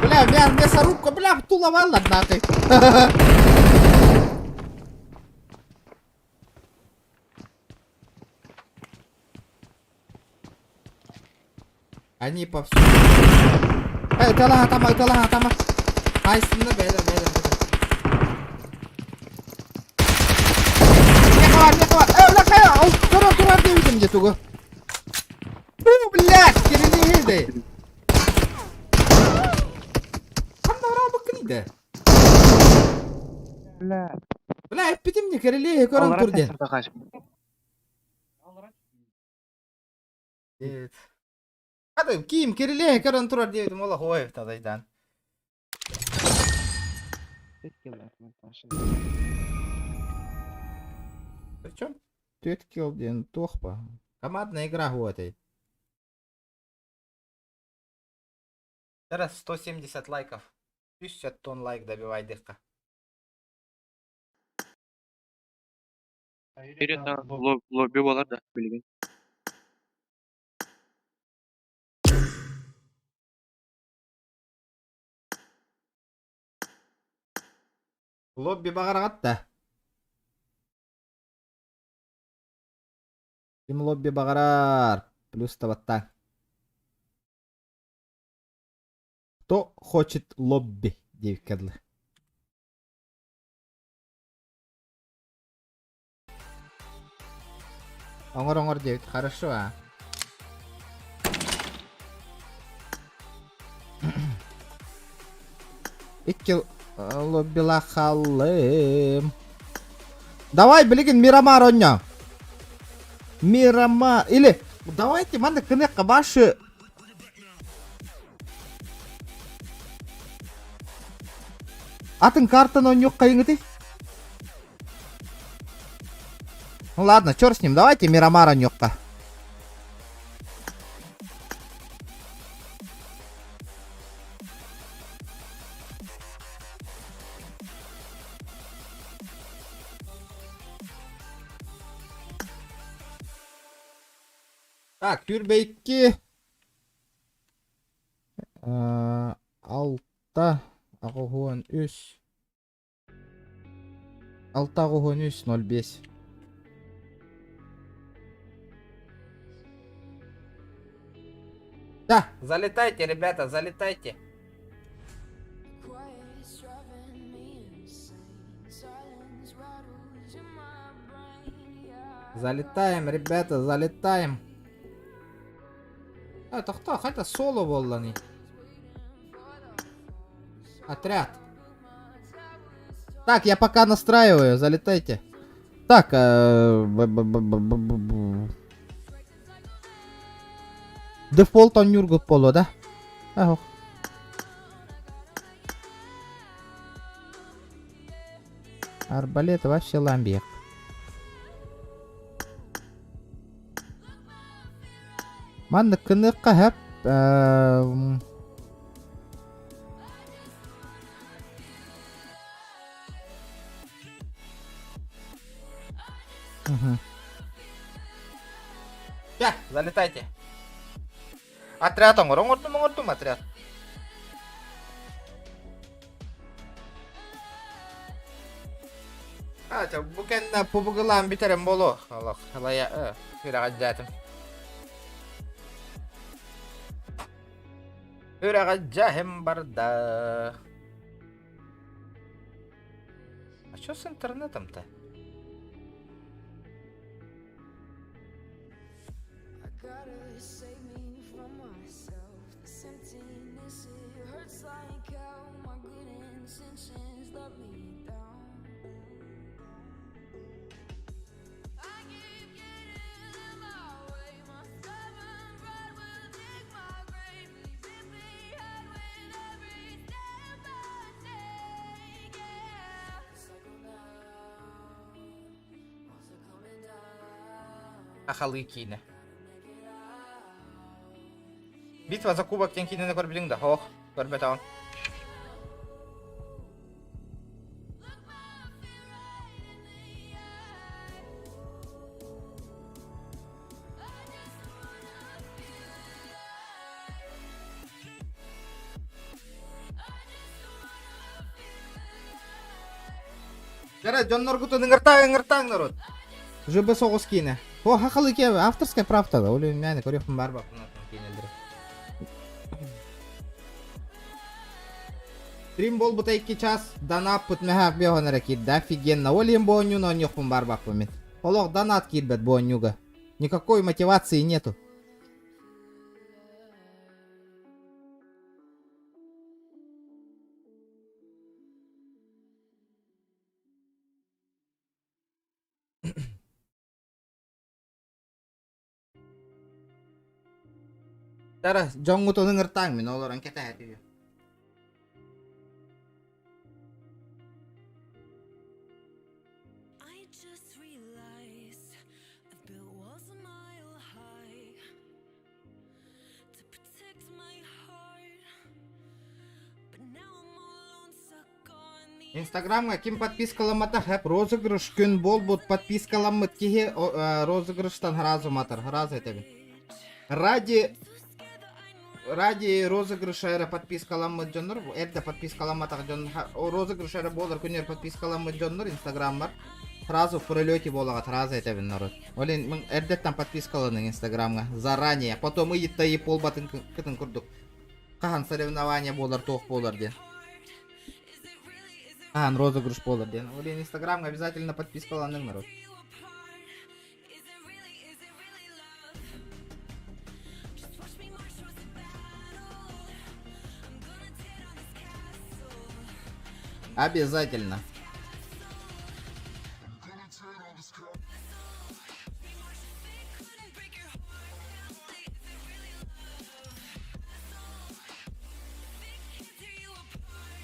Бля, мясорубка, бля, втуловала нахуй. Они повсюду. Италаха тама. Айсында бәлем. Не хват. Бля, қая, тұрар деудің де туғы. Блядь, керелейді. Бля, әппеті мне керелей, көрін тұрден. Hadi kim kirli karın turar diyedim valla hoy tadaydan. Причем 5 килл ден тохпа. Командная игра в этой. Зараз 170 лайков. 1000 тонн лайк добивай дырка. Перед лобби var da bilgin. Лобби бағарағатта. Кім лобби бағарар? Плюс табаттан. Кто хочет лобби? Дейв кәдлі. Оңыр девит, хорошо, а? Икки лоббила халым. Давай, блин, Мирамар оння. Мирамар. Или, давайте, манда кынекка башы. Атын картан онюк кайыңыты. Ну ладно, чёрт с ним, давайте Мирамара нёкка. Так, Тюрбейки. Алта. Ағуын үш. 6-13-05. Да, Залетайте, ребята, залетайте. залетаем, ребята, залетаем. Это кто? Хотя соло воллани. Отряд. Так, я пока настраиваю, залетайте. Так, дефолт он Нюргут Поло, да? Ага. Арбалет вообще ламбек. Манны кыныqqa hep Ya, залетайте. Отряд он, оңортум отряд. Bukan pubugulan biterim bolu. Allah, halaya, hüragajatım. Hüragajahim barda. А что с интернетом-то? Ахалы кине. Битва за кубок тен кинени көрбүдүң да. Ох, көрбөт ан. Жара, жонноргуту ыңыртаң народ. ЖБ соғыс кейіне. О, хақылы ке, авторская правда да. Олы мәні көрекпін бар бақ. Стрим бол бұта 2 час, донат пұтмеға беғын ракет. Да, офигенно. Олы бу онюн онюқпын бар бақ бұмет. Олық донат кейдбет бу онюға. Никакой мотивации нету. Тара, жоңғыт оның ұртаң мен, олар анкета әтеге. Инстаграмға кем подпискаламата хэп розыгрыш күн бол бұд подпискаламыт кеге розыгрыштан разы матыр, разы әтебін. Ради розыгрыша әрі подпискаламыт жоныр, әрді подпискаламатақ жоныр, розыгрыш әрі болыр күнер подпискаламыт жоныр, инстаграм бар. Сразу в пролете болағат, разы әтебін народ. Олен, мен әрдеттен подпискалының инстаграмға, заранее, потом иетті пол батын күтін күрдік. Қаған соревнования болар, тоқ болар ден. Розыгрыш болар ден. Олен, инстаграмға обязательно подпискаланың народ. Обязательно.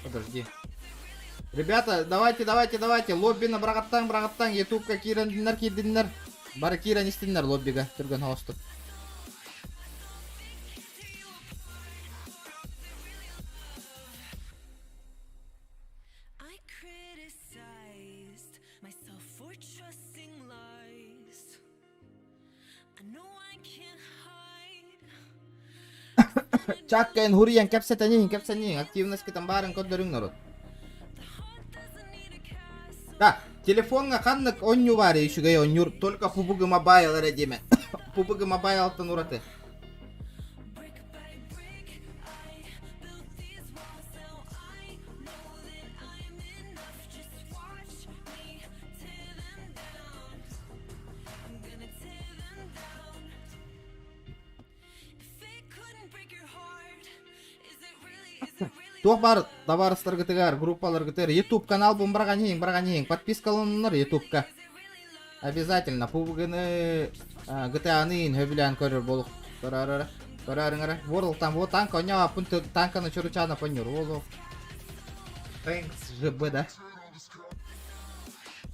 Подожди. Ребята, давайте. Лоббина брагаттан. Ютубка кирен диннер. Бары кирен истиннер лоббига. Түрген хостук. Чаккайын хуриян кепсетанейін. Активность кітан барын көддөрің народ. Да, Telefonga kanlık onyu var ya şugay onyu. Только PUBG Mobile redime. PUBG Mobile'tan uratı. Тух бар, товарыстар гытыгар, группалар гытыр, YouTube канал бум барганең, подпискаланнар YouTube'ка. Обязательно PUBG-ны, GTA-ны хөбүлән көрөр болук. Көрөрүңөр. World там вот танк оня пункт танканы чуручана понюр. Оло. Thanks ЖБ, да?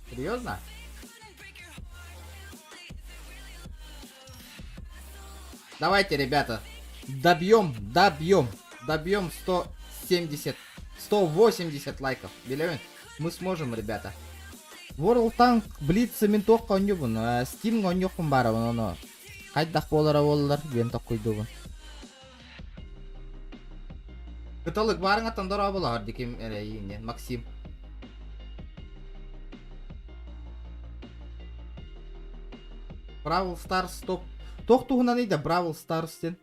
Серьезно? Давайте, ребята, добьем 180 лайков. Билебин? Мы сможем, ребята. World Tank Blitz менток конюбун. Steam конюкун бара bunu. Кайдак болар, мен ток койдубун. Кыталык барыңа тандара болар диким эрейин, Максим. Brawl Stars топ. Тоқтуғына нейді Brawl Stars ден.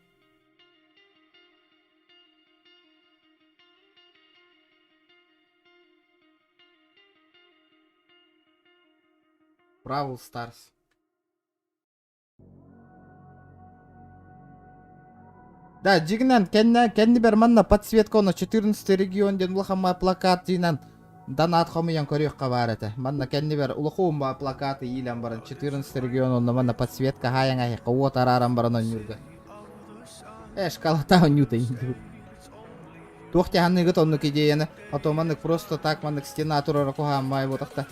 Brawl Stars. Да, жигинен кенни бер манна подсветка на 14 регион ден улахама плакат жинан донат хомуян көрөкка бар эте. Манна кенни бер улахума плакаты илен барын 14 регион на манна подсветка хаяңа кот арарам барынан юрга. Шкалата нюта инду. Тохте ханны гыт онну кидеяны, а то маннык просто так маннык стена турара кохамай ботакта.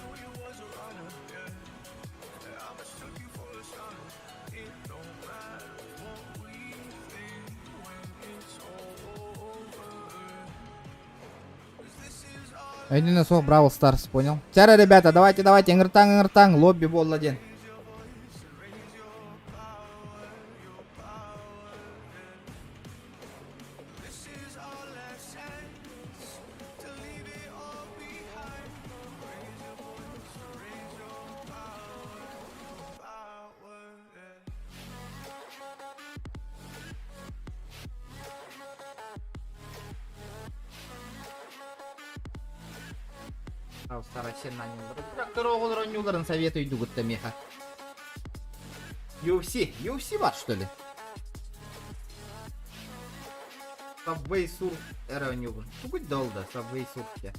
Один из Brawl Stars, понял? Вчера, ребята, давайте, ингртанг, лобби бол один. Трактор оғылыр ойнуларын советуйду гытта меха. UFC бар, что ли? Subway Surf эра ойнулын. Бүгіт долда, Subway Surf'ке.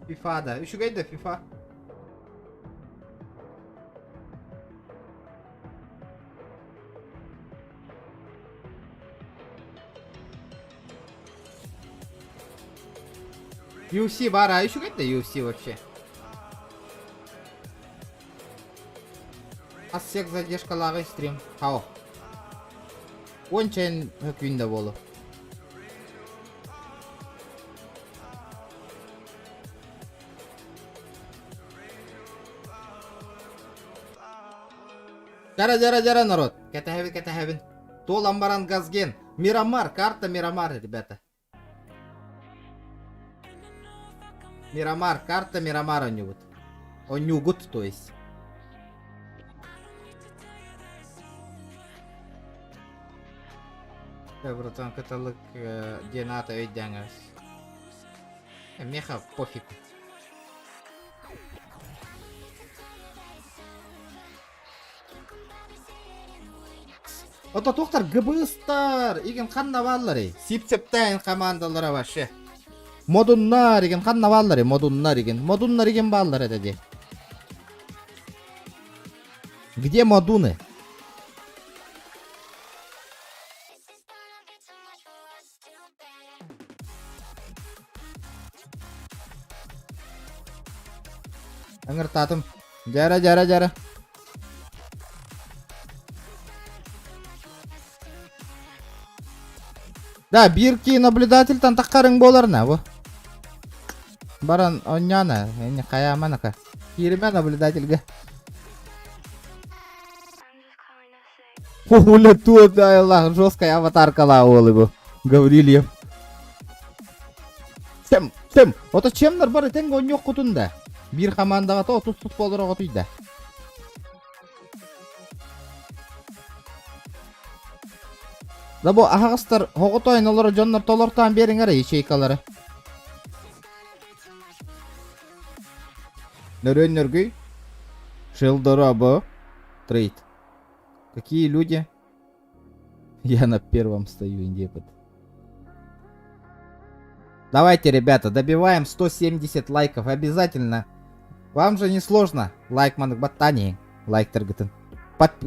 FIFA'da, үші қайда FIFA? UFC бар, а еще какая-то UFC вообще. Ассек задержка лагай стрим. Хао. Ончен хөкүндө болу. Жара, народ. Кетахевин. Тол амбаран газген. Мирамар, карта Мирамар, ребята. Мирамар, карта Мирамар онюгут. Онюгут, то есть. Братан, каталык дената өйдәңіз. Меха пофиг. Ото тоқтар гыбыстар. Иген қанна баллары. Сип-септайын командалары вообще. Модуннар иген қанна баллары. Модуннар иген баллары деді. Где модуны? Аңыр татым. Жара. Да, бирки наблюдатель тан таққарың боларына bu. Баран оняна, эне қаяманака. Кириме наблюдательге. Хуля тут, айлах, жесткая аватаркала олы бу. Гаврильев. Чем? Ото чемнер бар этенге ойнок кутунда. Бир командага то 30 футболдор отуйда. Да бу агастар хоготойнолор жоннор толортан бериңер ячейкалары. Нөрөннөргүй. Шелдорабо. Трейд. Какие люди? Я на первом стою, индепот. Давайте, ребята, добиваем 170 лайков обязательно. Вам же не сложно. Лайк манық баттани. Лайк тыргытын.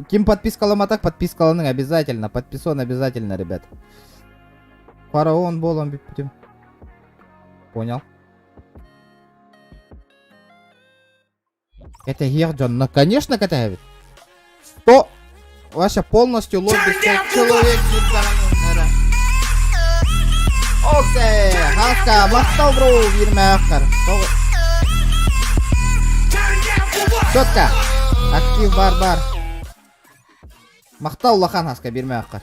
Ким подпискалама так, подпискаланың обязательно. Подписон обязательно, ребят. Фараон болом биппетим. Понял. Это Герджон. Ну, конечно, это 100. Ваша полностью лобби 100 человек. Окей. Хаска, мақтау, бро. Вирмәққар. Четко. Актив бар. Мақтау лахан хаска бермәққар.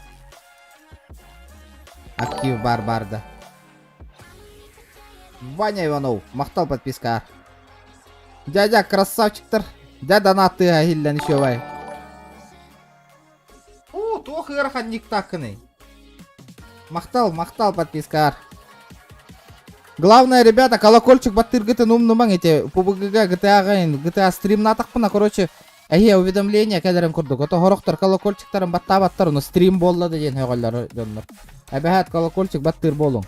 Актив бар да. Ваня Иванов. Мақтау подписка. Дядя красавчиктар. Дядя донаты ахиллен еще бай. О, тох ирханник такный. Мақтал подписка. Главное, ребята, колокольчик баттыргытын умнумаң эти PUBG GTA стрим натақпына, короче, әйе уведомление кәдерін күрдік. Ото хорықтар колокольчиктарын баттар, но стрим болла деген höғалар жонлар. Әбәхәт колокольчик баттыр болуң.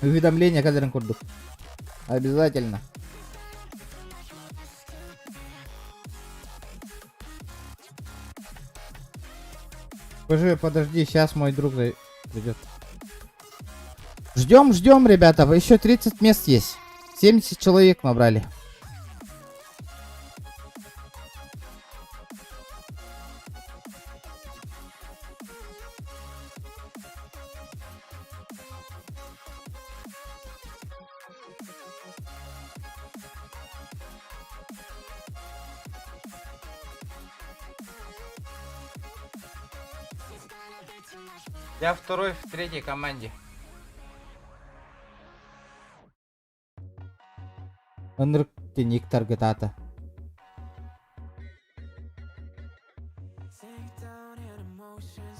Уведомление кәдерін күрдік. Обязательно. Подожди, сейчас мой друг придет. Ждем, ребята, еще 30 мест есть. 70 человек набрали. Я второй в третьей команде. Анрыкте нектар гытата.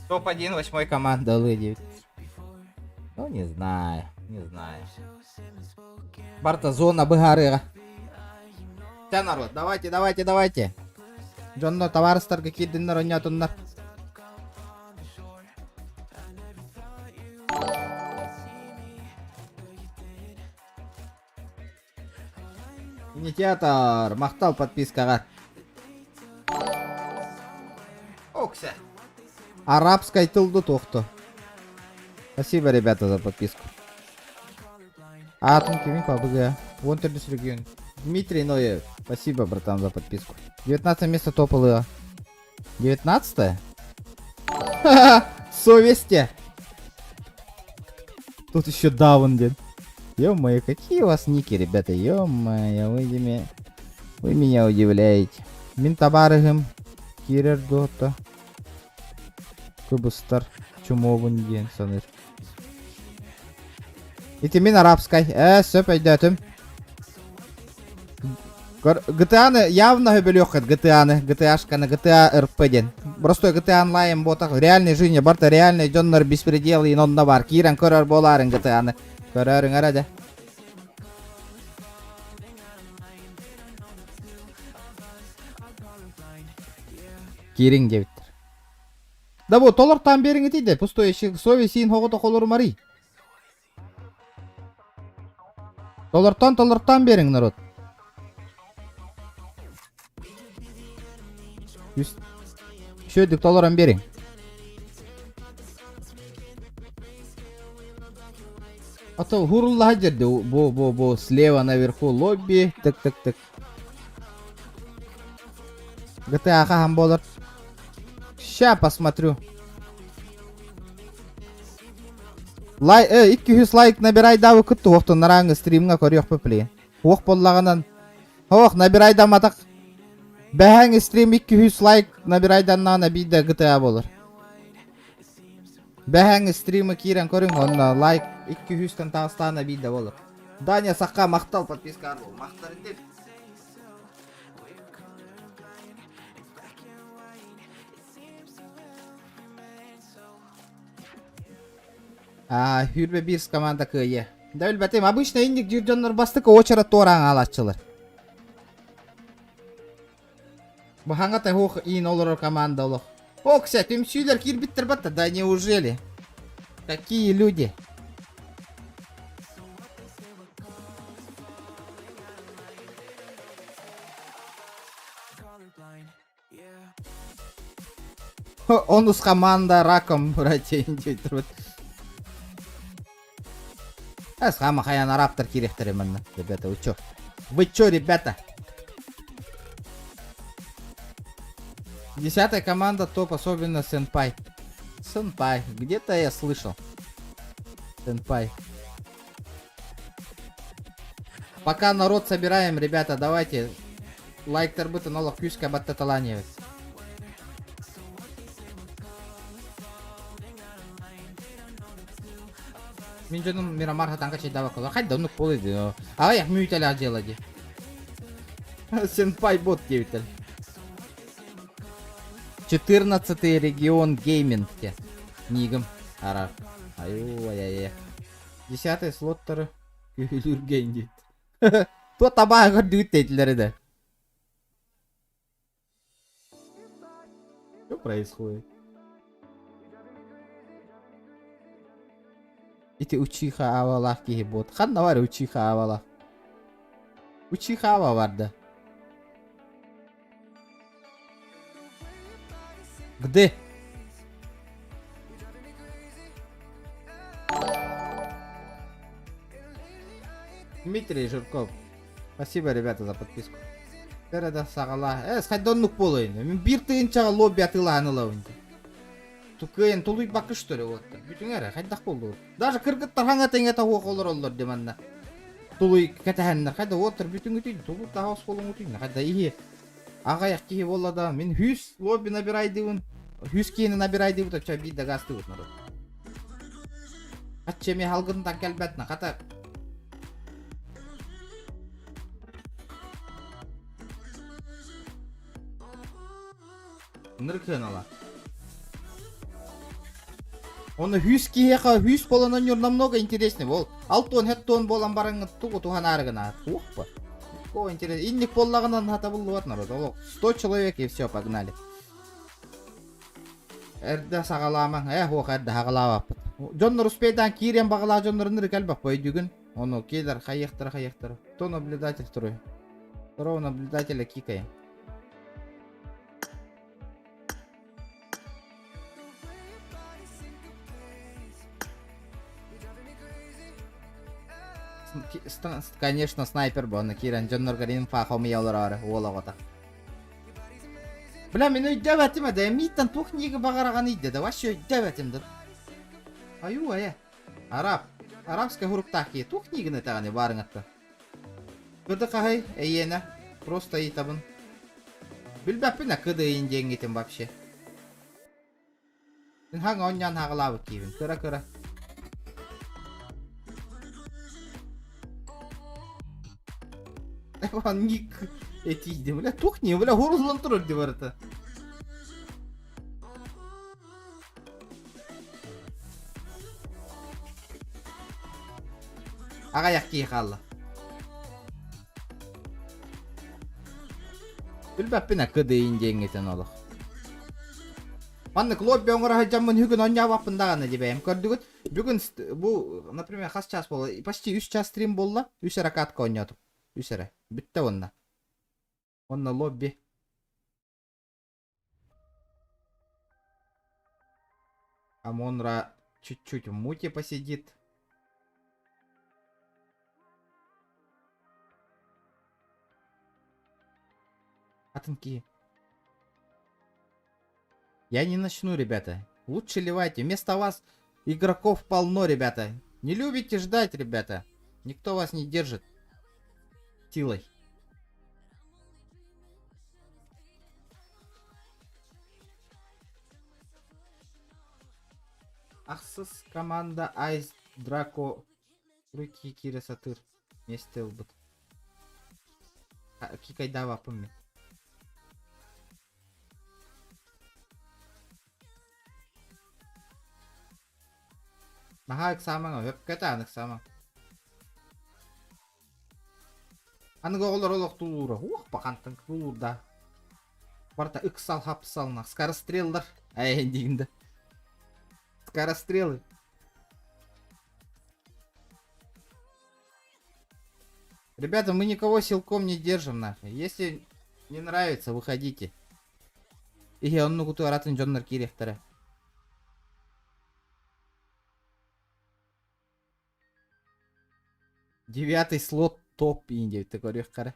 Топ-1 8 команда Л9. Ну не знаю. Барта зона быгарыга. Вся народ, давайте. Джонно товарыстарга киддиннер ойнотуннар. Кинотеатр, мақтал подпискаға. Окся. Арабской тылды тоқты. Спасибо, ребята, за подписку. Атын кемин PUBG. Вон түрдіс регион. Дмитрий Ноев. Спасибо, братан, за подписку. 19 место топовое. 19-е? Ха-ха! Совести! Тут еще даун дед. Ё-моё, какие у вас ники, ребята, ё-моё, вы меня удивляете. Минтабарыгым, Кирер Дота, Кубустар, Чумовун ден саныр. Ити мен арабской, сөп айдатым. GTA-ны явно хөбөлөкөт, GTA-шканы, GTA RP ден. Просто GTA онлайн ботак, реальный жизни, барта реальный жоннор беспредел и нонна бар. Кирен көрөр боларын GTA-ны. Көрөрүң арада. Кирин дебиттер. Да бу толортан бериңи тиде. Пустой ишик совесин хогото колору мари. Толортан бериң народ. Шөдүк толоран бериң. А то хурулла жерде бо слева наверху лобби. Тык. GTA хам болор. Ща посмотрю. 200 лайк набирай да выкытты оқтын нараңы стримға көрек пөпле. Оқ боллағанан. Оқ набирай да матақ. Бәһәң стрим 200 лайк набирайдан нана биде GTA болар. Бәһәң стримы кирен көрің, онна лайк 200-тен тағыстана биде болар. Даня саққа мақтал подписка арбол. Мақтар деп. Хүрбе бирс команда күйе. Дәл бәтем, обычно индик жүржонлар бастықы очара торан алатчылар. Бұл хаңатай хоқ ин олар команда олық. О, кстати, сүйлер кирбиттер батта, да неужели? Какие люди? Он с команда раком, братья, индивидуально. Схама хаян араптар кирехтер именно. Ребята, вы чё? Вы чё, ребята? 10-я команда топ, особенно Сенпай. Сенпай, где-то я слышал. Сенпай. Пока народ собираем, ребята, давайте. Лайктер быты нолок кюшка баттаталанивать. Мен жөнім Мирамар хатанға чайдава қалар. Қайда ұнық болыйды. Ағай, мүйтәлі ажелади. Сенпай бот девітел. 14-й регион геймингте. Нигім. Арар. Ай-ай-ай. 10-й слоттары. Күлірген дейді. То табаға дүт дейтілер еді. Что происходит? Эти учиха авалах кихи бот. Ханна var учиха авалах. Учиха ава vardı. Где? Дмитрий Жирков. Спасибо, ребята, за подписку. Тереда сағала. Скайдонлық болайын. Мен бір тыйынчаға лобби атылағаны лауынды. Тукайын тулуй бақы штөрі отты. Бүтін әрі, қайдақ болды. Даже кыргыттар хаңа тәңеті оқылыр олар деманна. Тулуй кәтәхәннер. Қайда отыр бүтін үтейді. Тулуй тағыз қолың үтейді. Қайда ие. Ағаяқ кейі болады. Мен 100 лобби набирайдыуын. 100 кейіні набирайдыуын. Ча бейді ғасты өт народ. Қатчеме халғындан кәлбәтіна. Қата. Ныркын ала. Оны 100 кейеға 100 боланан юр намного интереснее. Ол 6 тон, 7 тон болан бараңы туғы туған арығына. Ух па. О, интересно. Инник боллағынан хата бұл от народ. 100 человек и все, погнали. Әрді сағаламаң. Оқ әрді хағалаваппыд. Жоннар успейдан кирен бағыла жоннарыныр кәлбақ бой дүгін. Оны кейдер қайықтыры. То наблюдатель второй. Второго наблюдателя кикаем. Конечно, снайпер бұл. Кирен жоннарғарин фақомы яулар олағыда. Бля, мен өйді бәтім әді. Миттен туқ негі бағараған үйді. Вообще өйді бәтімдір. Аю, ая. Араб. Арабская ғұрыптақ кей. Туқ негіні тәғаны барыңатты. Күрді қағай, әйені. Просто етабын. Білбәппіна күді үйінден етім вообще. Мен хаңа оннан хағылабы кейбін. Күра. Ван ник этийди, бля, тухни, бля, горузлан тұрырды барыты. Ағаяқ кей қалды. Білбәппіна күді үйінден етін олық. Манны клуб бәңір жамын хүгін оння бапындағаны дебәйім көрдігіт. Бүгін бұл, например, қас час болды. Почти 3 час стрим болды. 3 ракатқа онятып. Үсірі. Бітті онна. Онна лобби. Амонра чуть-чуть в муте посидит. Атынки. Я не начну, ребята. Лучше ливайте. Вместо вас игроков полно, ребята. Не любите ждать, ребята. Никто вас не держит. Силой. Ақсыз команда Айс Драко Руки Кире Сатыр Местел бұд. Кикайда вапым мен. Наха ықсамаң, өпкеті анық самаң. Анығы олар олық тулуыра. Ух, бақантың тулуырда. Барта ықсал, хапсалына. Скорострелдар. Әйін дейінді. Скорострелы. Ребята, мы никого силком не держим, нахуй. Если не нравится, выходите. И он ну куту аратын жоннар кирехтары. Девятый слот топ индей такой кара.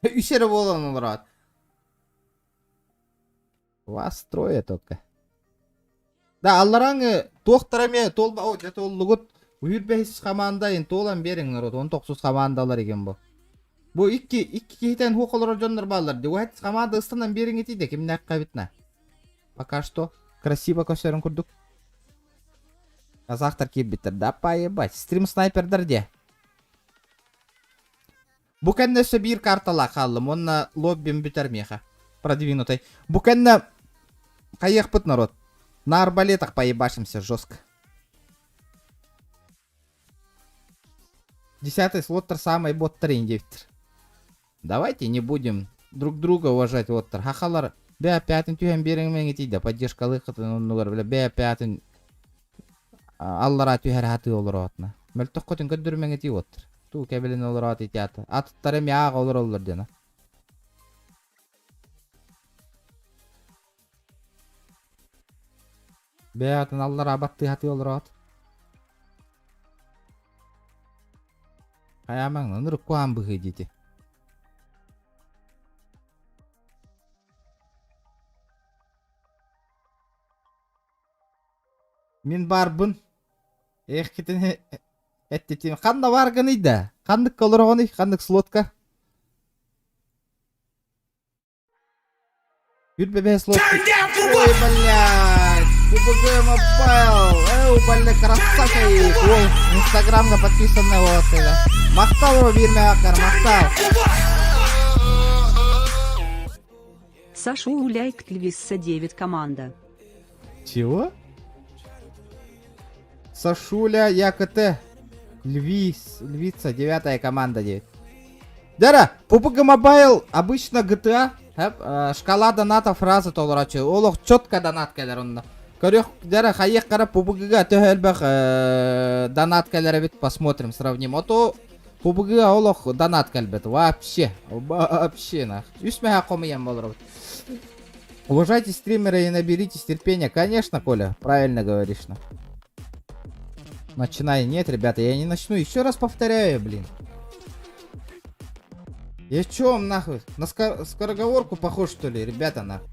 Үшері болан олар. Вас трое только. Да, аллараңы тоқтараме толба, о, жаты олығыт. Үйірбейсіз командайын толан берің, 19 командалар еген бұл. Бұл iki кейтен хоқылар жондар балар. Өйтіз команда ұстанан берің етейді, кемін әққа бітна. Пока что красиво көсерін күрдік. Казақтар кеп біттір. Да, поебать. Стрим снайпердер де. Бұл кәннесі бір картала қалым. Онна лоббим бітер меха. Продвинутай. Бұл кәнне қайық бұт народ. На арбалетах поебашимся жестко. 10-й слоттер самый боттер индевтер. Давайте не будем друг друга уважать оттер. Хахалар бә-пятын түйен беріңмен етейді. Поддержкалы қытын онығыр білі. Бә-пятын аллара түйер хаты олыр отына. Мөлтіқ көтін көддірмен етей оттер. Ту кәбілін олыр от етейті. Атыттары мяға олыр олыр дена. Бә-пятын аллара абатты хаты олыр от. Қаямаң, нұры қуан бұғы деті. Мен барбын. Ех кетен әттетем. Қанда барғын еді? Қандық колыр оғын, қандық слотка? Үрбебе слотка. Ой, блядь. PUBG Mobile. Эй, блядь, красавчик. Ой, инстаграмға подписанный вот это. Мақтал о, берме ақар, мақтал. Сашу Уляйк Львисса 9 команда. Чего? Сашуля ЯКТ Львица 9 команда 9. Дара, PUBG Mobile обычно GTA шкала доната фраза толырачы. Олық четко донат кәлер онда. Көрек, дара, қайық қарап PUBG-ға төхелбәқ донат кәлер бет посмотрим, сравним. Ото PUBG-ға олық донат кәлбет. Вообще нах. Үсмәға қомыян болыр. Уважайте стримеры и наберитесь терпения. Конечно, Коля, правильно говоришь. Начинай. Нет, ребята, я не начну. Еще раз повторяю, блин. Я чё вам нахуй? На скороговорку похож, что ли, ребята, нахуй?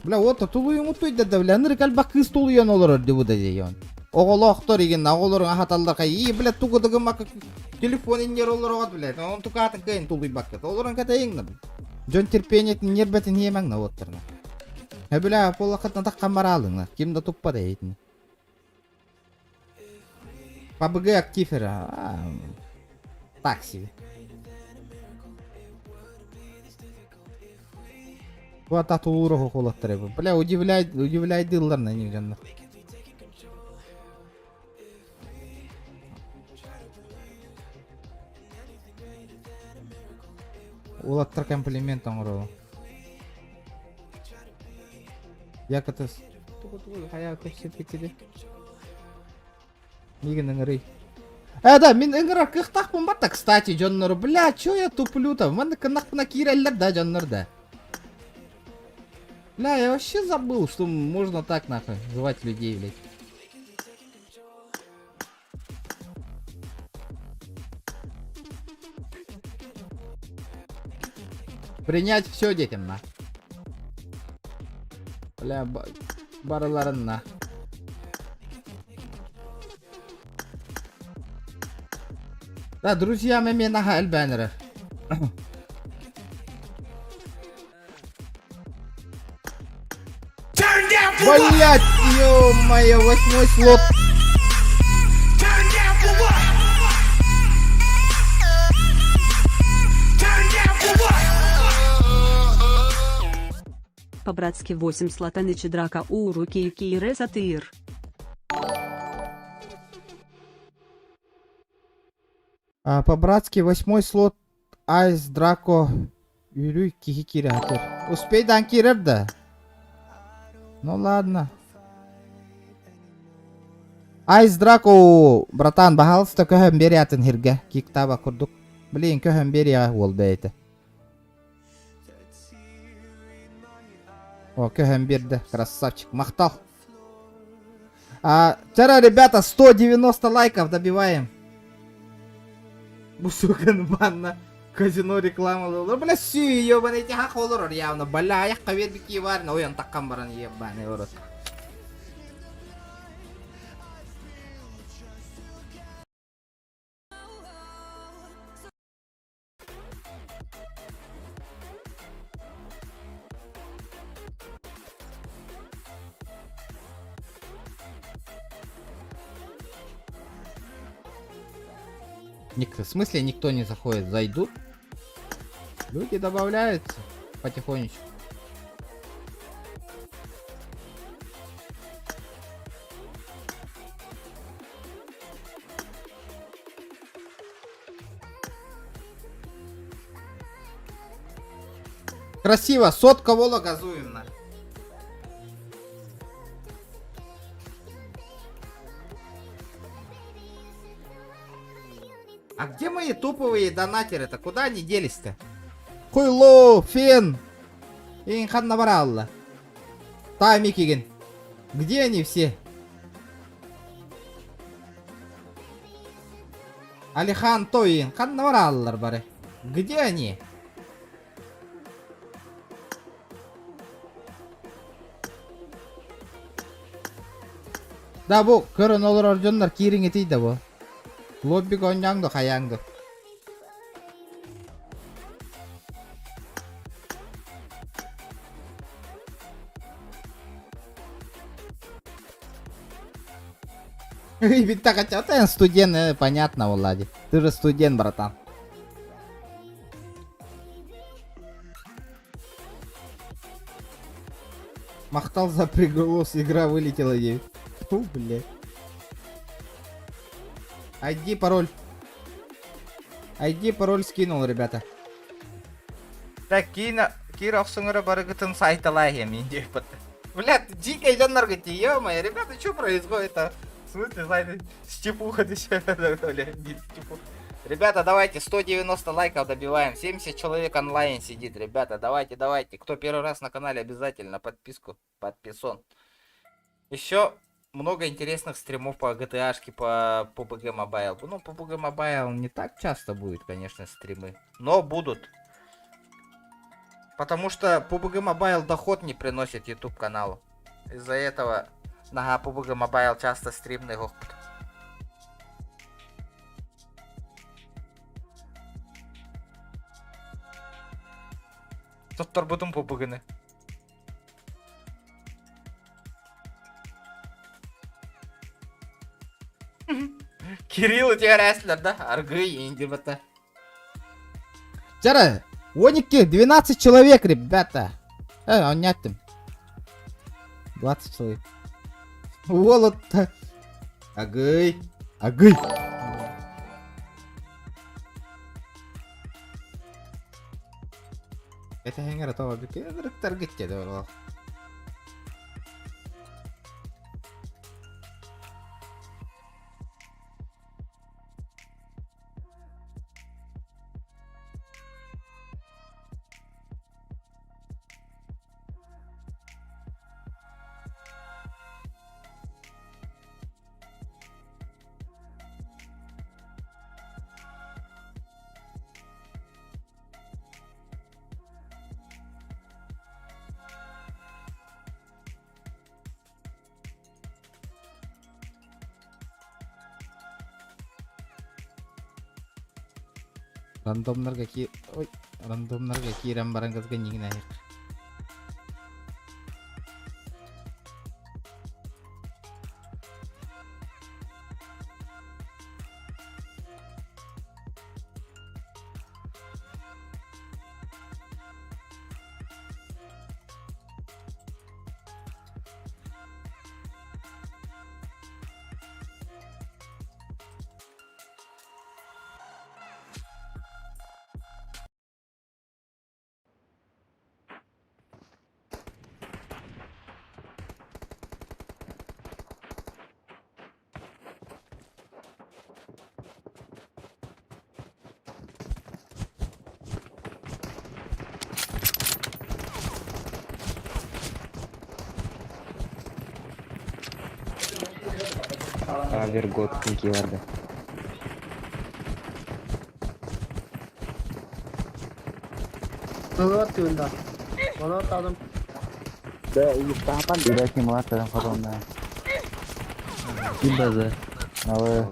Бля, вот тулу ему тойда да, бля. Ныры кальбак кыз тулу ян олар деп да дейон. Оголоқтор еген оголорun ахаталдар кай. И, бля, тугу дыгы мака телефон иннер олар огат, бля. Он тука атын кайын тулуй баккет. Оларан ката еңна. Жон терпениетін нербетін емәңна оттырна. Бля, полақытна таққан маралыңна. Кимда туппа да ейтін. PUBG активера. Так себе. Вот ату уроху холоттар. Бля, удивляй дылдар на них жанна. Улаттар комплимент оңыру. Якытыз. Тугу-тугу, хая көпсет кетеді. Мигін ыңырый. Да, мен ыңырар кықтақпын бата, кстати, жоннары. Бля, чё я туплю-то? Маны кынақпына киреллер, да, жоннар, да. Бля, я вообще забыл, что можно так, нахуй, звать людей, блядь. Принять все детям, на. Бля, барыларын, на. Да, друзья, мне на хальбанеры. Turn down Блять, ё-моё, 8-й слот. Turn down for what? Turn down for what? По-братски 8 слотанычи драка у руки кире сатыр. По-братски 8-й слот. Айс, Драко, Юрий, Кихикирятер. Успей данкирер да. Ну ладно. Айс, Драко, братан, бахалста көһөн бери атын хирге. Киктаба курдук. Блин, көһөн бери ол бейте. О, көһөн берді. Красавчик, мақтал. Вчера, ребята, 190 лайков добиваем. Бусукан банна. Казино рекламалар. Бля, сүй, ёбаный, эти хақ олар явно. Бля, аяққа бербеки бар. Ойын таққан баран ебаный урод. В смысле никто не заходит? Зайдут. Люди добавляются потихонечку. Красиво, сотка вола газуем на. А где мои топовые донатеры-то? Куда они делись-то? Хуйло, Фен! Инхан набралла. Тамикиген. Где они все? Алихан Тоин. Хан набраллар бары. Где они? Да бу, көрін олар орденлар кирин етейді бу. Лобби гонянды, хаянды. Ведь хотя ты студент, понятно, Влади. Ты же студент, братан. Махтал за приголос, игра вылетела ей. Фу, блядь. ID пароль. ID пароль скинул, ребята. Так, Кира в сумере барыгытын сайталай я менде. Блядь, дикая жанр гати, ё-моё, ребята, что происходит-то? В смысле, сайты с чепуха ты чё? Ребята, давайте 190 лайков добиваем. 70 человек онлайн сидит, ребята, давайте. Кто первый раз на канале, обязательно подписку, подписан. Еще много интересных стримов по GTA-шке, по PUBG Mobile. Ну, по PUBG Mobile не так часто будет, конечно, стримы, но будут. Потому что PUBG Mobile доход не приносит YouTube каналу. Из-за этого на PUBG Mobile часто стримный опыт. Тоттор будем PUBG-ны. Кирилл, у тебя рестлер, да? Аргы, инди бата. Вчера, Оники, 12 человек, ребята. Он нет там. 20 человек. Волод-то. Агай. Это хенгер, это объект. Это таргет, да. Рандомнарга кирен баран кызга нигин аяк. Авергот кімки барды. Nolot yunda. Nolot adam. Da istapan Tidak sih muat dalam corona. Ibada. Awe.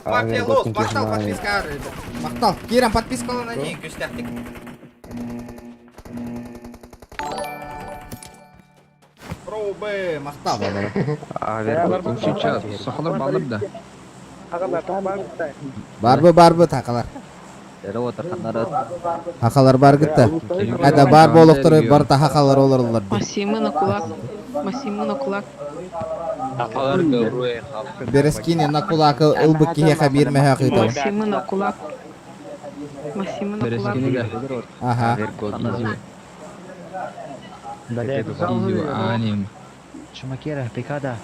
Папелос, мақтал подписка. Мақтал, Киран подпискалана не күштәттік. Пробы, мақтал. Авергот сейчас. Сахалар балыр да. Барбы тақалар. Отыр ханары. Хақалар бар гітті. Әді бар болықтыры, бар та хақалар оларлар. Масимы на кулак. Берескине на кулакы ылбы кихеха бирме хақиды. Масимы на кулак. Аха. Авергот изю. Аним. Чумакера, пекада.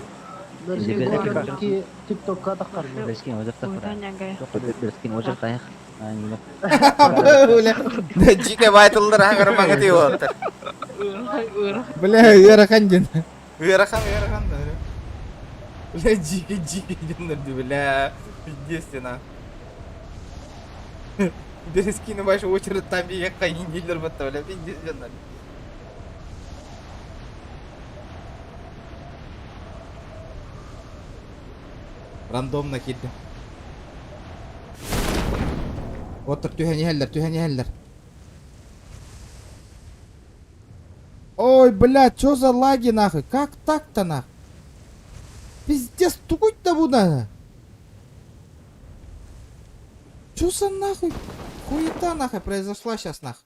TikTok'a da karşı. Берескин ожар тақыр. Берескин ожар таяқ. Жике байтылдыр аңыры маңыты отыр. Бля, ырахан жын. Ырахан. Бля, жике жындырды, бля. Пиздестена. Берескини башы очерет там бейек қайын елдер бітті, бля, пиздес жындар. Рандомна келді. Отыр, түйәне хәллер. Ой, бля, чё за лаги нахуй? Как так-то нахуй? Пиздец, тупой-то буда. Чё за нахуй? Хуета нахуй произошла сейчас нахуй.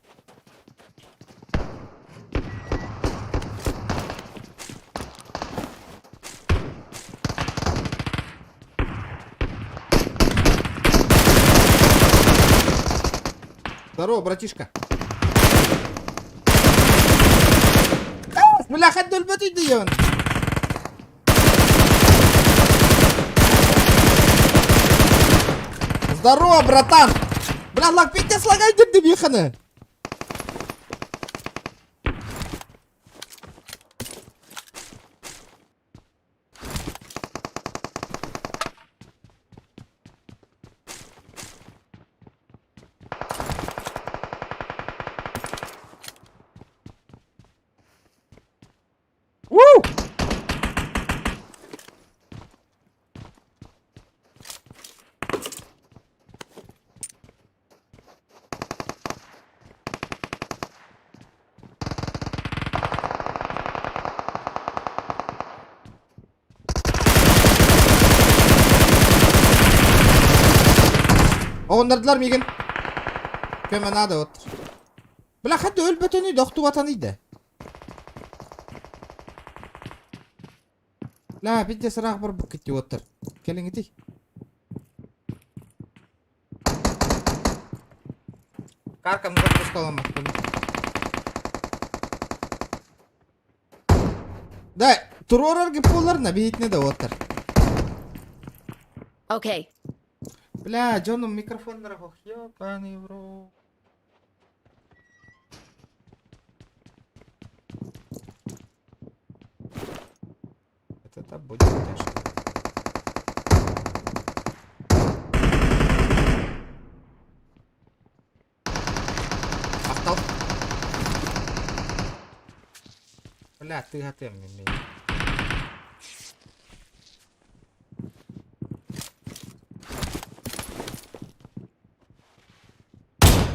Здорово, братишка. Бля, хәдді өлбәт үйді еуін. Здорово, братан. Бля, лак петте слагай дұрды бейханы. Оғындардылар меген. Көмен ады отыр. Бля, хәдді өлбәт өні доқты ватан еді. Ла, бітте сырақ бір бұқ кетті отыр. Келің еті. Каркам да пускалам бақ. Да, тұрорар кеп боларына бейтіне де отыр. Okay. Бля, Джоном микрофонлары қоқ. Ёпаный бро. Это будет тяжко. Ақтал. Бля, ты готов мне.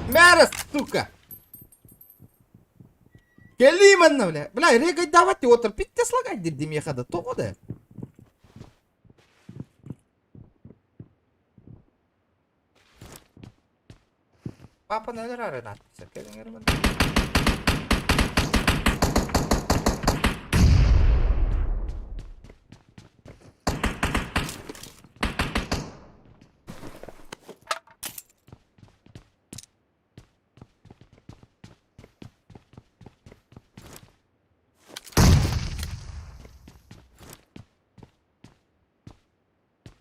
Мәріс, сука! Келеймін, бля. Бля, регай давайте отыр. Питте слагай деді мехада. Тоғыды. Папа нөлер арын атпысы. Келіңер мұнда.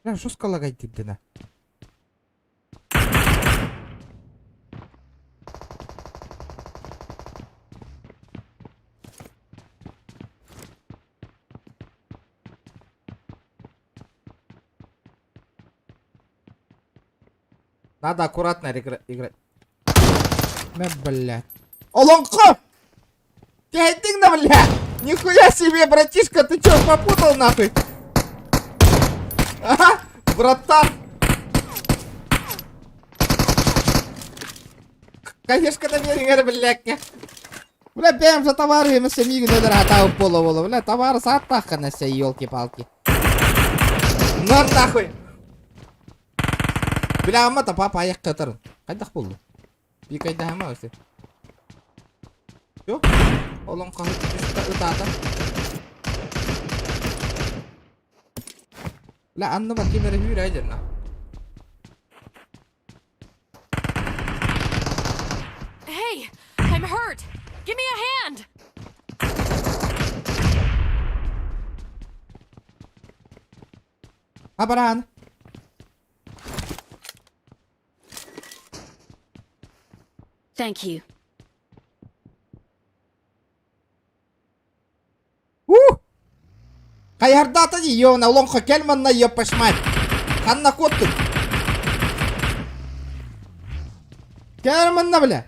Бля, шо скалагай дедіна? Надо аккуратно играть. Блядь. Олонко! Ты один, блядь! Нихуя себе, братишка, ты чё, попутал нахуй? Ага, братан! Конечно, намерен, блядь. Бля, прям за товары ему семьи не дорогая половола. Бля, товар сатаха на сей, елки-палки. Ну нахуй! Бля, амма-то папа аяқ қатырын. Қайдақ болды? Би қайда ама өсі? Жоқ? Олың қағып ұтады. Бля, анны бар кемері үйір айдырна. Hey, I'm hurt. Give me a hand. Абаран. Thank you. Каярдата ди ёна лонха келманна ёпашмай. Ханна котту. Келманна бля.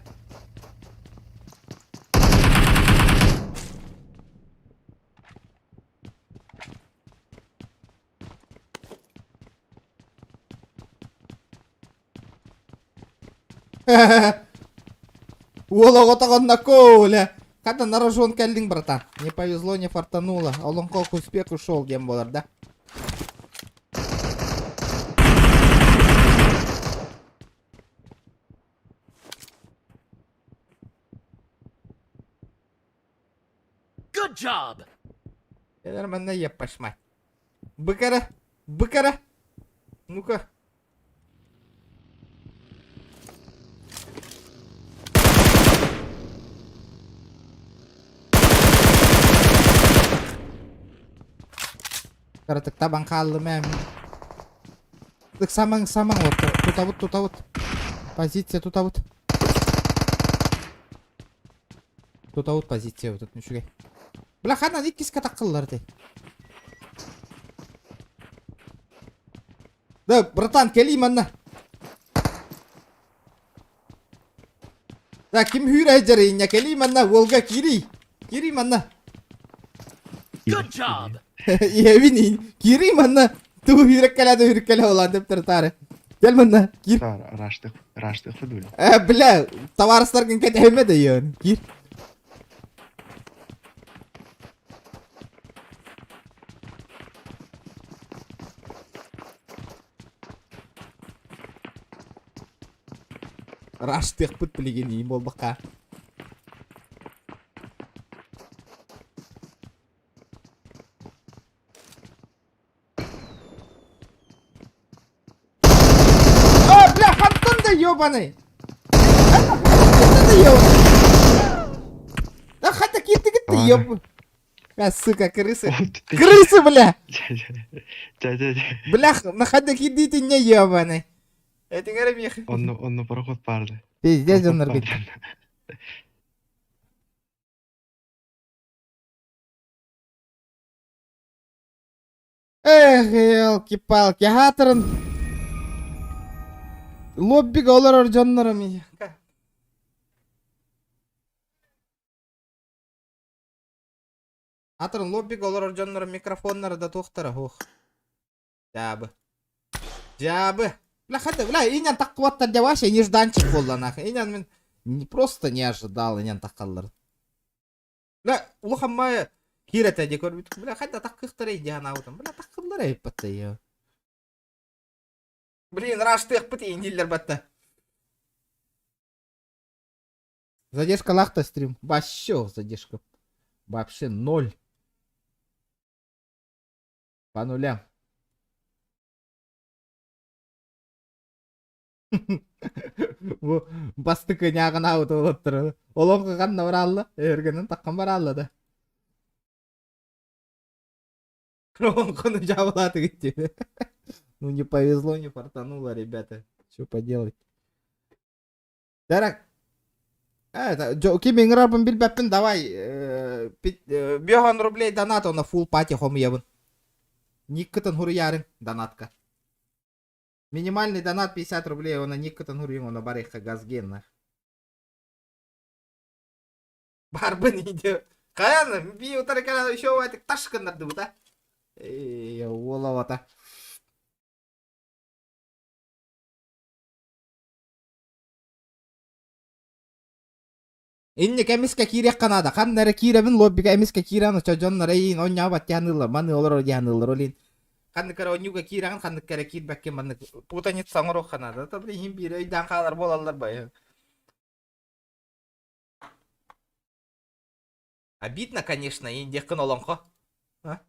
Уола готаган на коуля. Когда на рожон кэлдинг, братан. Не повезло, не фартануло. А он как успех ушел, гем болар, да? Good job. Я нормально епаш, мать. Быкара, быкара. Ну-ка. Karatag tabang kalo mem. Так самang вот тут вот. Позиция тут вот. Тут вот позиция вот тут ничего. Бля, хана дикис катакыллар ты. Да, братан, кели манна. Да, ким хюрэ жарыня, кели манна, Волга кири. Кири манна. Good job. Ya bini, kiri mana? Tuh hürkele olan деп тартары. Gel mana, gir. Раштық фудуль. Бля, товарыстарың кетемеді ең. Gir. Раштық бұт білеген ейім ол бақа. Ёбаный! Это ёбаный! Да хоть такие ты ёбаный! А, сука, крысы! Крысы, бля! Бля, на хоть такие ты не ёбаный! Это не ремех. Он на проход парды. Пиздец, он нарбит. Эх, елки-палки, хатрын! Лоббиге олар оржоннором ия. Атырын лоббиге олар оржоннором микрофоннары да тоқтары хоқ. Жабы. Жабы. Бля, хады, бля, инян таққуаттар жаваша, нежданчик болла нахы. Инян мен просто не ожидал инян таққалар. Бля, улухаммай хирата де көрбіт. Бля, хады таққықтары идеян аутым. Бля, таққылар айппатты ия. Блин, раштых пытин дилер батта. Задержка лахта стрим. Вообще задержка. Вообще 0. По нулям. Бастыкы нягына аут олып тұры. Олонғы қанна баралла. Өргенін таққан баралла да. Олонғыны жабылаты кетті. Ну не повезло, не фартануло, ребята. Что поделать? Дарак. Кимин рабын билбеппин, давай. 5 рублей донат на фул пати хом ебын. Никкытын хуры ярын донатка. Минимальный донат 50 рублей, он на никотан урин, он на бареха газген. Барбы не идет. Каян, би утарикана еще в этих ташкан надо, да? Эй, олавата. Inni kemiska kiri kanada kan nere kiri min lobby kemiska kiri ano chojon nere in onya bat yanilla man olor yanilla rolin kan kare onyu ka kiri kan kare kiri bakke man putanya sangoro kanada tapi himbire dan kalar bolallar bay. Обидно, конечно, и не канолонко. А?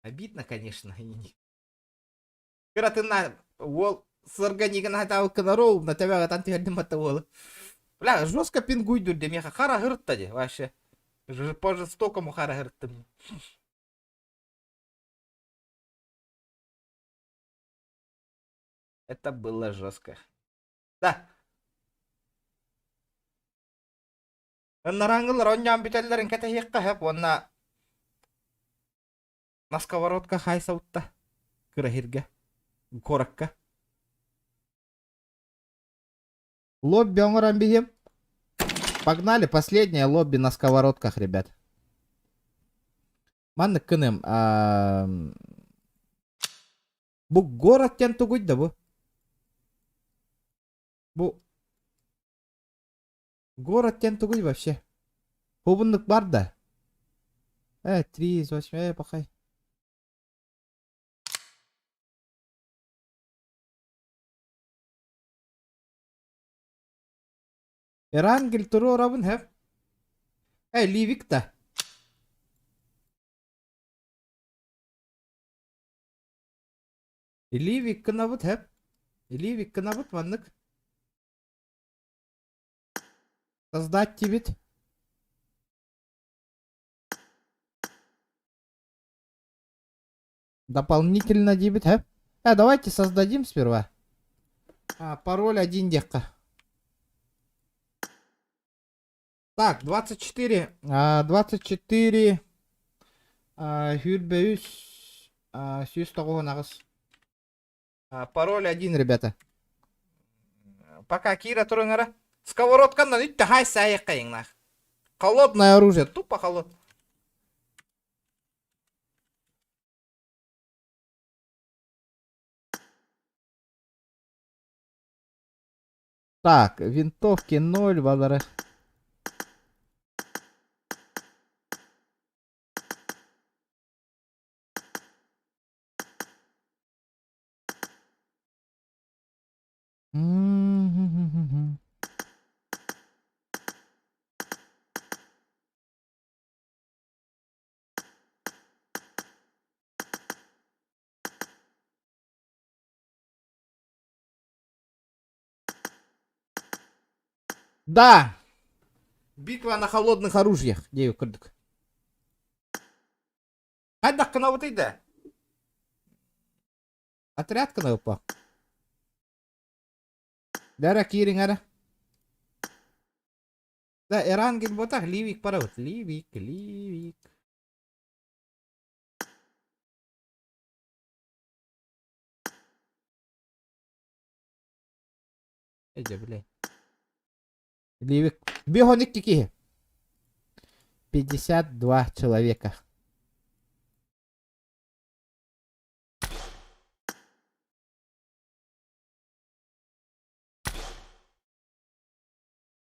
Обидно, конечно, и не. Когда ты на вол с органиком хатал канаров, на тебя там ты один матовол. Бля, жестко пингуй дурде, меня хара гырттади, вообще. По жестокому хара гырттади. Это было жестко. Да. Нарангыл роньям бителлерин кете хекка хеп, онна на сковородка хай саутта. Кырахирге. Коракка. Лобби оңорамбихим. Погнали, последнее лобби на сковородках, ребят. Манны кыным. Бу город тен тугуй да бу. Бу город тен тугуй вообще. Хубынлык бар да. 308, пахай. Эрангел туру рабын хеп. Ливик та. Ливик кынабыт хеп. Ливик кынабыт маннык. Создать тибит. Дополнительно дебит, хеп. Давайте создадим сперва. Пароль 1 декка. Так, 24. 24. Хюрбеюс. Пароль 1, ребята. Пока Кира турыңара. Сковородка на нит хай саяққа нах. Холодное оружие, тупо холод. Так, винтовки 0, валара. Да! Битва на холодных оружиях. Где ее кырдык? Хайдак канавыты да. Отряд канавыпа. Дара кирин ара. Да, эрангин ботах ливик паравыт. Ливик. Эдя, блядь. Ливик. Бегоник какие? 52 человека.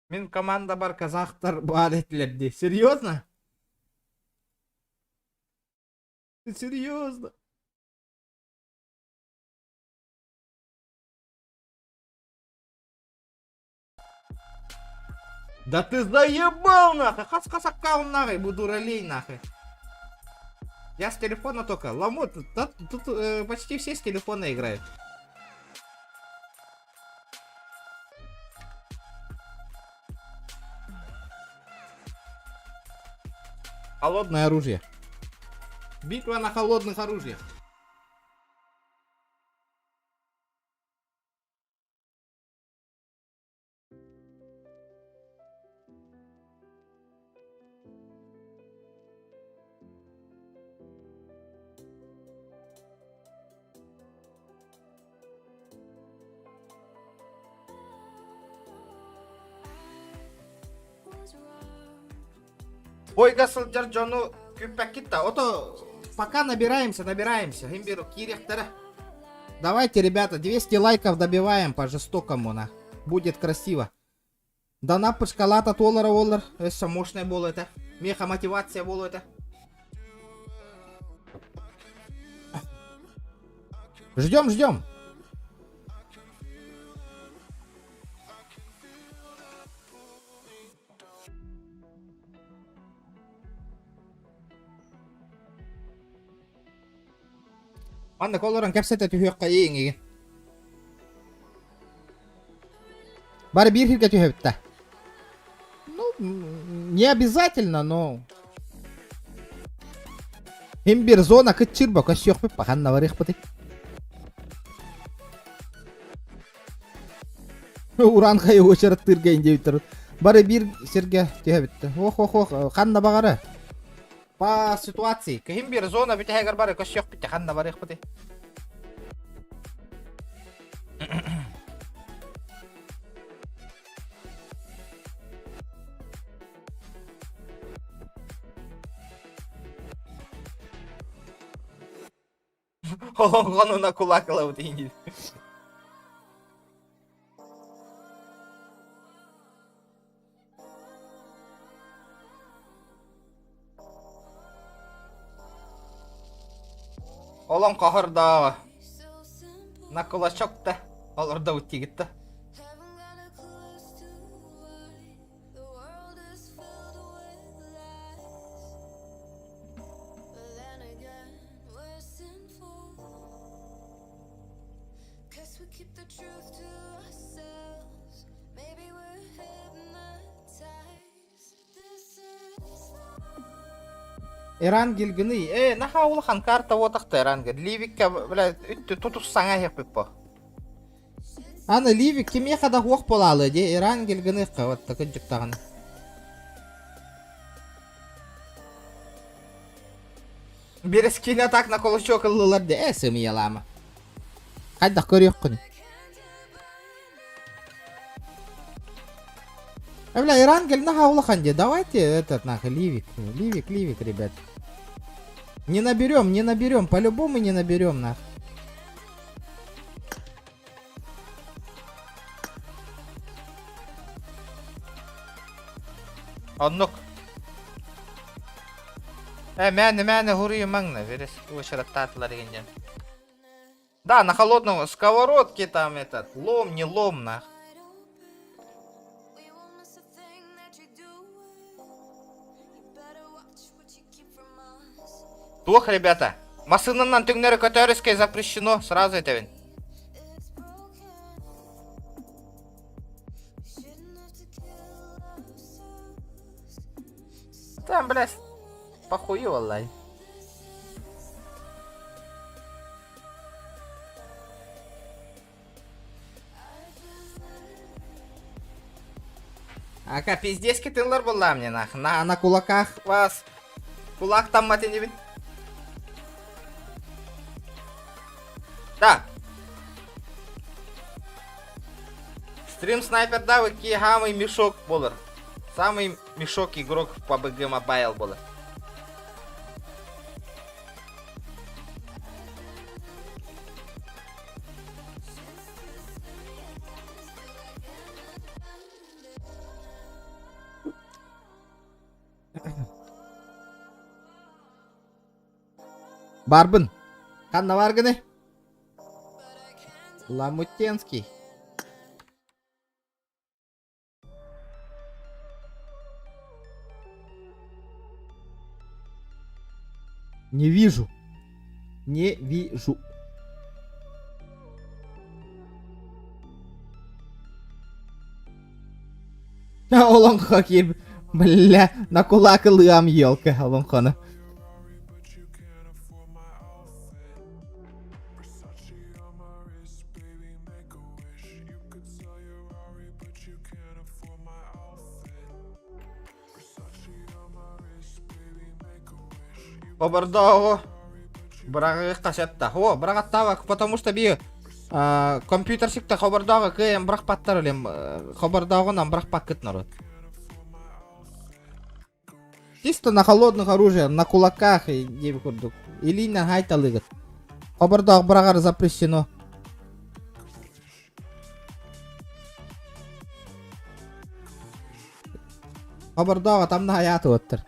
Мен команда бар казахтар бар етлерде. Серьезно? Серьезно? Да ты заебал нахуй! Хас-хасакал нахуй, буду ролей нахуй. Я с телефона только. Ламут, тут почти все с телефона играют. Холодное оружие. Битва на холодных оружиях. Ой, гасылжар жону күппәк китта. Ото пока набираемся. Химбиру кирехтара. Давайте, ребята, 200 лайков добиваем по-жестокому, на. Будет красиво. Дана пышкалата $1 олар. Это мощное было это. Меха мотивация было это. Ждем. Анда колоран кепсете түйөккө эң. Бары бир хирге түйөптө. Ну, не обязательно, но... Химбир зона кытчырба көсөкпү паханна барых быты. Уранга өчөрөт тыргайын деп тур. Бары бир серге түйөптө. Ох, ханна багары. По ситуации. Химбир зона битегер бары көсөкпү ханна барых быты. Он на кулакала вот и. Олон кахырда. На кулачокта. Олорда утти гитти. Эрангел гыны, наха улахан карта отакта Эрангел. Ливикке, бля, үттү тутус саңа хеппиппо. Аны Ливик кеме хада хуак болалы, де Эрангел гыныхка, вот такой жуктаганы. Берес кине так на колочок ылылар де, сымыялама. Хайда көрөк күнү. Бля, Эрангел наха улахан де, давайте этот нахуй Ливик, ребят. Не наберем, по-любому не наберем, нах. Оннук. Мәне хурию маңна, верес, вышыраттатылар дегенде. Да, на холодном сковородке там этот, лом, не лом, нах. Тух, ребята, масынынан түңнері көтөріскей запрещено, сразу етевін. Там, блядь, похуй, валлай. Ака, пиздец кетенлер была мне, нах. На кулаках вас. Кулак там мати не вид. Да. Стрим снайпер да, какие самый мешок болар. Самый мешок игрок по PUBG Mobile болар. Барбын. Қанна баргыны? Ламутенский. Не вижу. Олонха кир. Бля, на кулак лыам елка, Олонхана. Обордого. Брага кашатта. О, брага тавак, потому что би компьютершикте хабардагы кем брак паттар элем. Хабардагынан брак пакет народ. Чисто на холодных оружиях, на кулаках и не курдук. Или на гайталыгат. Хабардаг брагар запрещено. Хабардага там на хаятı оттыр.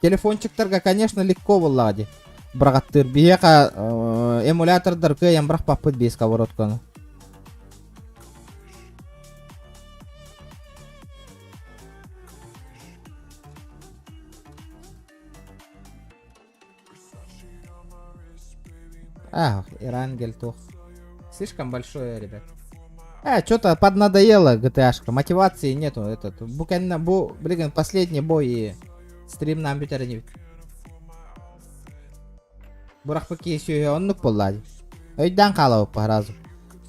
Телефончиктарга, конечно, легко буллади. Брагаттыр бияка эмулятордар кыям брак паппыт без сковородканы. Ирангель тух. Слишком большое, ребят. Что-то поднадоело GTA-шка. Мотивации нету. Буквально, блин, последний бой и стрим на компьютере. Бурах поки еще он поллади. Өйдан қалау паразу.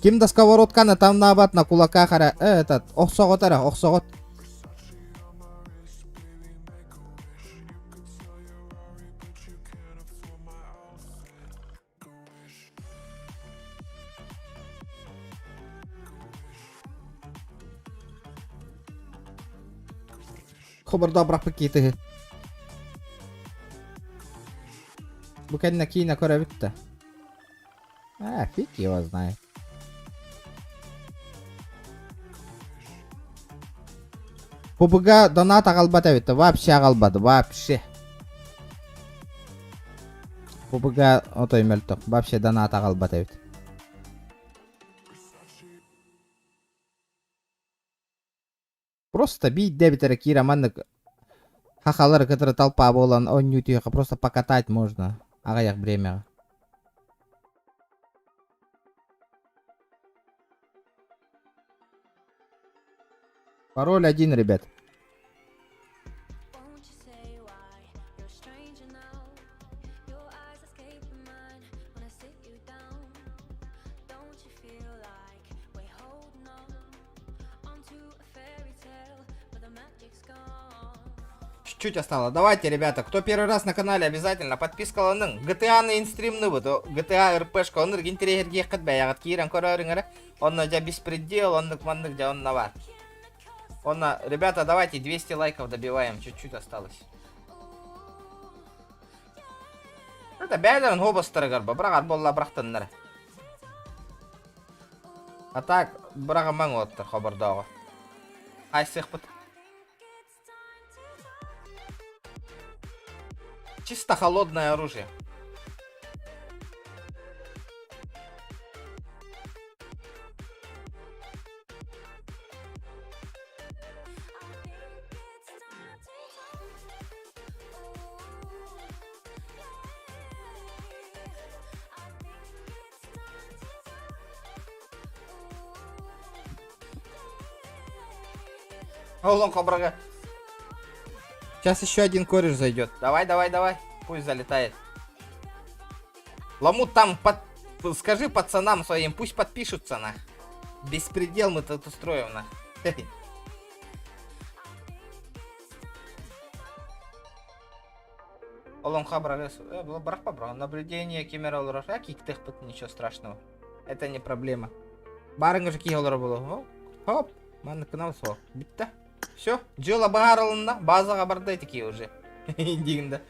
Кимда сковородканы там набат на кулаках ара. Оксогот ара, оксогот. Хабарда брак пакеты. Буквально кино коровит-то. Фиг его знает. Пубга доната галбатавит. Вообще галбат. Вообще. Пубга отой мельток. Вообще доната галбатавит. Просто бить дебитера Кира маннык. Хахалар, который толпа болан, он нютиха. Просто покатать можно. Агаяк бремя. Пароль 1, ребят. Чуть осталось. Давайте, ребята, кто первый раз на канале, обязательно подписка ланың. GTA на инстримны вот. GTA РПшка. Он интерьерге катбаягат киран корорыңара. Он на беспредел, он маннык где он навар. Ребята, давайте 200 лайков добиваем. Чуть-чуть осталось. Это бәлерін хобастыры гарба. Брагар болла брақтыннары. А так, брага маң оттыр хабардағы. Айсық бұт. Чисто холодное оружие. Олон кобрага. Сейчас еще один кореш зайдет. Давай. Пусть залетает. Ламут там скажи пацанам своим, пусть подпишутся на. Беспредел мы тут устроим на. Олон хабрага. Наблюдение камера лора. Киктех пот, ничего страшного. Это не проблема. Барынга же киолора было. Хоп. Ман канал со. Битта. Все, джола багаралынна, базаға бардай такие уже. Индигінді.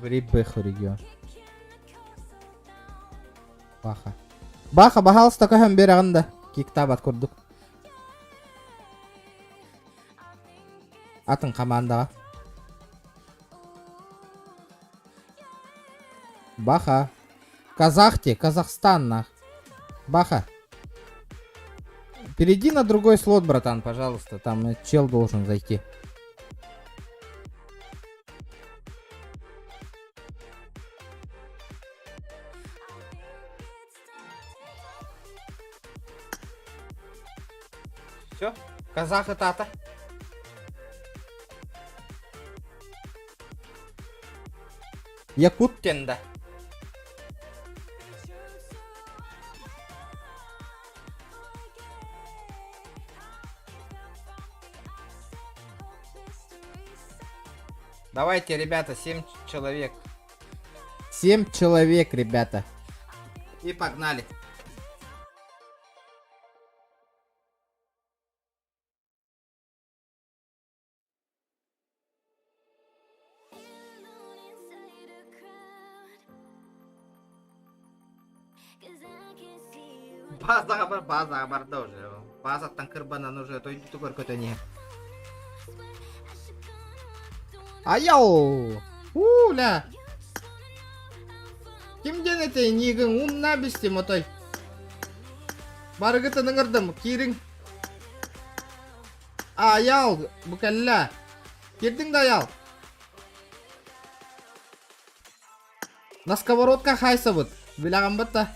Риббеху регион. Баха бағалысты көйім берағында. Киктабат көрдік. Атын командаға. Баха. Казахте, Казахстан. Баха. Перейди на другой слот, братан, пожалуйста. Там чел должен зайти. Все, казахы тата. Якут тенда. Давайте, ребята, 7 человек. 7 человек, ребята. И погнали. Базаға барды уже. Базаттан кырбанан уже тойдуты көркөтөне. Аяу! Уля! Кимден эте нигин унна бистим отой. Барыгыты ыңырдым, кирин. Аял, букалла. Кирдиң да аял. На сковородка хайса бут. Билаган бутта.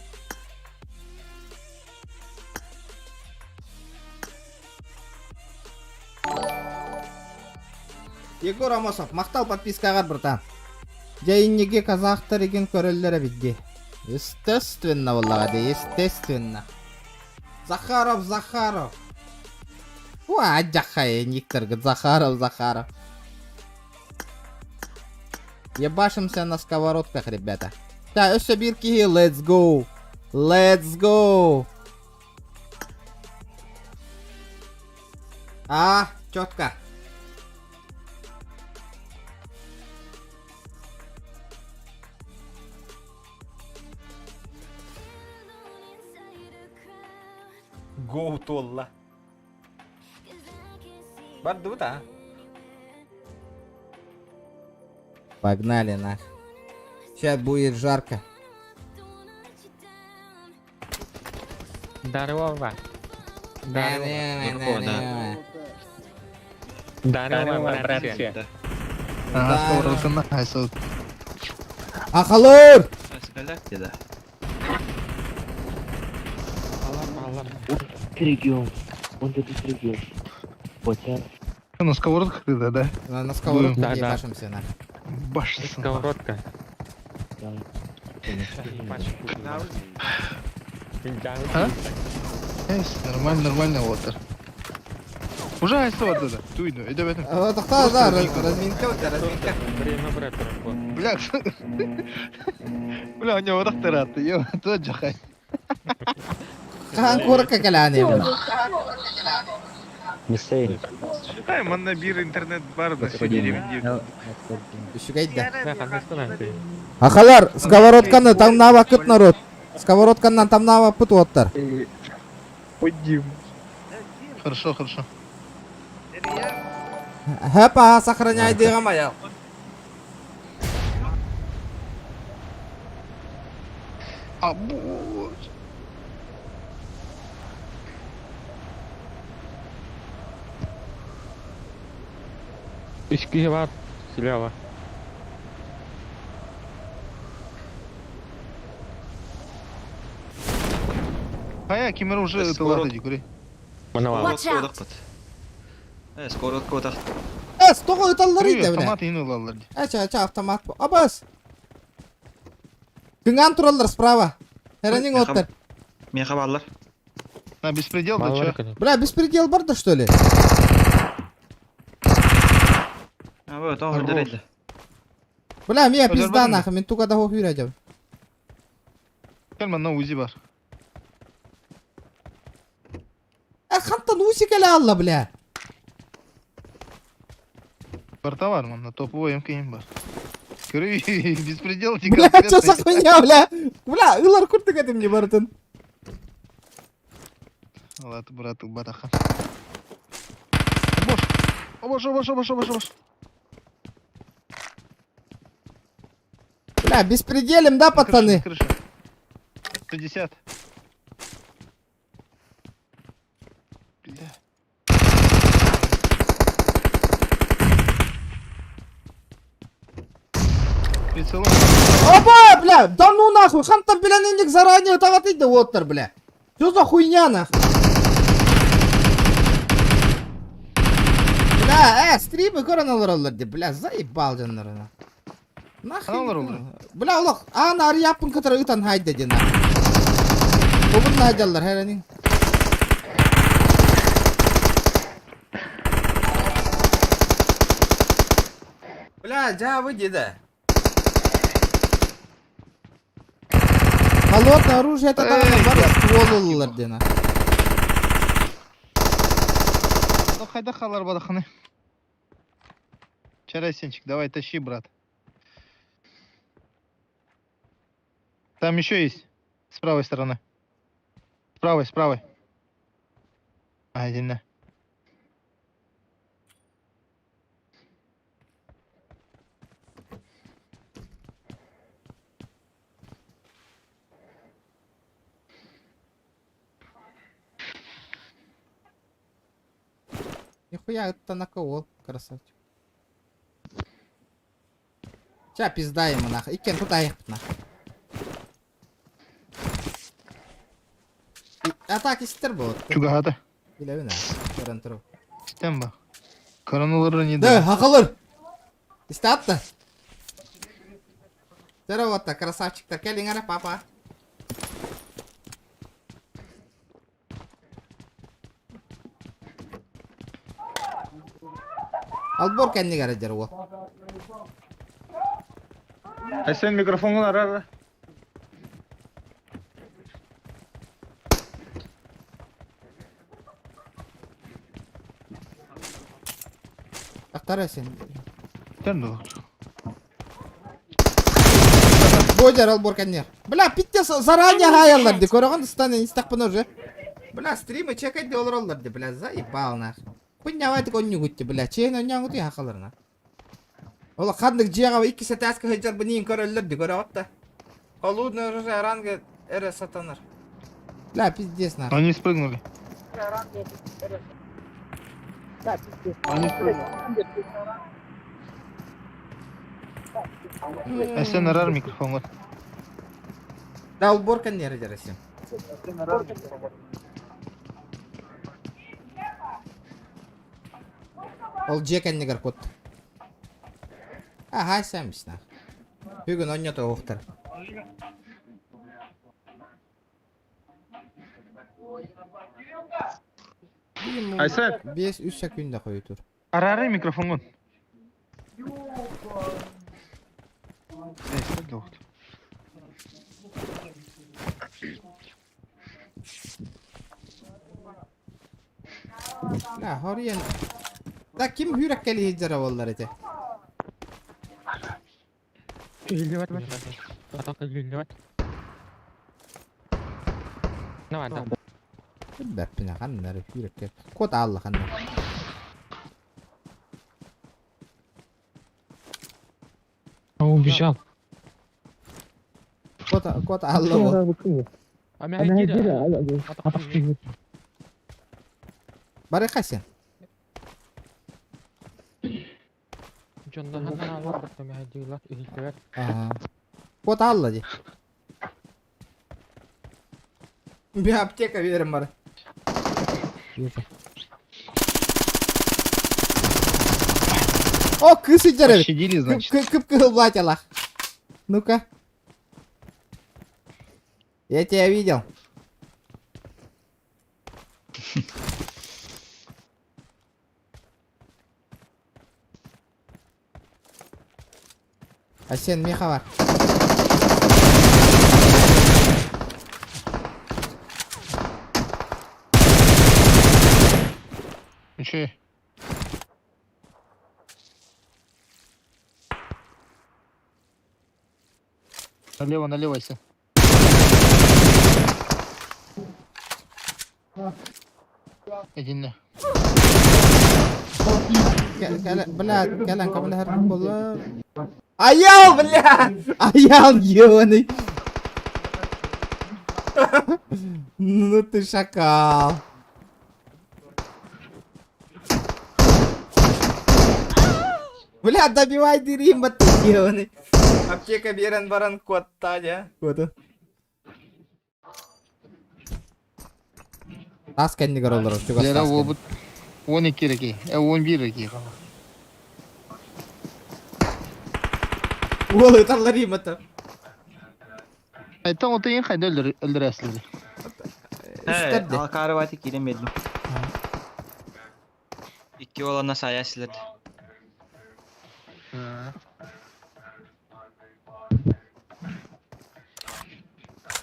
Егор Амосов, мақтал подпискаға бұртан. Жайыннеге казақтар еген көрелері бидді. Естественно, олағады, естественно. Захаров. Уа, жақай, никторғы, Захаров. Ебашимся на сковородках, ребята. Да, еще бирки, let's go. А, четко. Гоу толла. Барды да? Погнали нах. Сейчас будет жарко. Здорово. Братья. Сковородканы хайса. Ахалыр! На сковородках ты, да? На сковородку Да. ебашимся нах. Башня. Сковородка. А? Нормально, вот. Уже хайса оттуда. Туйду, иди в этом. Вот кто, да, разминка. Время брата. Бля, у него докторат, ё, тот же хай. Хан корка каляне. Ай, ман набир интернет бар да сегодня. Үшігайда. Ахалар, сковородканы тамна вакыт народ. Сковородканнан тамна вакыт оттар. Пойдем. Хорошо. Хэпа, сохраняй дыгам аял. Абу. Ишки var. Слева. Ая, кемер уже это ладно, кури. Watch out! Стоғы ұталар еді, бля. Автомат ені олалар. Ача, автомат. Абас. Күнган туралар справа. Херанин оттар. Мен хабарлар. На беспредел да чё? Бля, беспредел бар да, что ли? Вот, он дырайды. Бля, мен пизда нахуй, мен тука да хоп үйрәдім. Кәлман на узи бар. Хантан уси кәлі алла, бля. Порта бар, ман, на топовой МКМ бар. Кури, беспредел Бля, чё за хуйня, бля? Бля, ылар күрттік әдім не бартын. Ладно, брат, бараха. Обош. Бля, беспределим, да, пацаны? Крыша. 50. Бля. Прицелом. Оба, бля, да ну нахуй, хантан пленник заранее тағатыйды оттар, бля. Чё за хуйня, нахуй? Бля, стримы көрін алыр, бля, заебал жанларына. Нахуй. Бля, улақ, ана арияпын кітірі ұтан хайды дена. Бұбын найдалар, хайранин. Бля, жабы деди. Холодное оружие это тағана бар ствол олылар дена. Ну, хайда халар бадаханы. Чарасенчик, давай тащи, брат. Там еще есть. С правой стороны. С правой, с правой. Один, да. Нихуя, это накол, красавчик. Ща пизда ему нахуй. Икен, куда их нахуй? Атаки ситер болот. Чугахата. Билебин көрөн туруп. Систем ба. Короналары не Да, хакалар. Истатты. Здорово-то, красавчик-то. Келиңер, папа. Албор кенни гаражар ол. Sen mikrofonunu ara. Актара сен. Sen de. Боджар албор кенни. Бля, питте заранее хаяллар ди. Көрөгөн станы истакпын уже. Бля, стримы чекать де олороллар ди. Бля, заебал нах. Хуйнявайты коннюгутти, бля. Чейн онняңгути хакаларна. Ола кандык жиага 2 сатаска хыжар бинин көрөллөр ди. Көрөгөттө. Холодный оружие ранга эре сатанар. Бля, пиздец нах. Они спрыгнули. Они спрыгнули. Sen arar mikrofonu. Да, уборка не раджарасим. Ол жекенни гаркот. Ага, сәміс нах. Бүгін оннето оқтар. Айсар. 5-3 секунда қойы тұр. Ararı mikrofonun. Neyse doktor. La, horiyen. Da kim hürekkeli hicra vallar ete? Geliyor var. Atak geliyor var. Ne var da? Beppine kanları hürekkel. Kod Allah kanları. Убежал. Kod Allah bu. Bari kaçın. Contohnya Allah bertemu hajilah ihtiar. Kod Allah di. Bir apteka veririm bari. О, кысы жарабит. Пощадили, значит. Кып-кыл платьялах. Ну-ка. Я тебя видел. Асен Мехова. Че? Налево, наливайся. Один. Блядь, калан кабла харб болла. Аял, блядь! Аял, ёбаный. Ну ты шакал. Блядь, добивай Дирима, ты ёбаный. Аптека берен баран кот тадя. Коты. Тас кенди горолор. Лера ол 12 реки. 11 реки. Ол ытарлар имата. Айтан отайын қайда öldürəsizdir. İsterdi. Alkarı var tek giremedim. 2 olana sayesinde.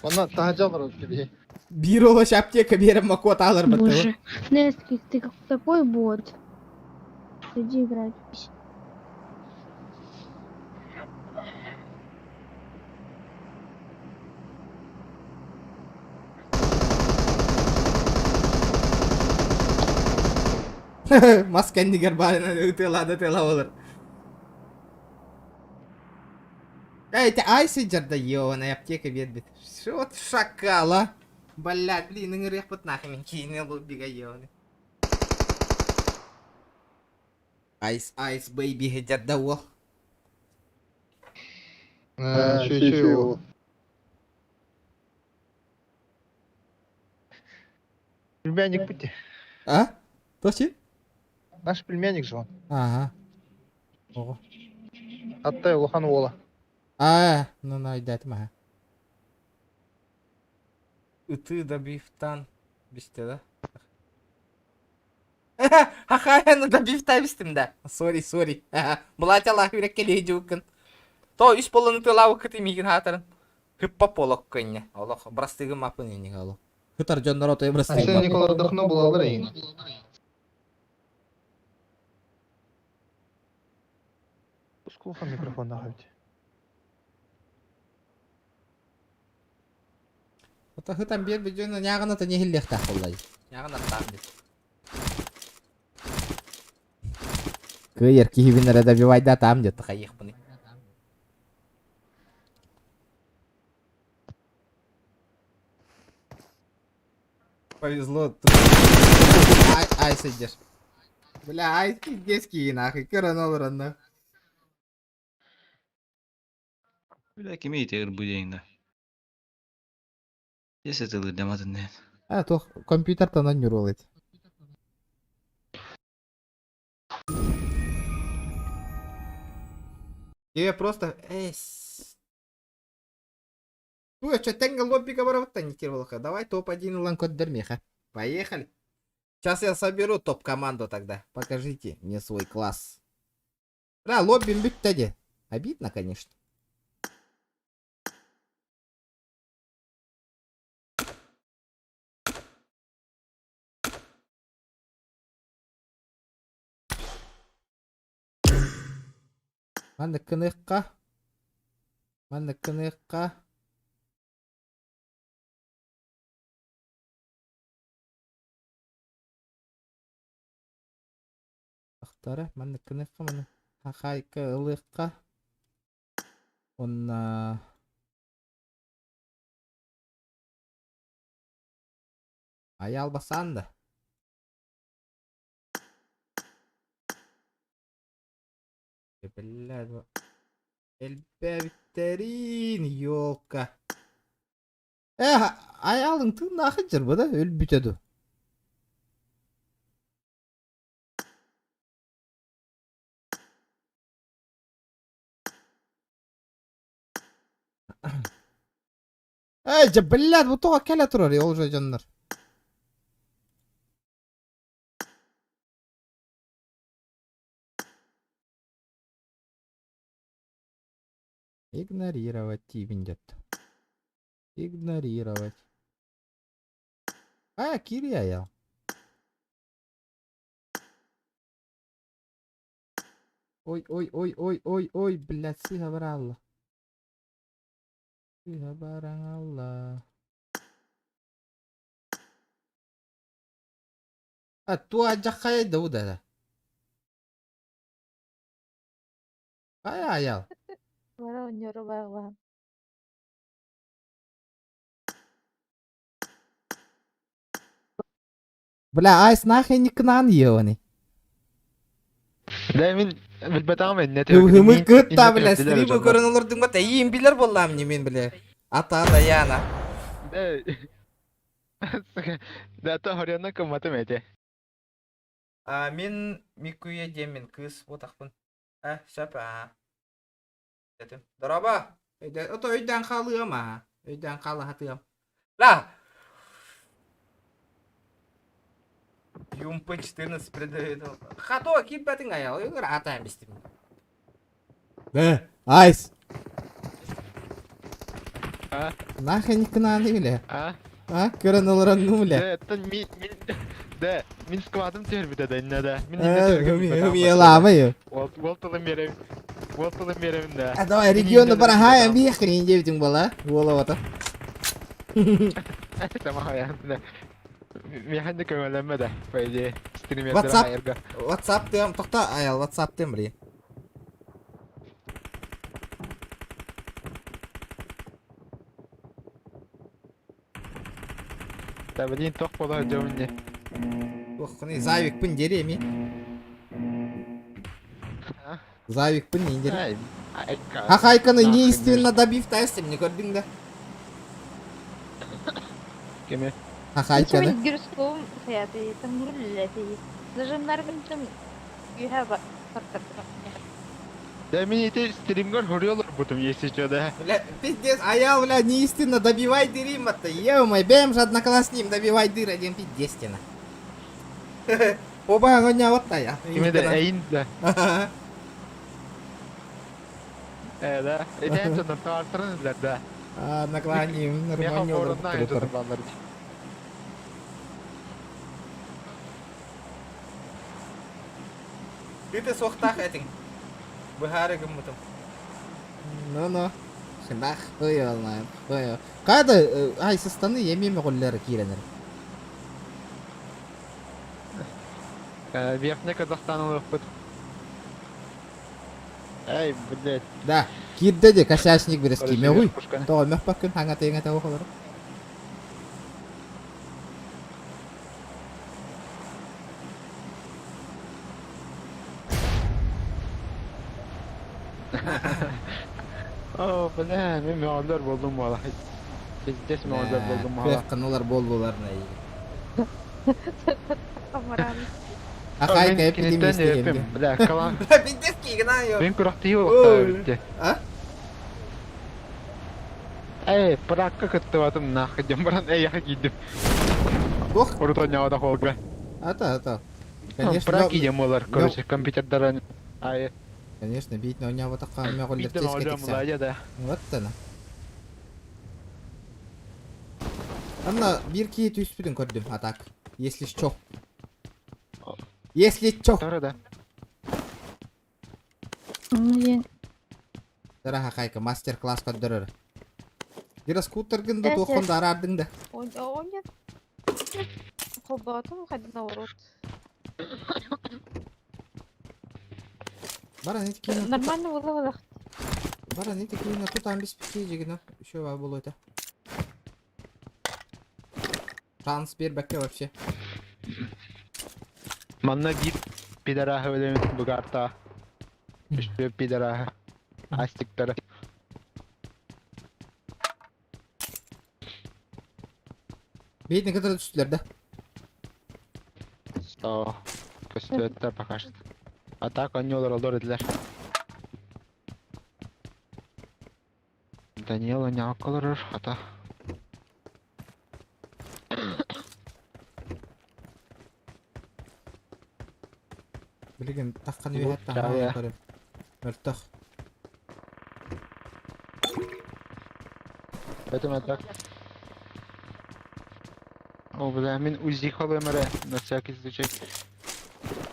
Ona tahaca var gibi. Bir olaş аптека берем макот алыр бітті. Боже, Нескик, ты как такой бот. Иди играть. Masken diger barına ütela olur. Эти айсиджер да ёбаная аптека бедбит. Что ты шакала? Блядь, блин, ну грех под нахрен кине лоббига ёбаный. Айс, бэйби, хеджер да ол. Şu. Племянник пути. А? Точно? Наш племянник же он. Ага. Ого. Аттай Улахан Уола. Ну найдет ма. Ыты да бифтан бисте да? Хахаяны да бифта бистим да. Сори. Булат Аллах үрек келе жуукын. То үс болын тылау кытымигин хатарын. Хыппа полок кынне. Аллах брастыгы мапын ени аллах. Хытар жоннор отой брастыгы. Sen Nikola Dıkna bulalar yiyin. Скулхан микрофонда хавить. Ота хытан бер бежөна ягына та нехиллех та коллай. Ягына там бит. Кыйыр кихибинер добивать да там где-то хаих пыны. Повезло. Ай, сидишь. Бля, ай, детский нахуй, коронол ранно. Бля, кеме етер будейінді. Есі тылы дематын ден. То компьютер тонан нюролит. Я просто... Ну, что, тенга лоббика воровать-то не тервалха. Давай топ-1 ланкот дермеха. Поехали. Сейчас я соберу топ-команду тогда. Покажите мне свой класс. Да, лобби бит-тади. Обидно, конечно. Mana kınıkka. Aktara, mana kınıkka, mana hakayka ılıkka. Ona ayal basan da. Блядь, элбәбиттерин, ёлка. Аялың тыңнақы жыр бұда, өл бүтеді. Блядь, бұл тоға кәлі тұрар, олжай жандар. Игнорировать тибиндет. Игнорировать. Кири аял. Ой, блядь, сыга баралла. Сыга баралла. Туа жаққай дауда. Аял. Бля, айс нахай не кнан ебаный. Да, мен білбетамын, не Hımı kıt da bile stream'ı görün olurdun bata yiyin bilir bollam yemin bile. Ata da yana. Да, то хорянна кымматы мәте. Мен Микуя демен кыз отақпын. Шапа. Dedim. Daraba. Ото өйден қалыгым а. Өйден қалы хатыгым. La. Юмпа 14 придает. Хато кипбетин аял. Игр атайм бистим. Айс. Нахрен кынаны биле. А? Көрөн олораңгы биле. Да, мен сквадым тербиде да, инне да. Мен Ламаю. Волтылым берем да. А давай регионы барахая би хрен дебитин бала. Воловата. Tamam ya. Мен ханды көңөлөмө да, по идее. Стримердер WhatsApp. айырга. WhatsApp тем токта аял WhatsApp тем бри. Да, блин, тох боло жөмүнде. Охны завик пын дереми. Завик пын индер. Хахайканы неистинно добив тайсым не көрдүң да. Кеме? Хахайканы. Гирском саяты тамурлати. Нажимнар бинтем you have a Да, мен эти стримгер хорёлор бутум, если что, да. Бля, пиздец, а я, бля, неистинно добивай дырим-то. Ё-мой, бэм же одноклассник добивай дыр один пиздестина. Оба огня вот тая. Кеме да, эйн да. Да. Это на тартырын да. Одноклассник нормально Орунна балдар. Ты сохтах этим. Быхары гыммытым. Ну. Шындах, хуёлна, хуё. Кайда, ай, со стороны емеме голлары киренер. Верхне Казахстанылык бут. Ай, блядь. Да, кирде де косячник берес киме гуй. То мөх пакын ханга теңе та околор. О, бля, мен меолдар болдум бала. Пиздец меолдар болдум бала. Кынулар болдуларына iyi. Камаран. Ахай кайып деместегенде. Бля, калан. Пиздец кигна ё. Мен куракты yok битте. А? Эй, пракка кыттыбатым нахы жамбаран эяка кийдим. Ох, Урутоняда холга. ата. Конечно, Праки жамолар, короче, компьютердерен. Ай, конечно, бить на уня вот такая мя голлер биттем алжам тескетикся. булайя да. Вот она. Анна бир кии түйіспідін көрдім, атак. Если чо. Если чо. Тора да. Дара хакайка, мастер-класс көддірір. Дира скутергінді тоқынды арардыңды. Оня. Хоботом ходить на урод. Бара не такие Нормально было. Бара не такие на тут амбиспеки жигина. Еще ва было это. Шанс бер бәкке вообще. Манна гит пидорахы өлемін бұгарта. Үшпе пидорахы. Астиктары. Бейт не kadar düştüler de. О, көстөттер пока что. А так они олар эдилер. Даниэла не акылыр, ата. Bilgin takkan üye hatta Çağ ya. yukarı. Mörtök. Поэтому так. О, бля, мен УЗИ халуем аре, на всякий случай.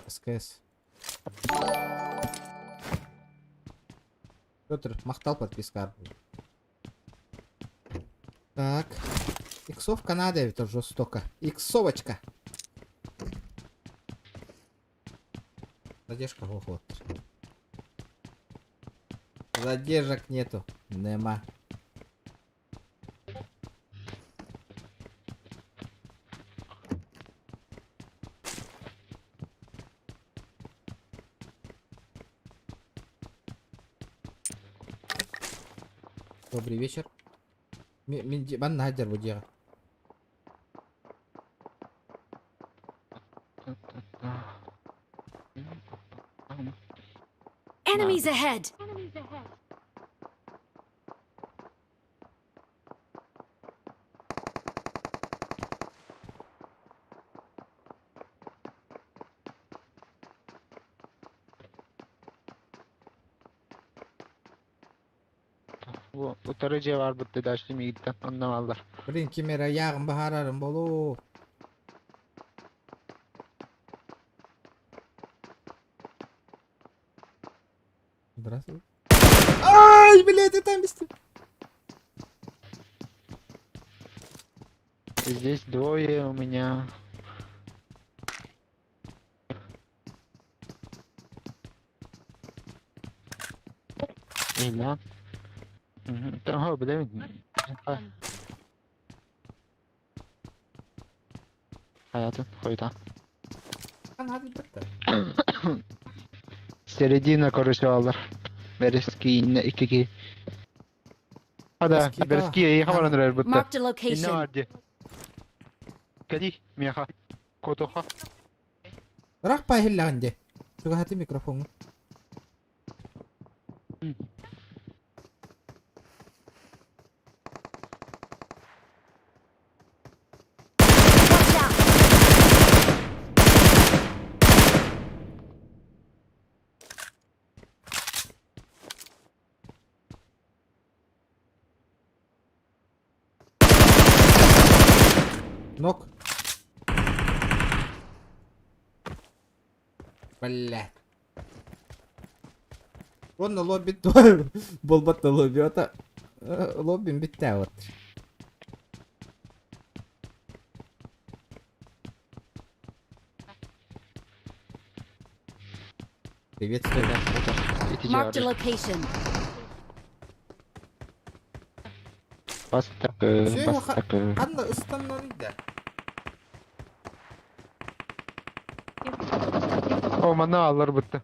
СКС. Петр, махтал подписка. Так. Иксовка надо, это жестоко. Иксовочка. Задержка, вот. Задержек нету. Нема. Добрый вечер. Мен Надер будем. Enemies ahead. Bu utarıcı var bu da şimdi gitten ondan aldılar. Bilin kimera yağın bahararım bolu. Здравствуй. Ай, блядь, ты там бесты. Здесь двое у меня. Иля. Tamam bilemedim. Hayatın koydan. Hadi bitti. Середина konuşuyorlar. Bereski ne iki. Hadi Bereski iyi havalanır bu. Marked a Ne location. vardı? Kadi miyaha. Kotoha. Bırak payhilla ande. Şu hati mikrofonu. Watch out! Нок. Блядь. Он на лобби тоже. Болбат на лобби. Это лобби битте вот. Приветствую. Marked a location. Bas takı, Şey bas takı. Anda ıslanmalıydı. O mana alır bitti.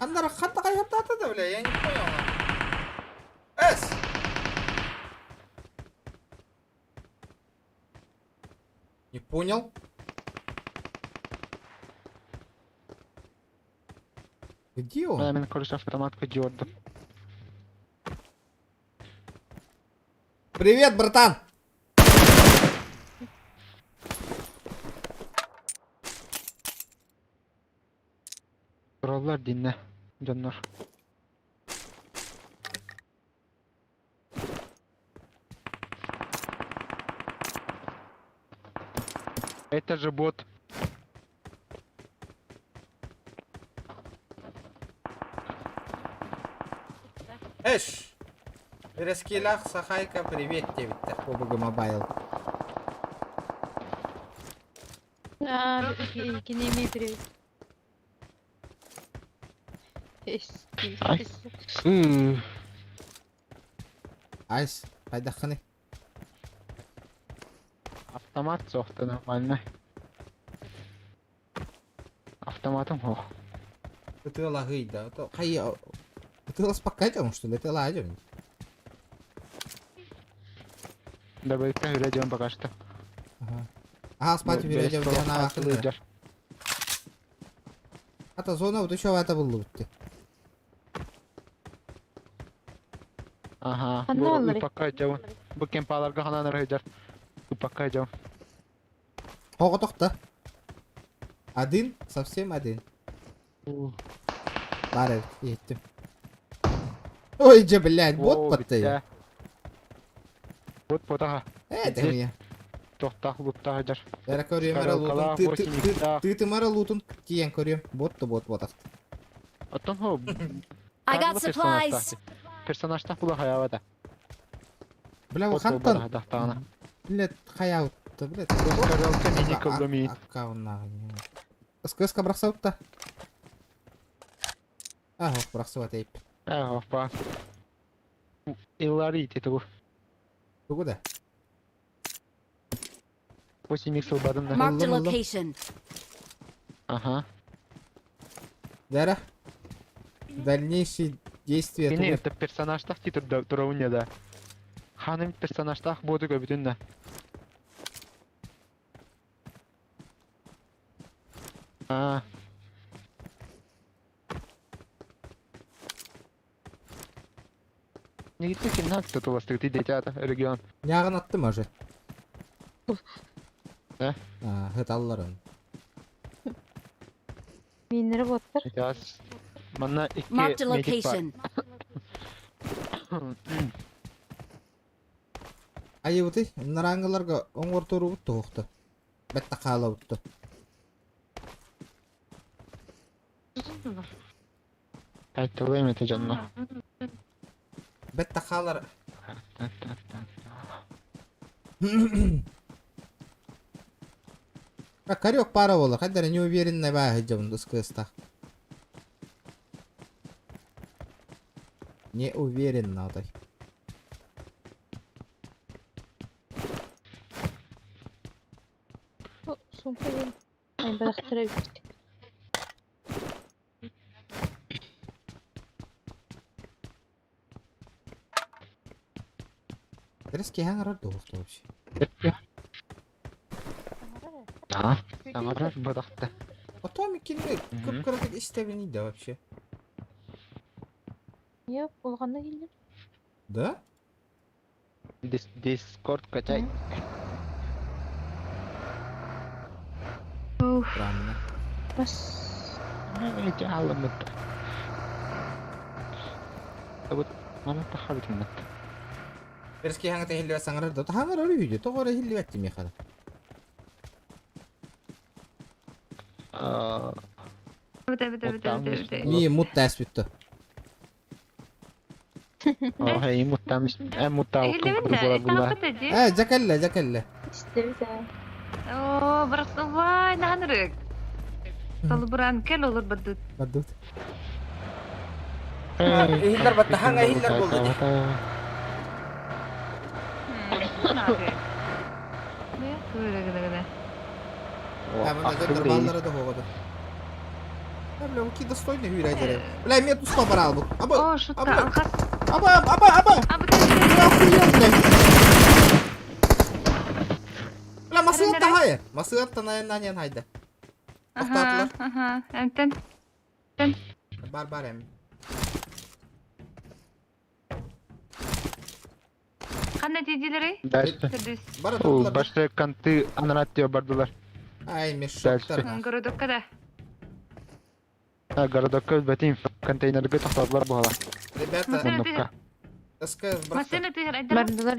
Anda hatta kayıp da öyle yani koyuyor. Es. Не понял. Где он? Ben konuş автоматка gördüm. Привет, братан! Kurallar dinle. Canlar. Это же бот. Эш! Раскилах Сахайка, привет тебе, PUBG Mobile. Ay. Айс, хайдаханы. Автомат сохты нормально. Автоматом хох. Ты лагыйда. Ты успокаиваем, что ли? Ты ладим. Давай перейдем пока что. Ага, спать перейдем, где на вахту. Hatta zona bu şu vata buldu bitti. Ага. Bu пока идем. Bu kempalarga hanan rayjar. Bu пока идем. Hoga tokta. Один, совсем один. Bari yettim. Ой, же, блядь, бот подтая. Bot potaha. Это мне. Tohta lutta hajar. Я көрüyorum ara lutun. Ты мара лутун киен көрüyorum. Bot da bot botak. Оттон хо. I got supplies. Персонажта була хаявада. Бля, bu хантан. Блядь, хаявтта, блядь. Коралка мини коломи. Аккаунна. Скыска брахсаутта. Ага, брахсаут эйп. Ага, па. Илари тету. Куда? 8 миксов бадым. Marked a location. Ага. Дара. Дальнейшие действия. Yine это персонажтах титр дурауня да. Ханым персонажтах боду көбүтүн да. А. Не гитте кинак тутуластык ти детята регион. Ягын аттым уже. Да? Хыталларын. Минер боттар. Сейчас. Манна 2 Marked a медик бар. location. Айыбыты, нараңғыларға оңғыр тору бұтты оқты. Бәтті қала бұтты. Айтылы еметі жанна. Бәтті қалар. Карек пара болар, қайдары не уверенный бағы жауынды ұскыстақ. Не уверен надай. Сумка. Ай, бахтырып. Дәріске хаңырарды оқты вообще. Саңырар бұдақты. Потом кенде көп-көрдік істебенейді вообще. Yok, olğanda gelir. Да? Дискорд качай. Правильно. Bas. Эти алымыт. Вот, мана тахарит мат. Дәріске хаңыта хелі бәт саңырарды. Хаңыр өлі үйді, тоғыры хелі бәтті меқады. Bitte. Ми мутта әспетті. Ой, муттамыш. Муттау. Жакалла. Oo, bıraktın vay, nahanırık. Salı buran kel olur badut. Badut. Ehiller batta hanga ehiller boldu di. Ne? Böyle gede. Мына жердер баллары да хоғады. Бля, оки достойный үйір әдері. Бля, мен тұсқа бара албық. О, шутка, алқас. Аба! Бля, масығатта хайы. Масығатта найын хайды. Тоқтатылар. Enten. Бар әмі. Қандай тедилері? Бара тұрдылар. Башты канты анараттио бардылар. Ай, мешоктар. Городоккада. Городокка бәтин контейнерге тақтадылар бұғала. Ребята, СК брақты. Масына тегер айдалар.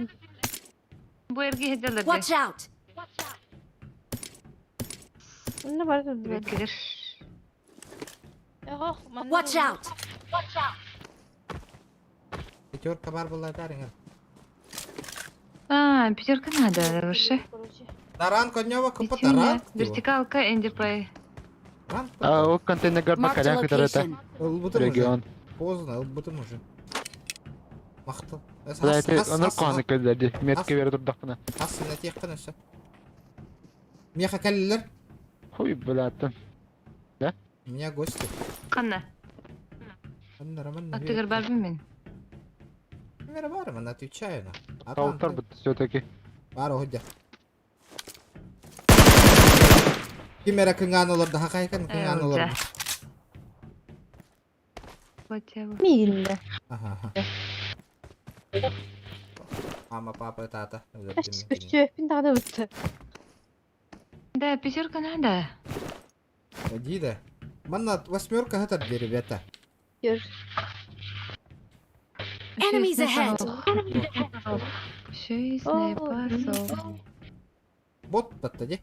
Bu ergi hediyeler. Watch out! Ne var da gelir. Watch out! Пятерка бар была дарыңа. Пятерка надо вообще. Наран конева капота ран. Вертикалка эндипай. О контейнер Marked a бакарян кыдарыта. location. Регион. Поздно, ылбытым уже. Мақтыл. Оныр қаны көздерді. Метке бері тұрдық бұна. Асына тек қана өсі. Меха кәлілер. Хуй, білаттым. Да? У меня гости. Қанна. Нормально. Аттығыр бар мен. Камера бар, мен отвечаю на. Тауықтар бұд, все-таки. Бар, оғыдя. Камера кыңған оларды, хақайқан кыңған оларды. Милда. Ага. Мама, папа, тата. Өппін тағда өтті. Да, пятерка надо. Дида. Манна, восьмерка хатар, ребята. Enemies ahead! Бот баттади.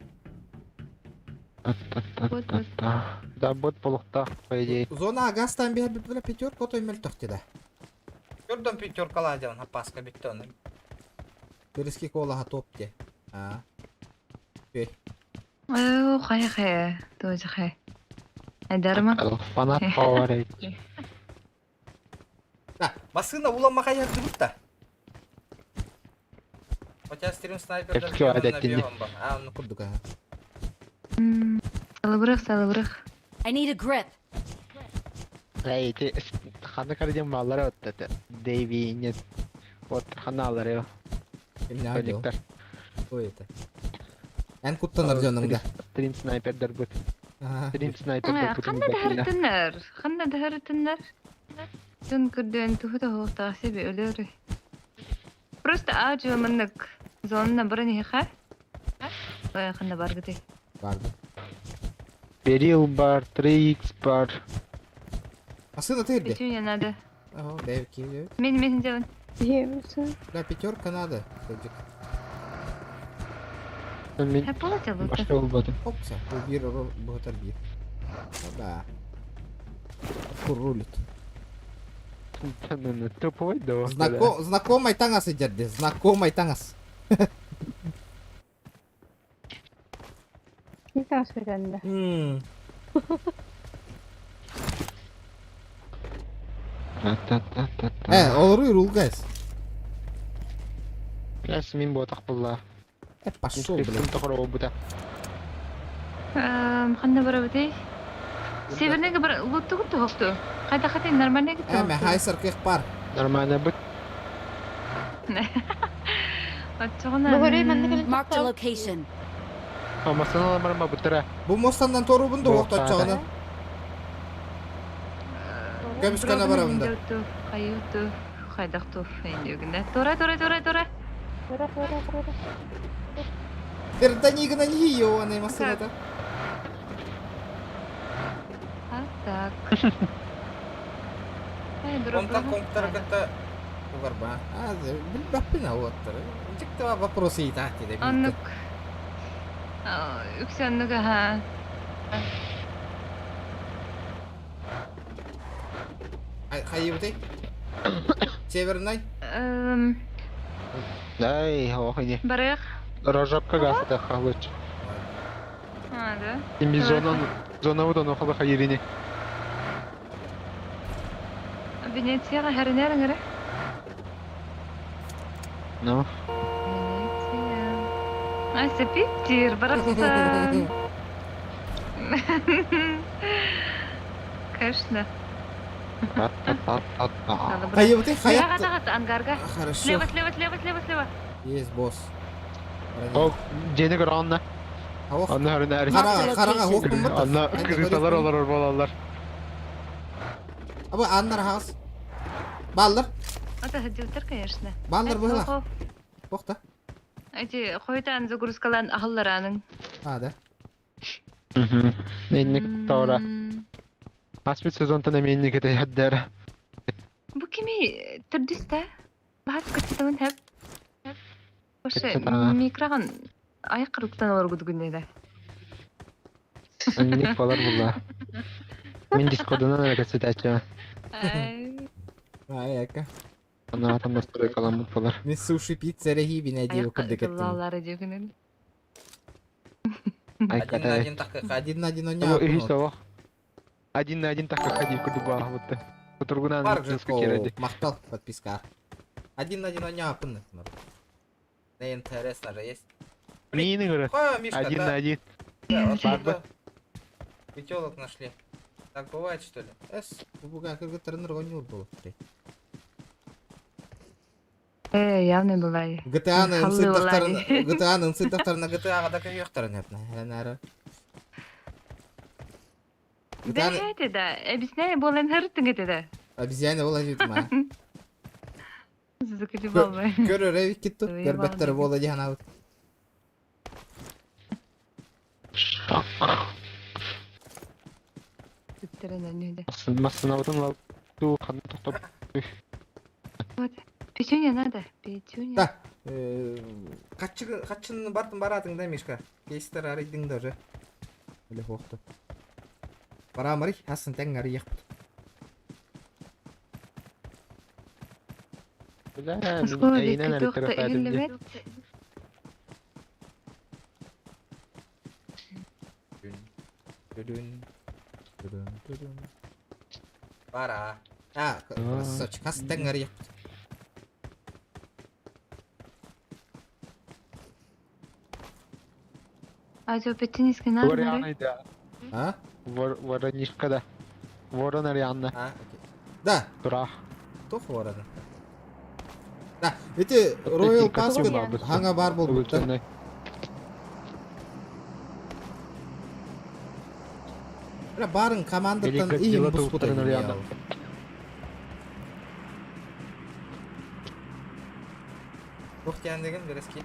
Да, бот полықта, по идее. Зона агастан бер бітбілі пятерка отой мөлтіқті да. Көрдім пятеркала ден, апаска бітті оны. Көріске колаға топ де. Өй. Ой, қай, тоже қай. Айдарма? Фанат пауэр ейт. Да, масына улама қаярды бұтта. Хотя стрим снайперден Эпке адеттенде. оны Құрдық аға. Салыбырақ. I need a grip. Эйти, ханы карден маллары өттті. Дейви, нет. Вот, ханалары. Кемне айдыл. Кониктар. Ой, это. Ән құттанар жаныңда. Стрим снайпердер бұд. Стрим снайпердер бұд. Қанда дәрітінлер. Жон күрден тұхыда хоқтағысы бі өлері. Просто аджу мұнық зонына бірін еқа. Ой, қанда бар күді. Барды. Берил бар, 3x бар. Масына тәрді. Печуня надо. Ага, Дэвид Киев. Мен жабын. Да, пятерка надо. Садик. Мен Хәп бола жабылды. башка болбады. Опса, бир богатар бир. Да. Рулит. Топовый, да. Знакомый тангас идет, знакомый тангас. Не таңыз көргенді. Олруй рулгайс. Мен ботақ болла. Пошел, блядь. Қанда бара бітей? Севернеге бір лутты күтті хоқты. Қайда нормальне күтті Әмі хайсыр кек бар. Нормально бұд. Marked a location. Амасына ламарма бұттыра. Бұл мостандан тору бұнды оқты атчағына. Көмішкана бара бұнда. Қайықты. Қайдақту. Ендегінде. Тора. Перданигана не ебаный масырата. Так. Контакт компьютер Барба. Баппина оттыр. Жіктіва вопросы и так деді. Аннык. Үксеннігі, ха. Қайы бұтай? Северный? Дай, охайне. Барық. Рожапка гасыда халыч. Да? Ими зона выдан оқылы хайырине. Венецияға хәрінерің әрі? Ну? Айсы Питер, барақсан. Конечно. Қайы бұтай? Қайы ангарға. Хорошо. Слева. Есть, босс. О, дені көр анна. Анна әрін әрін. Қараға оқым бұр. Анна криталар олар болалар. Абы аннар хағыз. Балдар. Это хадилтер, конечно. Балдар бұғыла. Боқта. Эти қойтан загрузкалан ахыллараның. Да. Менник таура. Аспет сезонтана менник еті хәддәрі. Бұ кеме түрдісті? Бағат күттіуін әп. Ошы, микраған айқырықтан олар күдігіндейді. Менник балар бұлла. Мен дискордынан әрекетсет әтчі. Яка. Ана атам настрой каламын балар. Мен суши пицца рехиби найдеу күрдік еттім. Айқырықталары дегінен. Один на один он не О, апнул. сово. Один на один так как ходил куды бағыты. Кутургунан Парк же кереди. мақтал подписка. Один на один он не апнул. Да интересно же есть. Мины говорят. Мишка, Один на один. Откуда? Пятелок нашли. Так бывает, что ли? Бубуга кыргы тренер ойнур был. Явный бывай. GTA-ның сыйдақтарына GTA-ға да көйектарын әпні. Әрі. Бәйті да, әбісіне болын ғырттың еті да. Обезьяна бола жетім, а? Зүкілі болмай. Көрі рәвік кетту, көрбәттері бола дейін ауыт. Түттерінен өйді. Масынавытын лапту қаны тоқтап. Печенье надо, печенье. Да. Қатшының бартын баратың да, Мишка. Кейстер арайдың да уже. Біле хоқты. Бара марый, асын тәң ары еқпіт. Қысқы беккі тоқты үйілімет. Бара. Красавчик, асын тәң ары еқпіт. Ажо печеньеске надо, Варианы, да. А? Воронишка, да. Ворон Арианна. Окей. Да. Тура. Кто ворона? Да, эти Royal Passport ханга бар бол бұтты. Барын командаттан иім бұс бұтай. Тоқтиян деген береске.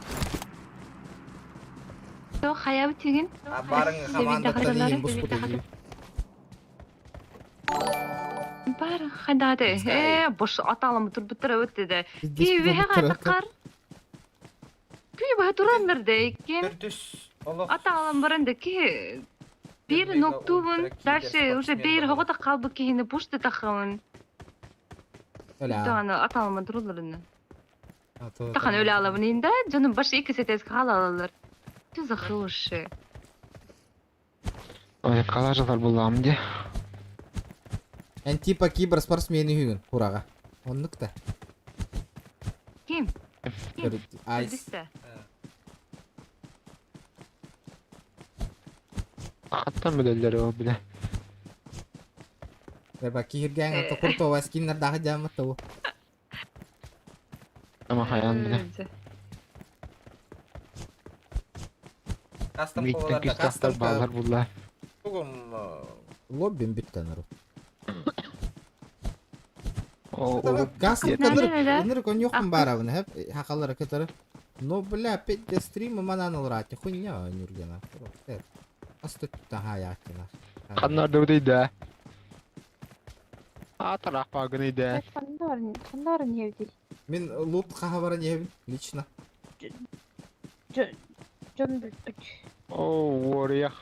Жоқ, қаябы теген. Барын командаттан иім бұс бұтай. Бар, хадады. Бош аталымы турбуттара өтті де. Біздес Кейбе бұлбұттар қарды өтті. қар. Кейбе турандар да екен. Бүртүс. Олох. Аталым барында ки bir ноктубун. Дальше уже бейір хоғыта қалбы кейіні бушты тақауын. Öyle ha. Дағаны аталымы тұруларыны. Atı- Тақан өлі алабын енді, жонын башы екі сетескі қал алалар. Жүзі қылышы. Ой, қалай жылдар болам де. En типа киберспортсмени hügün Huraga. Onluk da. Ким? Айс. Білісті. Қаттан мүдәлдері ол біле. Бәба кихирген ата курто васкиннер дағы жамытты о. Ama hayan біле. Кастом Миттен коваларда кистақтар балар бұлар. Бүгін Лоббин бүттен ұру. О, Кастом Нәлі нәлі? кадыр кон yokum bara bunu hep hakaları katarı. No бля, 5 стрима манан урати. Хуйня нюргена. Асты түттен хаякина. қаннарды өдейді. Атырақ бағын еді. Қандарын евдел. Мен лут хабарын ебин лично. Жон бүлпік. О, ория.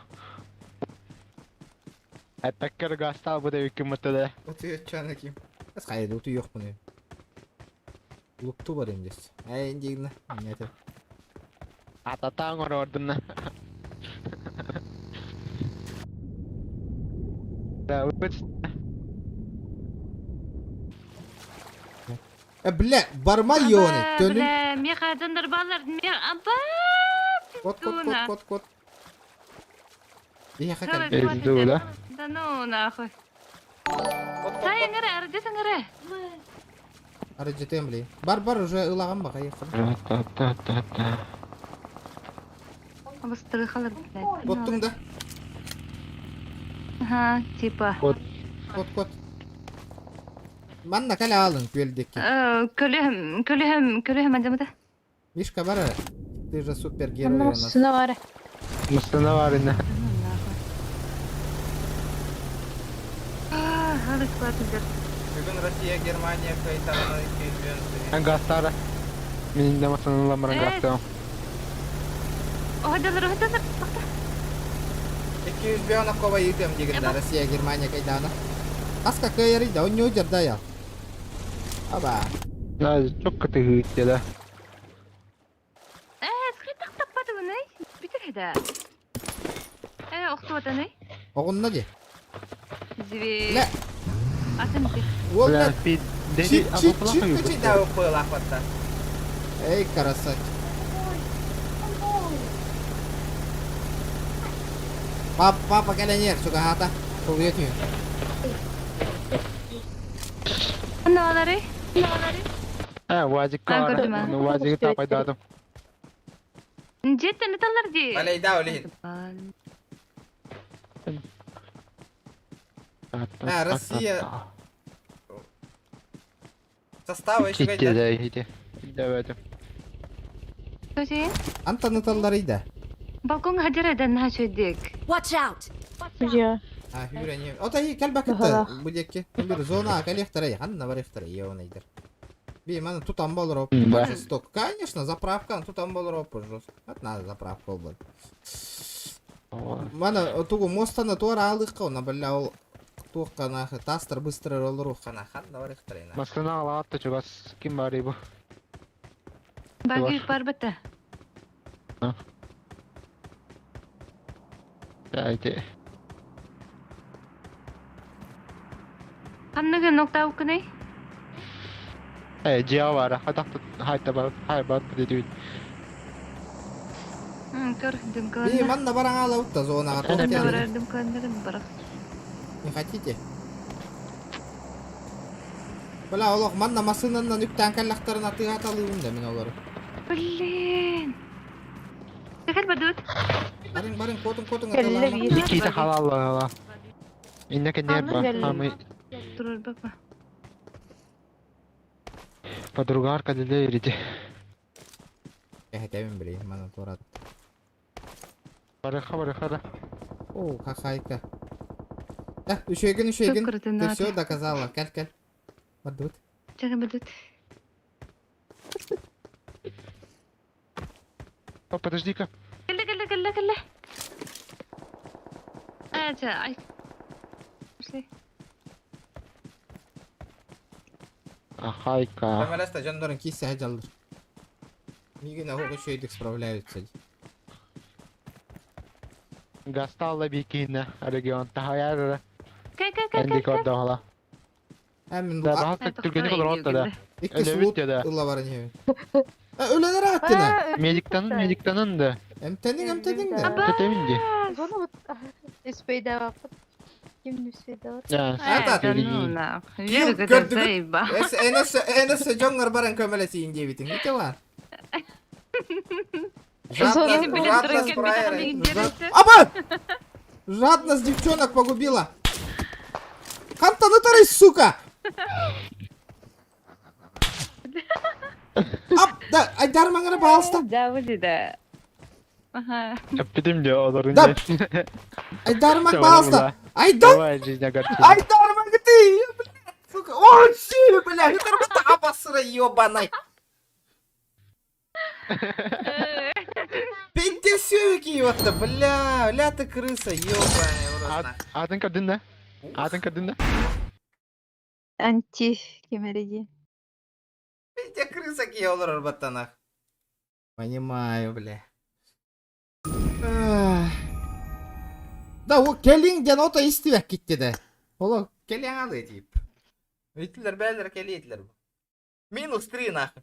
Әпәккер ғаста бұда өкі мұтыды. Оты чана ким. Аз қайды оты yok bunu. Лутту бар емдес. Әй индегіні. Нәті. Ататаң ор ордына. Да, өтсі. Бля, барма йоны. Төнün. Бля, меха жондар балар. Аба! Кот. Iya kakak. Ezді ола. Да ну нахуй. Сайын ғыры, әрдесің ғыры. Ары жетем білейін. Бар уже ылаған бақ аяқыр. Та-та-та-та. Абыстыры қалыр, блядь. Боттың да. Ага, типа. Кот. Манна кәлі алын көлдекке. Көліхім әндемеді? Мишка бары. Ты же супергерой у нас. бары. Мұстына бар ені. Алыс қылатыңдар. бүгін Россия, Германия, Кайтараны, Кейбен. Ән ғастары. Менің де масынылар ғастырым. Оғадалар. 200 бионок кова ютем дегенде Россия, Германия кайданы. Аска кайры да, он не удерда я. Аба. Çok kötü hüyüttеді. Скриптақ таппады бұны. Бітір еді. Оқты отаны. Оғын не де? Зве. Лә. Атын бітір. Ол Бля, не? пи... Чик. Да, упыл ахватта. Эй, красавчик. Папа кәләнер, суға хата. Сол етмей. Анналары. Вазик кар. көрдім, ә. Вазик'i tapaydadım. Жеттен ұталар де. Балайда олейін. Россия. Состава еще Gitti кайда. de gitti. Evet. Көсейін? Антон ыталларыйда. Балкон хадирадан хашөйдек. Watch out! А, хюре не. Ота и кәлбәк итті будекке. Бір зона кәлектірі. Ханна бар ектірі. Еуінайдыр. Бей, мана тутан болыр оп. Сток. Конечно, заправка. Тутан болыр оп. Жест. Вот надо заправка бол. Мана тугу мостаны туара алдыққа. Она, бля, ол туққа нахы. Тастыр быстыры олыр уққана. Ханна бар ектірі. Masını ala attı çoğaz. Kim bari bu? Баги бар бітті. Haydi. Қанныға ноқта ұққыны? Ciha var. Haydi bak. Haydi bak dedi. Көр, Бей, дүмкаланды. манна бараң ала ұтта зонаға. Әне тоқ Барар келді. дүмкаландырын барақ. Не хотите? Бля, олық, манна масынынан үктен кәллақтарын атыға аталуым да мен олары. Блин. Секел бадут. Барың, котың аталама. İki de halal. İnne ki ne var? Ama Тұрар бақма. подруга arkada değildi. Әйтәмін білейін, мана торат. Barıqa. О, қақайка. Üşегин. Шукр, ты Ты надо. все доказала. Кәл. Бардут. Чага будут. О, подожди-ка. Калла. Ай. Пошли. Ахайка. Камераста жандорын кисе ажалдыр. Мигина хого шейдик справляются. Гасталла бикина. Регион тахаяр. Кай. Энди корда хала. Әмін Да, бұл бахак тюргені кодыр отта да. икки Öyle сулут bitti de. ұла барын емен. Ölenер аттына. Медиктанын да. Әмтенің де. Тетеминди. Üspeyde vakit. Kim üspeyde var? Ya, Ата. Жануна. Йыл Жүргү көрдүгүт. зайба. Энесі жоңғар баран көмелесейін дебітің. Ите бар. Жадность Аба! Жадность девчонок погубила. Кантаны тарай, сука! Да, айдар маңыры балыста. Да, вот да. Ага. öptüm diyor olurun. Да. Айдар маң балыста. Айдар! Давай, жизнь огорчила. Айдар маң ты! Сука, о, щи, бля, это работа обосра, ёбаный. Пентесюки, вот это, бля ты крыса, ёбаный, уродна. Adın kadın ne? Adın kadın ne? Anti kemerici. Пенте крыса киолор арбаттанах. Понимаю, бля. Да, о, келин ден ото истивек китти де. Оло, келин алы дейіп. Үйтілер, бәлер, келейтілер. Минус 3 нах.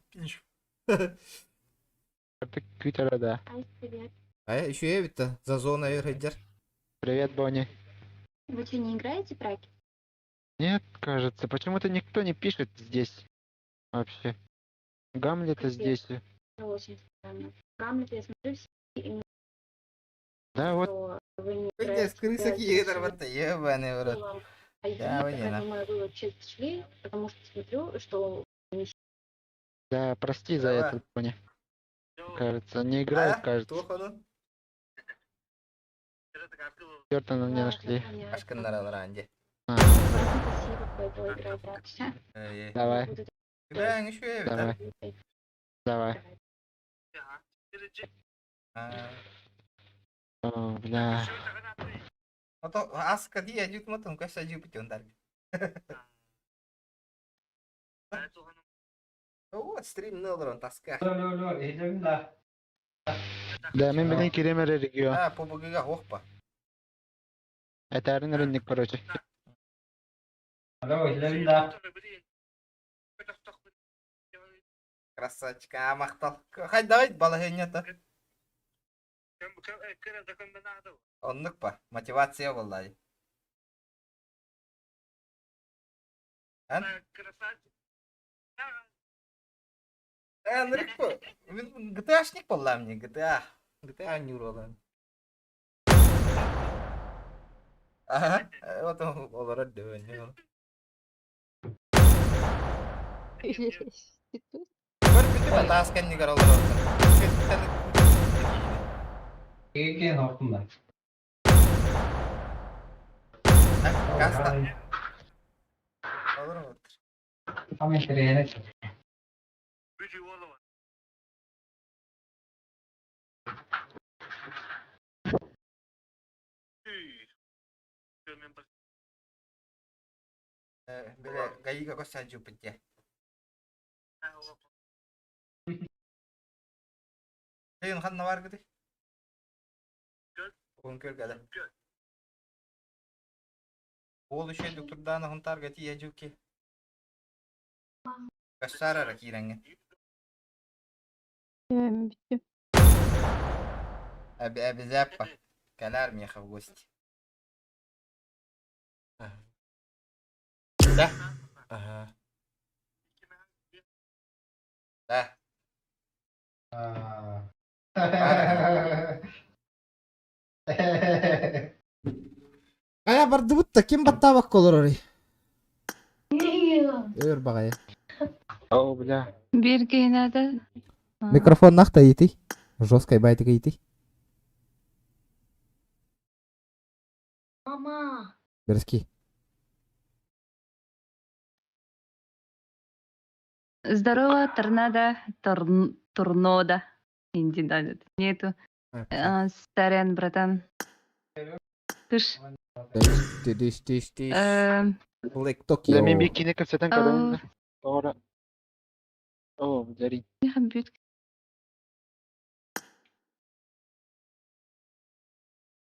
Твиттера, да. Еще я ведь за зоной рейдер. Привет, Бонни. Вы что, не играете в праки? Нет, кажется, почему-то никто не пишет здесь. Вообще. Гамлета здесь. Очень странно. Гамлет, я смотрю, все именно, Да, вот. что вы не Пенте играете в крыса праки, киетер, вот ебаный, урод. вам Да, ID, понятно. я думаю, вы вообще шли, потому что смотрю, что Да, прости за Давай. это, Бонни. Кажется, не играет, кажется. Тухану. Черта нам не нашли. Ашкандар алар анде. А, спасибо, кто это играет дальше. давай, Да, еще я давай, ведь. давай. О, бля. А то аска ди ажут матом каса ажу путёндар. Вот стрим нолрон таска. Да, мен bilin kiremer регион. А, побугига хохпа. Это рынок, короче. Красавчика, мақтал. Хай давай балахенята. Оннук па, мотивация боллай. Ан? Нырык па. Мен GTA-шник боллам не, GTA. GTA не уролам. Ага, вот он олар дөөн. Бір бітіп атасқан негер олар отыр. Кейген ордында. Каста. Олар отыр. Хамын керене. Бля, гаига косаджу пытте. Eyun xanna var gidi. Он көргәле. Ол үше доктурдан хонтарга тия жуки. Кашара кирәңгә. Обязательно. Калар меха в гости. Да. Ага. Да. Ая барды бутта ким баттабак колорори. Өр багай. О, бля. Берге надо. Микрофон нахта ити. Жесткой байтыга ити. Мама, Берски. Здорово, торнадо, торнадо. Инди, да, нету. Сорян, братан. Кыш. Тиш. Эм, Лек Токио. Мен бекине кірсетен Ау. кадамды. Doğru. О, жари. Не хабют.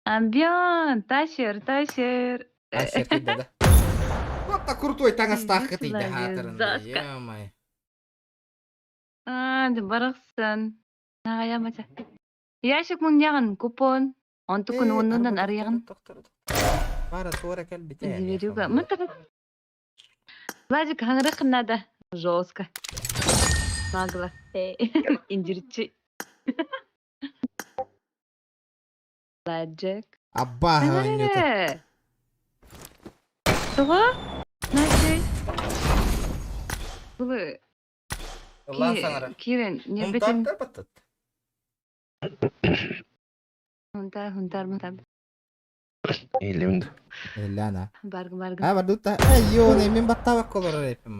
Амбион, тащер. Ащер кидді да. Вот так крутой таңыстақ Извините, дейді Владимир, хатырында. Заска. Е-май. Барықсын. Нағая мача. Яшик mun яғын купон. Онты күн онынан арияғын. Бара суара кәл бітән. Зверюга. Мытыры. Владик, хаңырық надо. Жестко. Нагло. Индирчи. Владик. Абба ойнеті. Нәре? Тұға? Нәрсе? Бұлы. Lan sanara. Кирен, не Hun бетін. tatlı batat. Хунтар. Elimde. Ellana. Баргы. Ha barduta. Ayyo ne min battavak olur repim.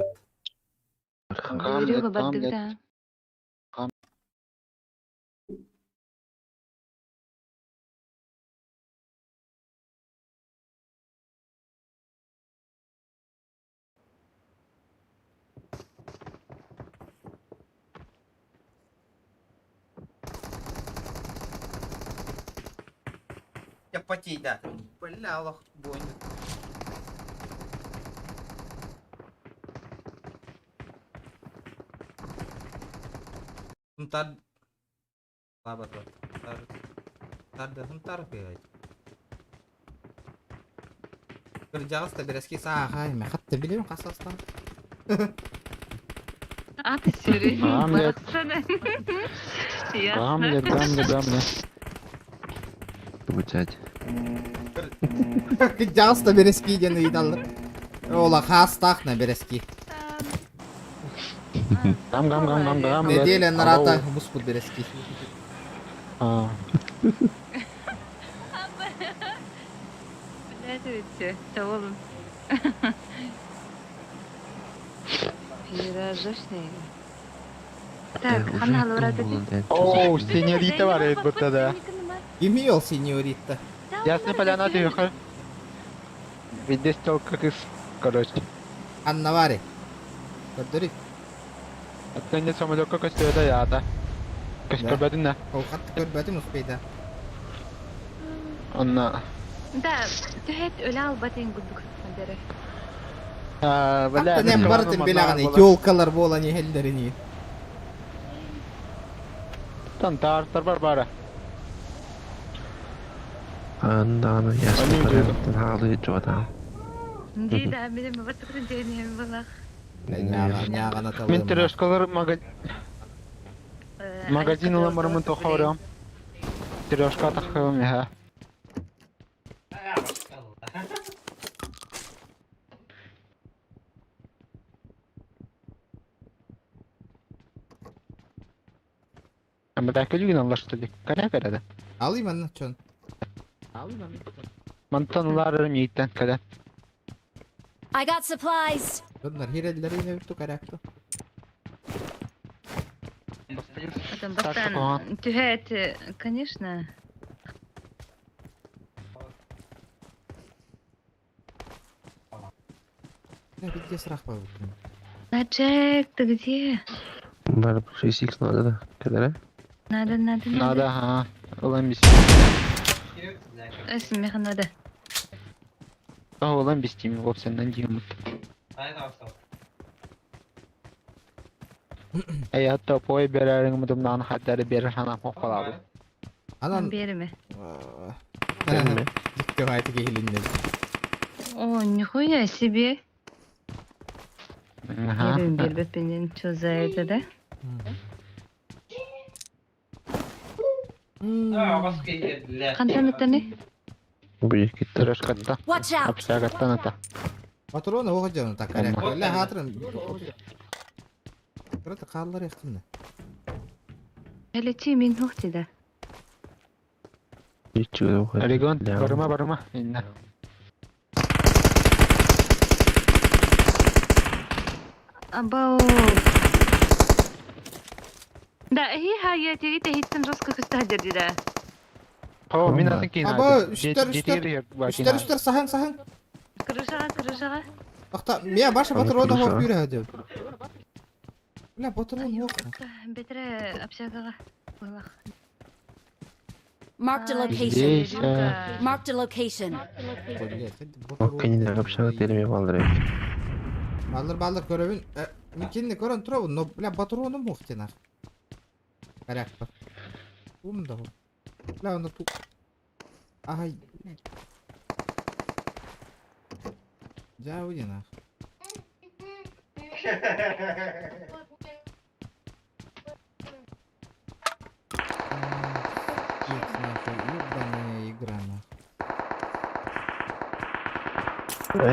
Зверюга бардыгда. Ya потей, да. Бля, Аллах, бойня. Huntar. Sahabat lo. Huntar be. Kerja da biraz ki saha. Me hatta biliyorum kasastan. At içeri. Ahmet. Baksana. Гамлет. Бучать. Kerja da biraz ki canı idallı. Ola hastaq na biraz ki. Гам. Неделя нарата буспут biraz ki. Блядь, ведь, таволым. Пирожочный. Так, хана лорады. О, сеньорита var evet burada da. Kimi yol senyorita? Ясный поляна тихо. Везде стелка кыс, короче. Anna var ya. Gördürük. Attığında самолетка көстөдө яата. Көстөбөдүн да. O hattı görbedim uspeyda. Онна. Да, төхет өле албатын гудук. Дere. Hatta nem barıtın bilağını. Yolkalar bu olan yehellerini. Тантар бар бара. Andanı yaşlı halı çoğdan. Нди да, менен баттыкын жегенем балак. Няган Мен аталым. трешкалар магазин ламарымын тохорам. Трешка тахым я. Ama da kötü gün anlaştık. Kana kadar. Alayım anla çon. Mantanlar yiğitten kadar. I got supplies. Bunlar hirelleri yine bir tukarakto. Потом бастан төхет, конечно. Ne bir sırak var bakayım. Наджек, ты где? Var 6x надо da. Kadar. Надо. Надо, ага. Ulan biz. Смеха надо. Ulan biz team yok senden diyeyim. Hayatta boy bererim mıdımdan hatta berer hanam hoqaladı. Anan. Береме. Dikkat hayatı gehilinler. О, нихуя себе. Ага. Бербепенен, что за это, да? Қантан не? Büyük gitti. Трешкатта. Watch out. Апсагаттан ата. Patronu o canı takarak. Öyle hatırın. Kırıtı kallar yakında. Лети мен хухти да. Hiç yok. Орегон, барыма. Инна. Абау. Да, هي هاي تيجي تهيتن راسك كستهدر دي ده. هو مين أتكين Aba üstler sahın. كرشها. Akta miya başa patrona hop yürü hadi. La patron yok. بترى أبشاغة. والله. Marked a location. Здесь, Marked a location. Okkanı da kapşağı terim yapalım. Baldır görevin. Mikinni koran trovu no la patronu muhtenar. Karak bak. Bunda bu. La onu tu. Ay. Jauh ya nah. Ебаная игра нахуй.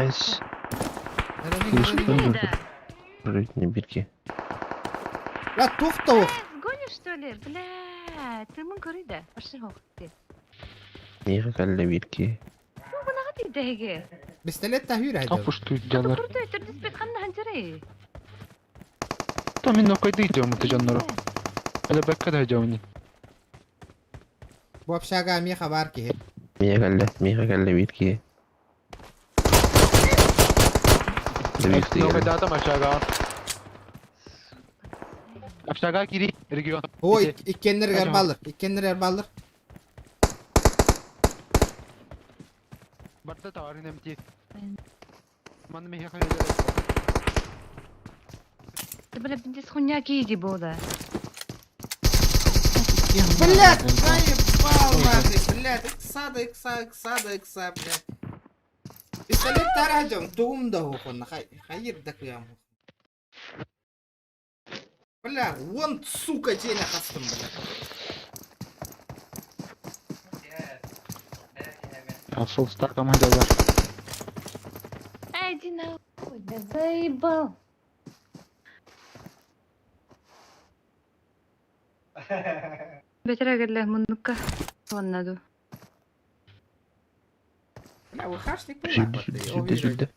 Eş. Рütni birki. La to'xta. Гонишь что ли? Бля, ты мон корида. Пошли хох. Niye kalle birki? Ну, бuna غادي دهيجي. Pistolet tahir hadi. Apıştı canlar. برضو تردس بيت خلنا هنجري. Tam min nokkaydı gidiyorum bu canlara. Hele bekle de hacamını. Bu apşaga mi haber ki. Niye kalle birki? Nokkaydı adam aşağı. Aşağı giri. Region. O ikkenler erbalır. Barda tarihine mi? Manı mı yakın بلا بدي سخنياك يجي بودا. Блядь, заебал нахуй, блядь, икса, блядь. Пистолет таражам, тугумда хохон, хайырдак я му. Бля, вон, сука, жена хастым, блядь. Asıl stak ama hacılar. Иди нахуй, да заебал. بترى قال له منك ونادو. Бля, выхашник, Sürdü.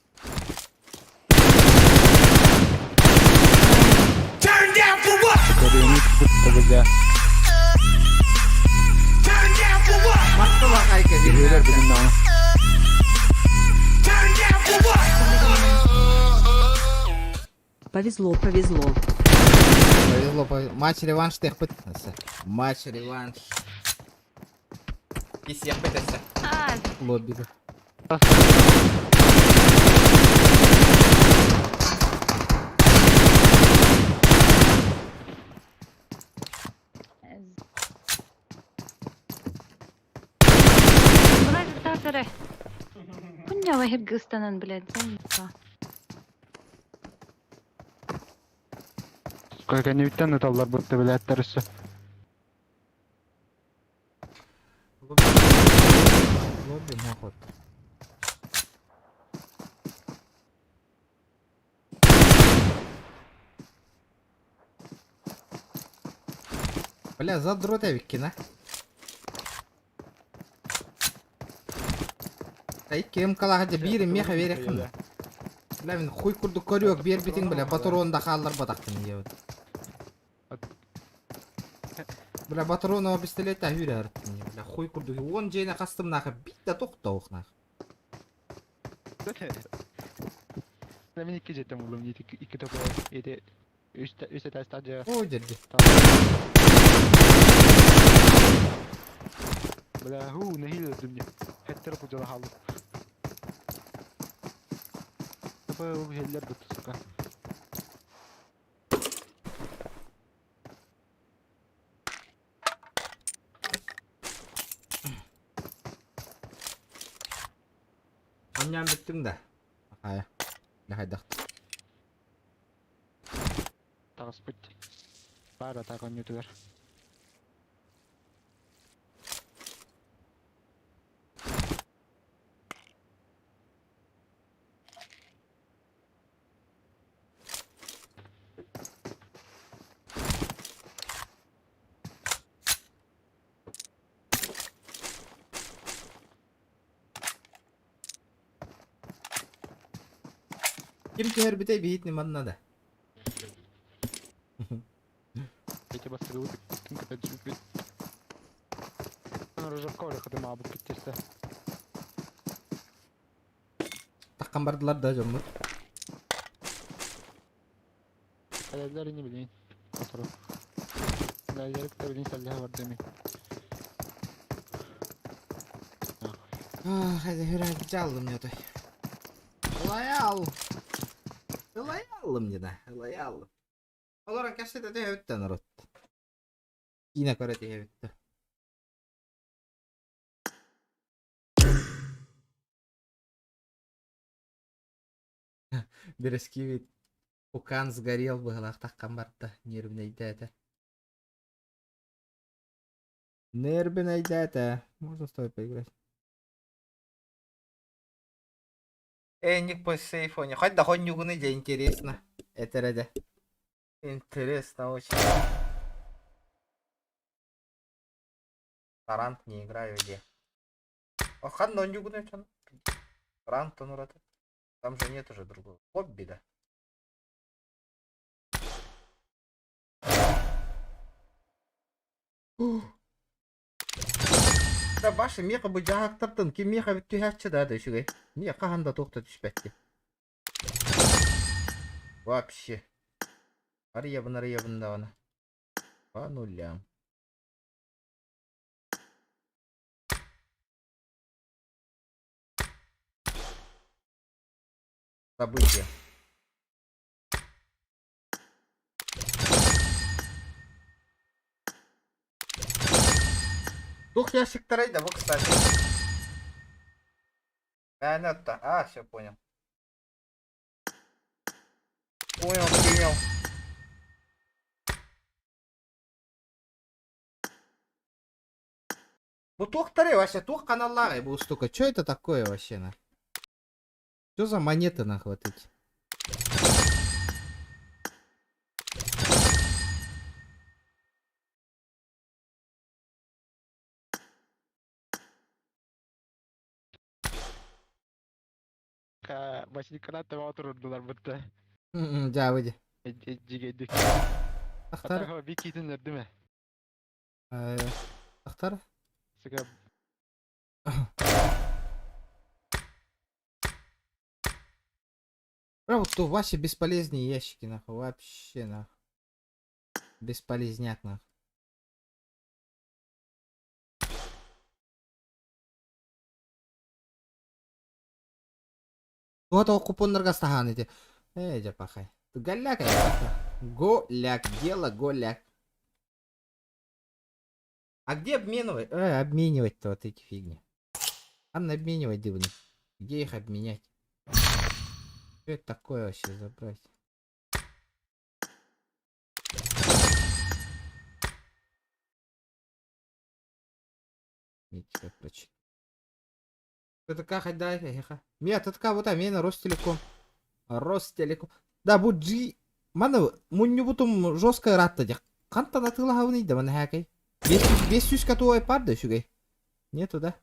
Baktı bak herkes. Geliyorlar benim namı. Повезло. Повезло. Матч реванш тех пытался. Матч реванш. Писья пытался. Лобби. Брать татаре. Кунья вахир гыстанан, блядь, заебал. Kaykan evitten de tallar bu tebeletler üstü. Лобби нахуй. Бля, задрот Виккина. Кем калагаja bir meha verekin. Bля, мен хуй курду көрөк бер битин бля, патронда халлар батактын ебет. Бля, патронова пистолет tahir арттын. Бля, хуй курду 10 жена кастым нахы битте токтоук нахы. Ben iki jetem oğlum, iki topu yedi. Üstte ters tacı. O ciddi. Bля, hu nehil öldüm ya. Her tarafı cana halde. Bu heller de tutuka. Annem bittim de. Hayır. Ne haydak. Tağız bitti. Para tağın yutular. Kim ki her bitey bir hitni manna da. Peki كده بس جودك ممكن تشوف بيه. انا رجع كوري خدم مع ابو كتير. Takkan bardılar da canım. Alevler yine bileyim. Fotoğraf. Alevleri de bileyim salliha var demeyin. Ah, hadi herhalde aldım ya da. Olaya al. Olaya aldım ya da. Olaya aldım. Olarak kaçtı da devletten arot. Yine kare devletten. Берески Пукан сгорел в галактах камбарда. Нервный дата. Нервный дата. Можно с тобой поиграть. Ник по сейфоне. Хоть да хоть нюгуны, где интересно. Это ради. Интересно очень. Тарант не играю где. Хан но нюгуны что? Тарант он рад. Там же нет уже другого. Хобби, да. Да башы меха bu жаактырдын ки меха бүтүхачы да дөшүгө. Не каханда токто түшпөттү. Вообще. Арыябын да аны. По нулям. События. Дух ящик трейда, вот кстати. Понятно. А, все понял. Принял. Ну тух трей вообще, тух каналлары был штука. Что это такое вообще на? Что за монеты нахватить? Başını kanat da otururdular burada. Ja, выйди. Eccigedik. Ахтар. Hatta bir kitinler değil mi? Ахтар. Sıkı. Вот то вообще бесполезные ящики, нахуй. Вообще, нахуй. Бесполезняк, нахуй. Вот купоннарга стахан эти. Жапахай. Голяк, голяк, дело голяк. А где обменивать? Обменивать-то вот эти фигни. Надо обменивать, дивный. Где их обменять? Что это такое вообще забрать? Ничего прочитать. Это как да, Нет, это как вот амена Ростелеком. Ростелеком. Да, буджи. Мана, муню бутум жесткая ратта дек. Канта на тыла хавны да мана хакай. Без сюшка туой парда шугай. Нету, да?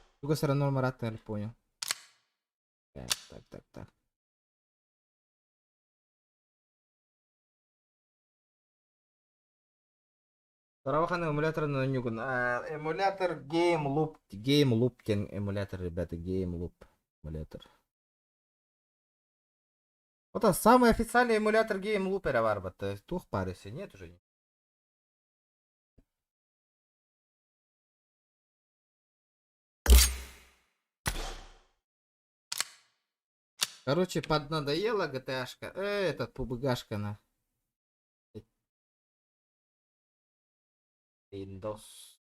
С другой стороны, Марат, я понял. Так. Таравахана эмулятор на нюгун. Эмулятор Game Loop. Game Loop кен эмулятор, ребята. Game Loop эмулятор. Вот это самый официальный эмулятор Game Loop варбата. Тух париси, нет уже. Короче, поднадоела GTA-шка. Этот пубыгашка на. Windows.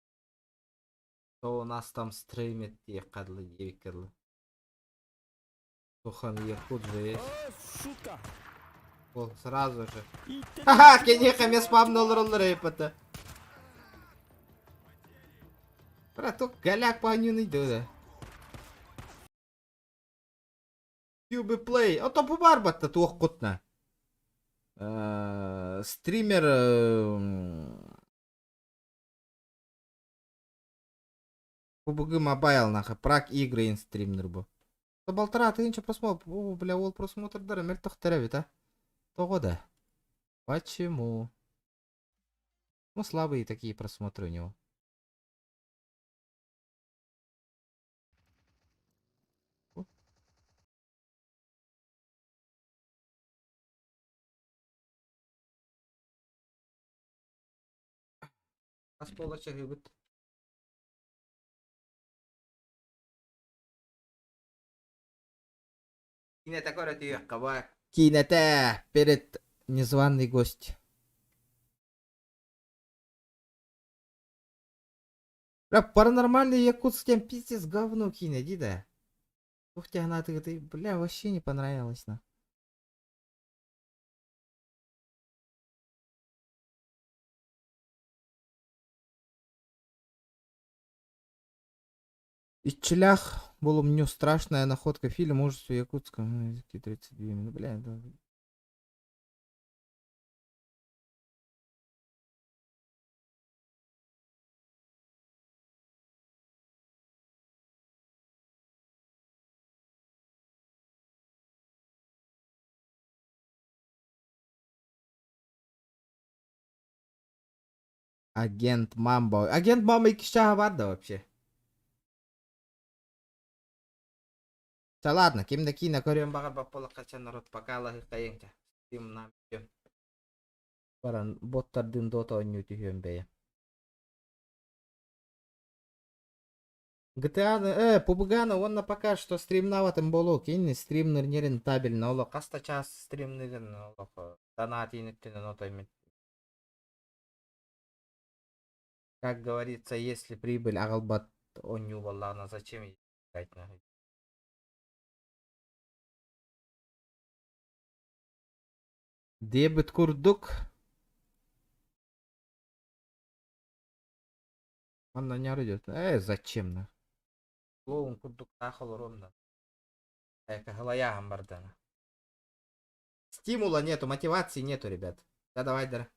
Кто у нас там стримит, ехали, ехали. Тухан ехут же есть. Вот, сразу же. Ха-ха, кенеха мне спамнул роллрейпата. Браток, голяк по ню найду, да. Cube Play. O topu var batta tuğuk kutna. Стример PUBG Mobile нахуй прак игры стример бу. Полтора тысячи просмотров. О, бля, ол просмотр дара мертох теревит, а? Того да. Почему? Ну, слабые такие просмотры у него. Asполача гибет. Кинета перед незваный гость. Бля, паранормальный якутский пиздец говно кине, дида. Ух ты, она ты, бля, вообще не понравилось, на. Ичелях была мне страшная находка фильм ужасов якутском. Языки 32 минут, бля, да. Агент Мамбо. Агент Мамбо и кища варда вообще. Да ладно, кем да кино көрем багат баппола качан народ пока Аллах кайынча. Тим нам жön. Баран боттардын дота ойнуу түйөн бeye. GTA PUBG онна пока что стримнаватын болу кейин стримнер не рентабельно оло каста час стримнерин оло донатиниттен отоймен. Как говорится, если прибыль агалбат ойнуу боллана зачем играть на. Дебет курдук. Он на няры идет. Зачем на? Клоун курдук тахал ромда. Галая гамбардана. Стимула нету, мотивации нету, ребят. Да давай, дара.